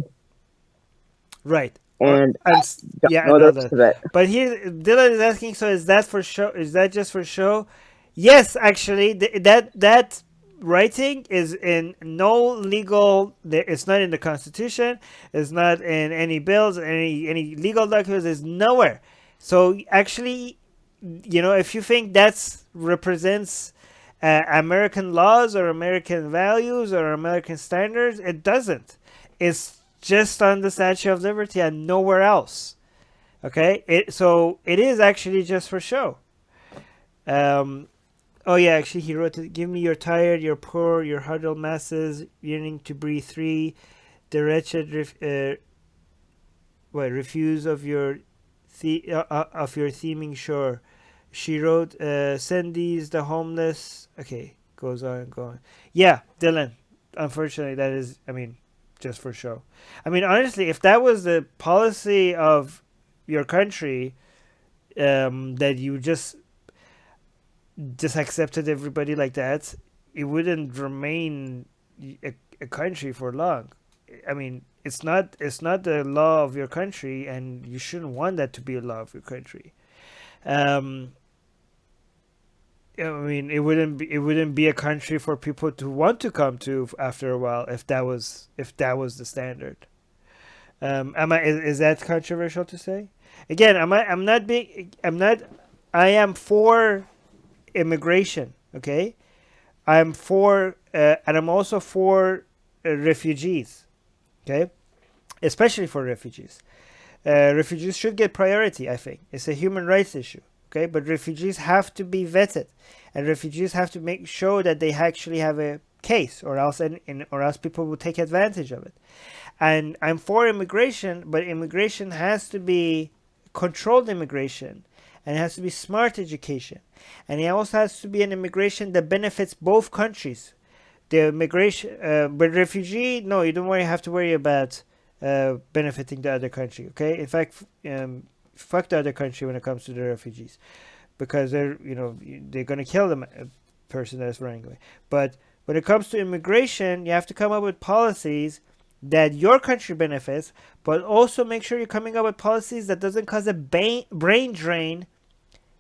Speaker 1: Right.
Speaker 2: And
Speaker 1: I know
Speaker 2: the rest of it.
Speaker 1: But here, Dylan is asking, so is that for show? Is that just for show? Yes, actually, that writing is in no legal. It's not in the Constitution. It's not in any bills, any legal documents. It's nowhere. So actually, if you think that represents American laws or American values or American standards, it doesn't. It's just on the Statue of Liberty and nowhere else. Okay, so it is actually just for show. Oh yeah, actually he wrote it. Give me your tired, your poor, your huddled masses yearning to breathe free, the wretched refuse of your theming shore. She wrote, send these the homeless. Okay, goes on and goes on. Yeah, Dylan. Unfortunately, that is, just for show. Honestly, if that was the policy of your country, that you just accepted everybody like that, it wouldn't remain a country for long. It's not the law of your country, and you shouldn't want that to be a law of your country. It wouldn't be a country for people to want to come to after a while if that was the standard. Is that controversial to say? Again, I am for immigration. Okay, I'm for and I'm also for refugees. Okay, especially for refugees. Refugees should get priority. I think it's a human rights issue. Okay, but refugees have to be vetted, and refugees have to make sure that they actually have a case, or else people will take advantage of it. And I'm for immigration, but immigration has to be controlled immigration, and it has to be smart education, and it also has to be an immigration that benefits both countries. The immigration, but refugee, no, you don't have to worry about benefiting the other country. Okay, in fact, fuck the other country when it comes to the refugees, because they're gonna kill the person that's running away. But when it comes to immigration, you have to come up with policies that your country benefits, but also make sure you're coming up with policies that doesn't cause a brain drain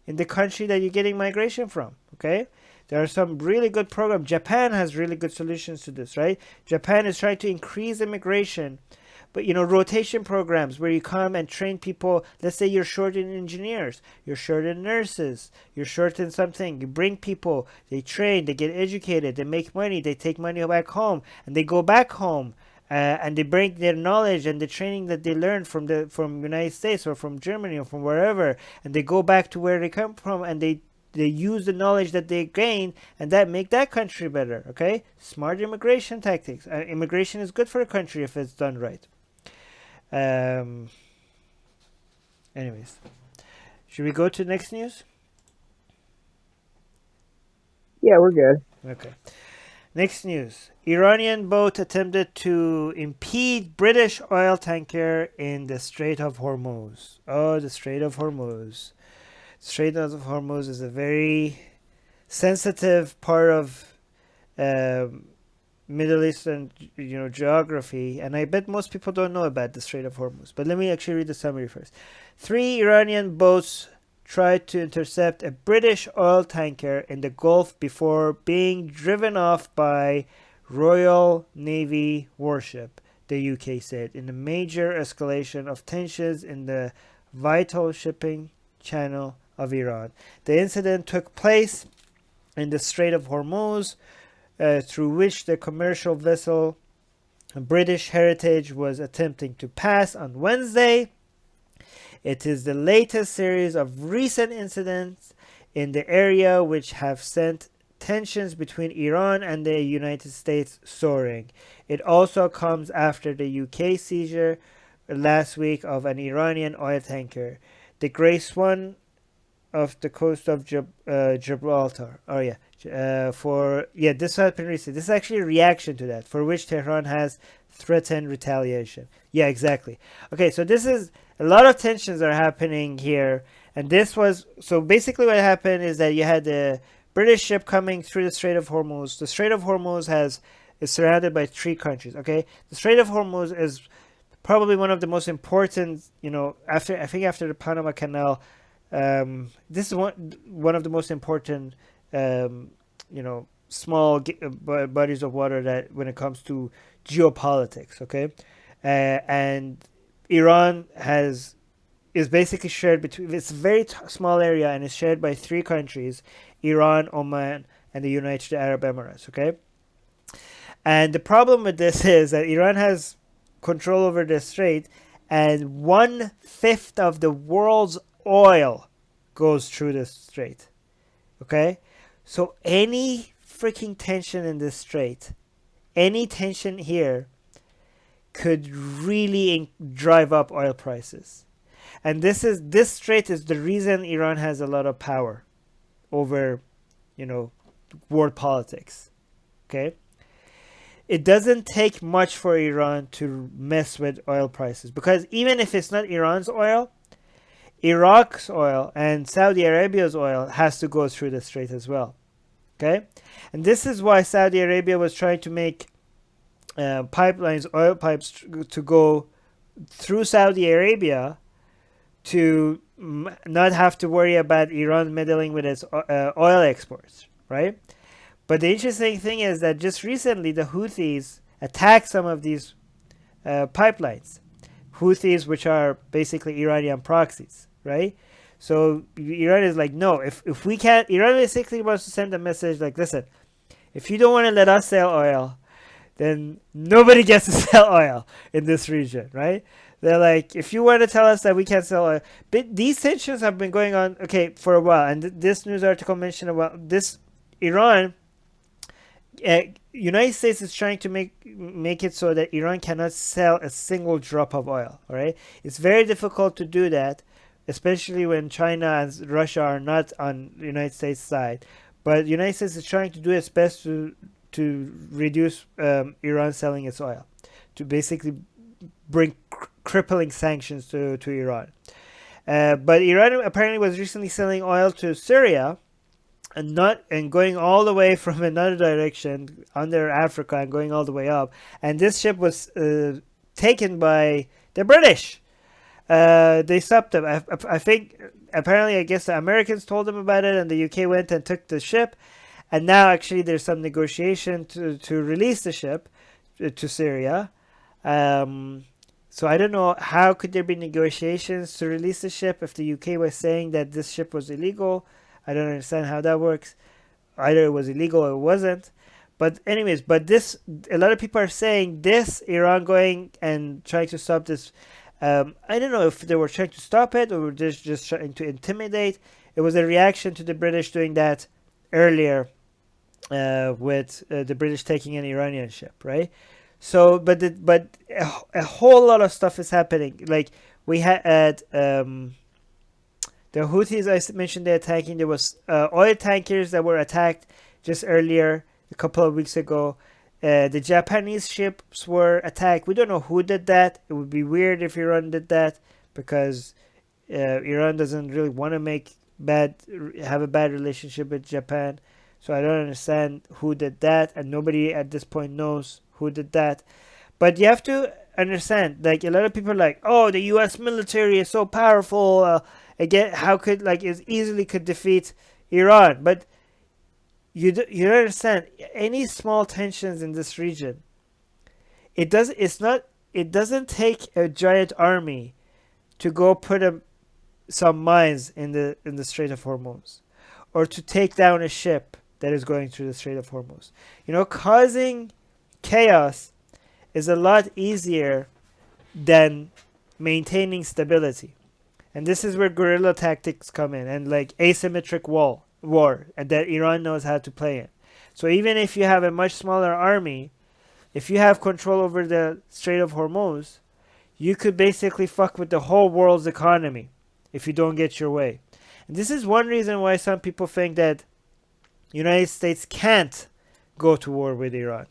Speaker 1: in the country that you're getting migration from. Okay, there are some really good programs. Japan has really good solutions to this, right? Japan is trying to increase immigration, but rotation programs where you come and train people. Let's say you're short in engineers, you're short in nurses, you're short in something. You bring people, they train, they get educated, they make money, they take money back home, and they go back home, and they bring their knowledge and the training that they learned from United States or from Germany or from wherever, and they go back to where they come from, and they use the knowledge that they gain, and that make that country better. Okay, smart immigration tactics. Immigration is good for a country if it's done right. Anyways, should we go to next news?
Speaker 2: Yeah, we're good.
Speaker 1: Okay. Next news. Iranian boat attempted to impede British oil tanker in the Strait of Hormuz. Oh, the Strait of Hormuz. Strait of Hormuz is a very sensitive part of Middle Eastern, geography, and I bet most people don't know about the Strait of Hormuz. But let me actually read the summary first. 3 Iranian boats tried to intercept a British oil tanker in the Gulf before being driven off by Royal Navy warship, the UK said, in a major escalation of tensions in the vital shipping channel of Iran. The incident took place in the Strait of Hormuz, through which the commercial vessel British Heritage was attempting to pass on Wednesday. It is the latest series of recent incidents in the area which have sent tensions between Iran and the United States soaring. It also comes after the UK seizure last week of an Iranian oil tanker. The Grey Swan off the coast of Gibraltar. Oh yeah, this happened recently. This is actually a reaction to that, for which Tehran has threatened retaliation. Yeah, exactly. Okay, so this is a lot of tensions are happening here, and this was so basically what happened is that you had the British ship coming through the Strait of Hormuz. The Strait of Hormuz is surrounded by 3 countries. Okay, the Strait of Hormuz is probably one of the most important, after the Panama Canal, this is one of the most important, small bodies of water that when it comes to geopolitics. Okay, and Iran is basically shared between. It's a very small area and is shared by 3 countries: Iran, Oman, and the United Arab Emirates. Okay, and the problem with this is that Iran has control over the strait, and 1/5 of the world's oil goes through the strait. Okay, so any freaking tension in this strait, any tension here, could really drive up oil prices. And this strait is the reason Iran has a lot of power over, world politics. Okay. It doesn't take much for Iran to mess with oil prices, because even if it's not Iran's oil, Iraq's oil and Saudi Arabia's oil has to go through the strait as well. Okay, and this is why Saudi Arabia was trying to make pipelines, oil pipes, to go through Saudi Arabia to not have to worry about Iran meddling with its oil exports, right? But the interesting thing is that just recently the Houthis attacked some of these pipelines. Houthis, which are basically Iranian proxies, right? So Iran is like, no, if we can't, Iran basically wants to send a message like, listen, if you don't want to let us sell oil, then nobody gets to sell oil in this region, right? They're like, if you want to tell us that we can't sell oil. But these tensions have been going on, for a while. And this news article mentioned about this Iran. United States is trying to make it so that Iran cannot sell a single drop of oil. All right, it's very difficult to do that, especially when China and Russia are not on the United States side. But the United States is trying to do its best to reduce Iran selling its oil, to basically bring crippling sanctions to Iran. But Iran apparently was recently selling oil to Syria, and going all the way from another direction under Africa and going all the way up. And this ship was taken by the British. They stopped them. I think, apparently, I guess the Americans told them about it, and the UK went and took the ship. And now, actually, there's some negotiation to release the ship to Syria. So I don't know, how could there be negotiations to release the ship if the UK was saying that this ship was illegal? I don't understand how that works. Either it was illegal or it wasn't. But anyways, a lot of people are saying this, Iran going and trying to stop this. I don't know if they were trying to stop it or were just trying to intimidate. It was a reaction to the British doing that earlier with the British taking an Iranian ship, right? So, but a whole lot of stuff is happening. Like we had the Houthis, I mentioned, they're attacking. There was oil tankers that were attacked just earlier, a couple of weeks ago. The Japanese ships were attacked. We don't know who did that. It would be weird if Iran did that, because Iran doesn't really want to have a bad relationship with Japan. So I don't understand who did that, and nobody at this point knows who did that. But you have to understand, like, a lot of people are like, oh, the U.S. military is so powerful. Again, how could, it easily could defeat Iran? But you don't understand, any small tensions in this region, it doesn't take a giant army to go put some mines in the Strait of Hormuz, or to take down a ship that is going through the Strait of Hormuz. Causing chaos is a lot easier than maintaining stability. And this is where guerrilla tactics come in, and asymmetric war, and that Iran knows how to play in. So even if you have a much smaller army, if you have control over the Strait of Hormuz, you could basically fuck with the whole world's economy if you don't get your way. And this is one reason why some people think that United States can't go to war with Iran,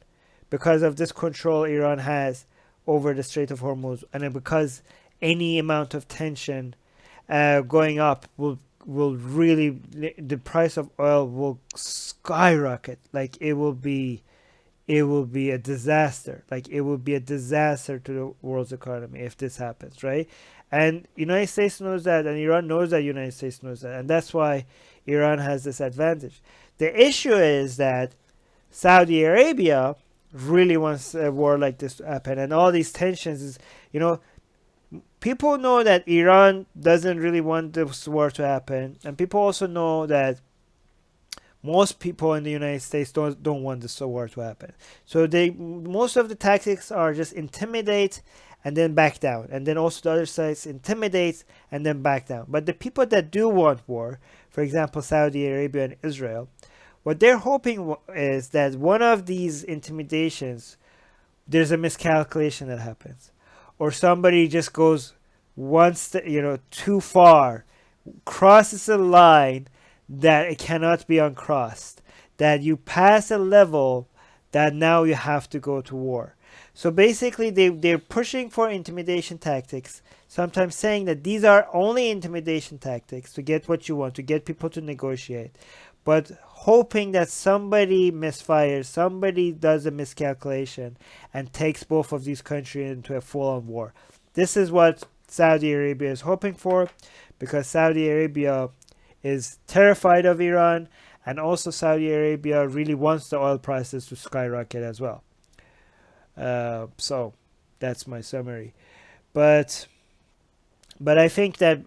Speaker 1: because of this control Iran has over the Strait of Hormuz, and because any amount of tension going up will really, the price of oil will skyrocket. Like it will be a disaster. Like it will be a disaster to the world's economy if this happens, right? And United States knows that, and Iran knows that United States knows that, and that's why Iran has this advantage. The issue is that Saudi Arabia really wants a war like this to happen, and all these tensions is, people know that Iran doesn't really want this war to happen, and people also know that most people in the United States don't want this war to happen. So most of the tactics are just intimidate and then back down, and then also the other sides intimidate and then back down. But the people that do want war, for example, Saudi Arabia and Israel, what they're hoping is that one of these intimidations, there's a miscalculation that happens, or somebody just goes too far, crosses a line that it cannot be uncrossed, that you pass a level that now you have to go to war. So basically they're pushing for intimidation tactics, sometimes saying that these are only intimidation tactics to get what you want, to get people to negotiate, but hoping that somebody misfires, somebody does a miscalculation and takes both of these countries into a full-on war. This is what Saudi Arabia is hoping for, because Saudi Arabia is terrified of Iran, and also Saudi Arabia really wants the oil prices to skyrocket as well. So that's my summary. But I think that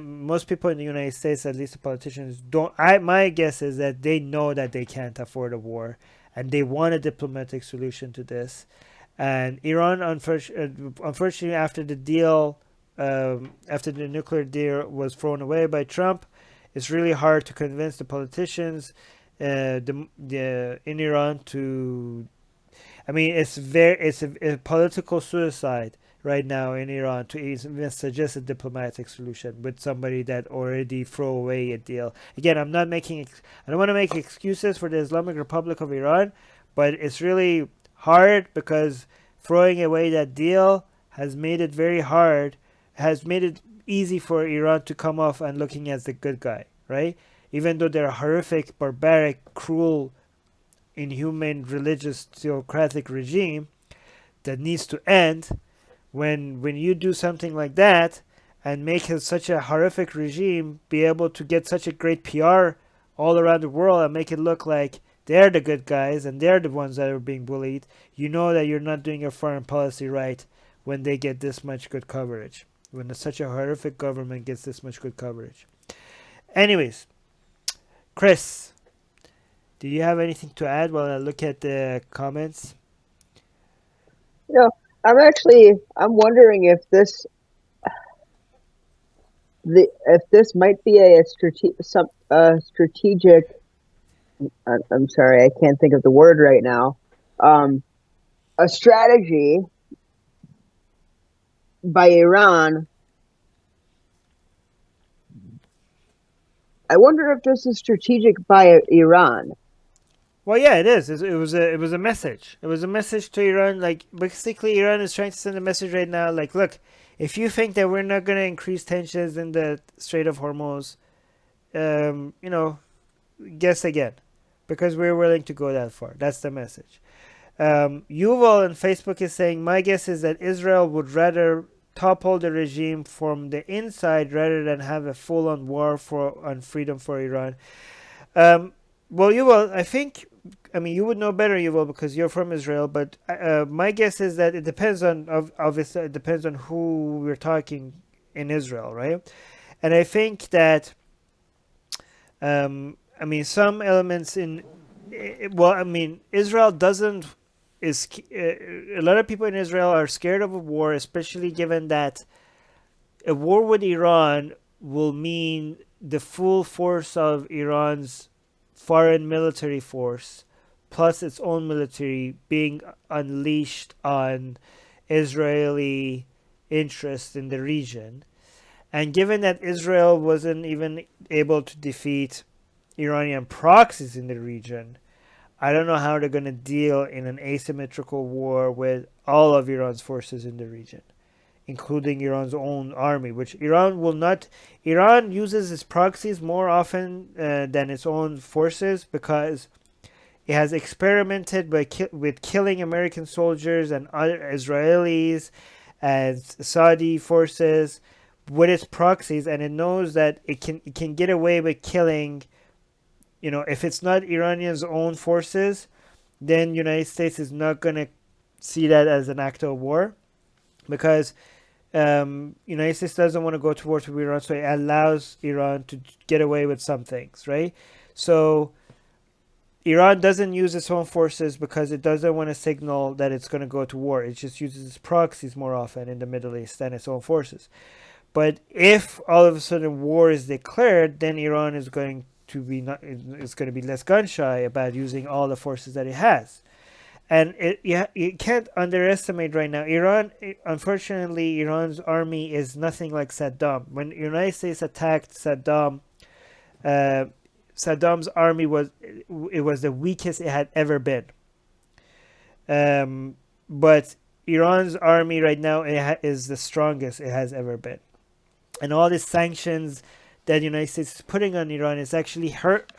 Speaker 1: most people in the United States, at least the politicians, my guess is that they know that they can't afford a war, and they want a diplomatic solution to this. And Iran, unfortunately, after the deal, after the nuclear deal was thrown away by Trump, it's really hard to convince the politicians in Iran to. I mean, it's a political suicide right now in Iran to even suggest a diplomatic solution with somebody that already throw away a deal. Again, I don't want to make excuses for the Islamic Republic of Iran, but it's really hard because throwing away that deal has made it very hard, has made it easy for Iran to come off and looking as the good guy, right? Even though they're a horrific, barbaric, cruel, inhumane, religious, theocratic regime that needs to end. When you do something like that and make such a horrific regime be able to get such a great PR all around the world and make it look like they're the good guys and they're the ones that are being bullied, you know that you're not doing your foreign policy right when they get this much good coverage, when such a horrific government gets this much good coverage. Anyways, Chris, do you have anything to add while I look at the comments?
Speaker 2: I'm wondering if this might be a strategic. I'm sorry, I can't think of the word right now. A strategy by Iran. I wonder if this is strategic by Iran.
Speaker 1: Well, yeah, it is. It was a message. It was a message to Iran. Like, basically, Iran is trying to send a message right now. Like, look, if you think that we're not going to increase tensions in the Strait of Hormuz, guess again, because we're willing to go that far. That's the message. Yuval on Facebook is saying, my guess is that Israel would rather topple the regime from the inside rather than have a full-on war on freedom for Iran. Well, Yuval, you would know better, Yuval, because you're from Israel. But my guess is that it depends on, obviously, it depends on who we're talking in Israel, right? And I think that, some elements Israel a lot of people in Israel are scared of a war, especially given that a war with Iran will mean the full force of Iran's foreign military force, plus its own military, being unleashed on Israeli interests in the region. And given that Israel wasn't even able to defeat Iranian proxies in the region, I don't know how they're going to deal in an asymmetrical war with all of Iran's forces in the region, including Iran's own army, which Iran will not. Iran uses its proxies more often than its own forces because it has experimented with killing American soldiers and other Israelis and Saudi forces with its proxies, and it knows that it can get away with killing. If it's not Iranian's own forces, then United States is not going to see that as an act of war, because United States doesn't want to go to war with Iran, so it allows Iran to get away with some things, right? So Iran doesn't use its own forces because it doesn't want to signal that it's going to go to war. It just uses its proxies more often in the Middle East than its own forces. But if all of a sudden war is declared, then Iran is going to be less gun shy about using all the forces that it has. And you can't underestimate right now. Unfortunately, Iran's army is nothing like Saddam. When the United States attacked Saddam, Saddam's army was the weakest it had ever been. But Iran's army right now is the strongest it has ever been. And all these sanctions that the United States is putting on Iran is actually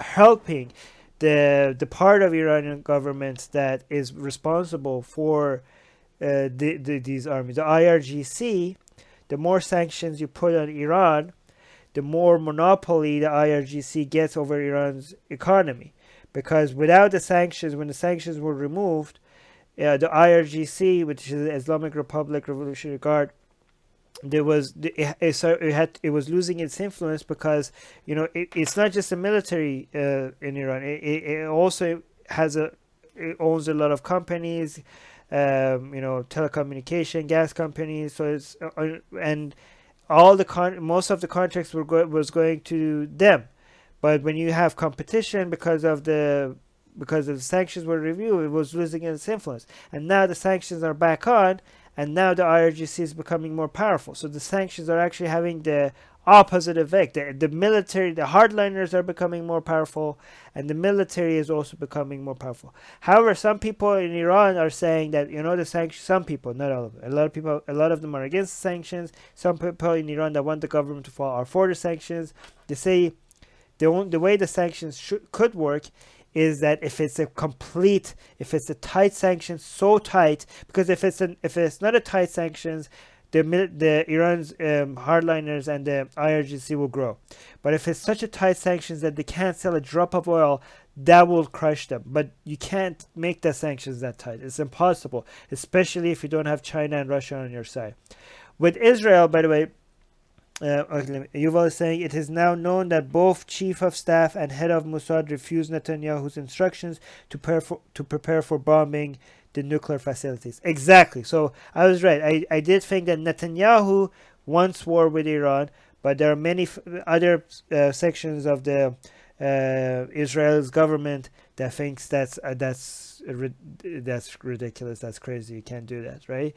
Speaker 1: helping the part of Iranian government that is responsible for these armies. The IRGC, the more sanctions you put on Iran, the more monopoly the IRGC gets over Iran's economy. Because without the sanctions, when the sanctions were removed, the IRGC, which is the Islamic Republic Revolutionary Guard, it was losing its influence because it's not just the military in Iran. It also it owns a lot of companies, telecommunication, gas companies. So it's and all most of the contracts was going to them. But when you have competition because of the sanctions were reviewed, it was losing its influence. And now the sanctions are back on. And now the IRGC is becoming more powerful. So the sanctions are actually having the opposite effect. The military, the hardliners are becoming more powerful, and the military is also becoming more powerful. However, some people in Iran are saying that the sanctions. Some people, not all of them. A lot of them are against the sanctions. Some people in Iran that want the government to fall are for the sanctions. They say the way the sanctions could work is that if it's a tight sanctions, so tight, because if it's not a tight sanctions, the Iran's hardliners and the IRGC will grow. But if it's such a tight sanctions that they can't sell a drop of oil, that will crush them. But you can't make the sanctions that tight. It's impossible, especially if you don't have China and Russia on your side. With Israel, by the way, Yuval is saying it is now known that both chief of staff and head of Mossad refused Netanyahu's instructions to prepare for bombing the nuclear facilities. Exactly. So I was right. I did think that Netanyahu wants war with Iran, but there are many other sections of the Israel's government that thinks that's ridiculous. That's crazy. You can't do that, right?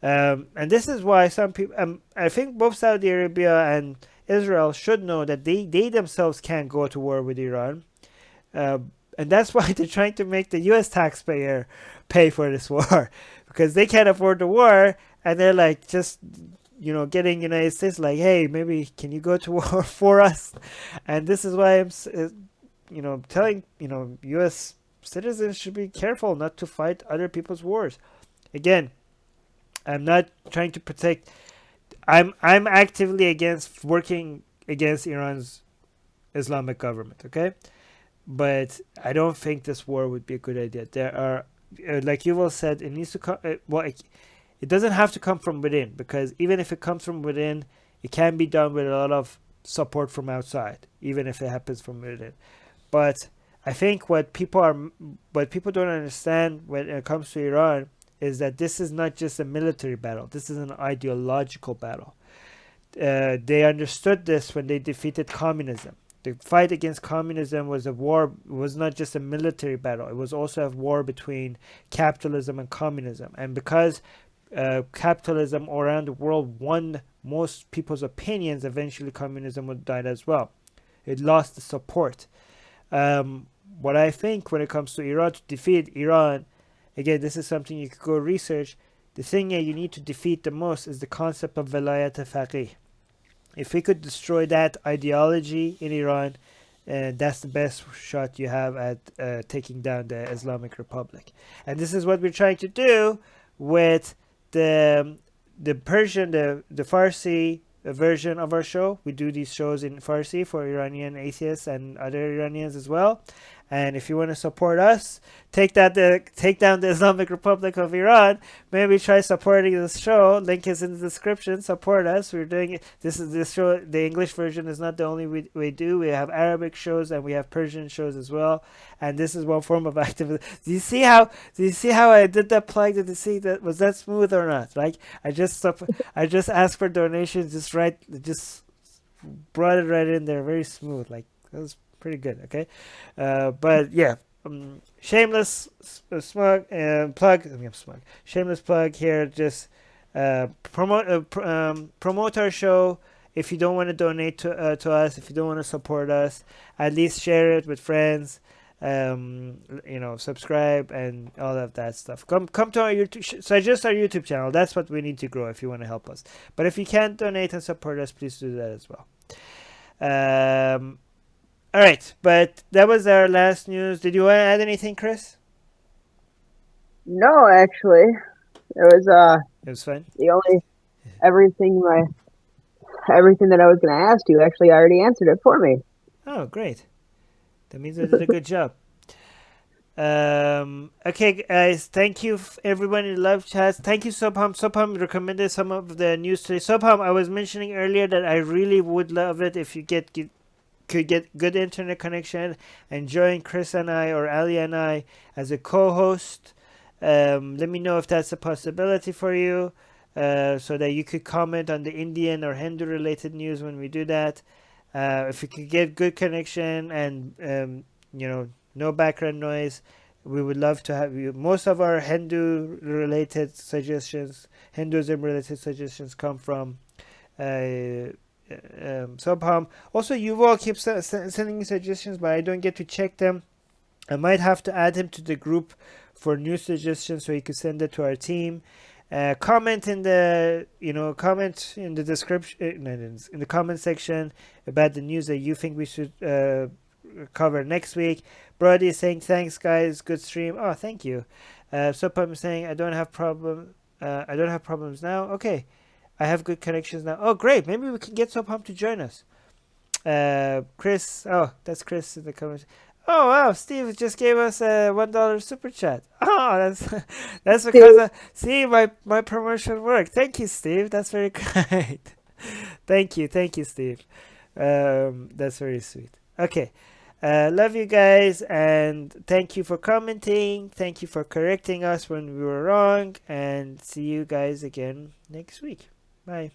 Speaker 1: And this is why some people, I think both Saudi Arabia and Israel should know that they themselves can't go to war with Iran. And that's why they're trying to make the U.S. taxpayer pay for this war, because they can't afford the war, and they're like just getting United States like, hey, maybe can you go to war for us? And this is why I'm telling U.S. citizens should be careful not to fight other people's wars. Again, I'm not trying to protect. I'm actively working against Iran's Islamic government. Okay, but I don't think this war would be a good idea. There are, like Yuval said, it needs to come. It doesn't have to come from within, because even if it comes from within, it can be done with a lot of support from outside, even if it happens from within. But I think what people don't understand when it comes to Iran is that this is not just a military battle. This is an ideological battle. They understood this when they defeated communism. The fight against communism was not just a military battle. It was also a war between capitalism and communism. And because capitalism around the world won most people's opinions, eventually communism would die as well. It lost the support. What I think when it comes to Iran, to defeat Iran, again, this is something you could go research. The thing that you need to defeat the most is the concept of velayat faqih. If we could destroy that ideology in Iran, that's the best shot you have at taking down the Islamic Republic. And this is what we're trying to do with the Persian, the Farsi version of our show. We do these shows in Farsi for Iranian atheists and other Iranians as well. And if you want to support us, take down the Islamic Republic of Iran, maybe try supporting this show. Link is in the description. Support us. We're doing it. This show. The English version is not the only we do. We have Arabic shows and we have Persian shows as well. And this is one form of activism. Do you see how I did that plug? Did you see that? Was that smooth or not? Like I just asked for donations. Just brought it right in there. Very smooth. Like that was pretty good. Okay, but yeah, shameless plug. Shameless plug here. Just promote our show. If you don't want to donate to us, if you don't want to support us, at least share it with friends. Subscribe and all of that stuff. Come to our YouTube. Suggest our YouTube channel. That's what we need to grow. If you want to help us, but if you can't donate and support us, please do that as well. All right, but that was our last news. Did you want to add anything, Chris?
Speaker 2: No, actually, it was
Speaker 1: fun.
Speaker 2: Everything that I was going to ask you, actually, I already answered it for me.
Speaker 1: Oh, great. That means I did a good job. Okay, guys, thank you everyone in live chats. Thank you, Sobham. Sobham recommended some of the news today. Sobham, I was mentioning earlier that I really would love it if you could get good internet connection and join Chris and I or Ali and I as a co-host. Let me know if that's a possibility for you, so that you could comment on the Indian or Hindu related news when we do that. If you could get good connection and no background noise, we would love to have you. Most of our Hinduism related suggestions come from Sobham. Also, Yuval keeps sending me suggestions, but I don't get to check them. I might have to add him to the group for new suggestions so he could send it to our team. Comment in the description, in the comment section about the news that you think we should cover next week. Brody is saying thanks, guys, good stream. Oh, thank you. Sobham is saying I don't have problems now. Okay. I have good connections now. Oh, great. Maybe we can get Sobham to join us. Chris. Oh, that's Chris in the comments. Oh, wow. Steve just gave us a $1 super chat. Oh, that's because see my promotion worked. Thank you, Steve. That's very kind. Thank you, Steve. That's very sweet. Okay. Love you guys, and thank you for commenting. Thank you for correcting us when we were wrong, and see you guys again next week. Bye.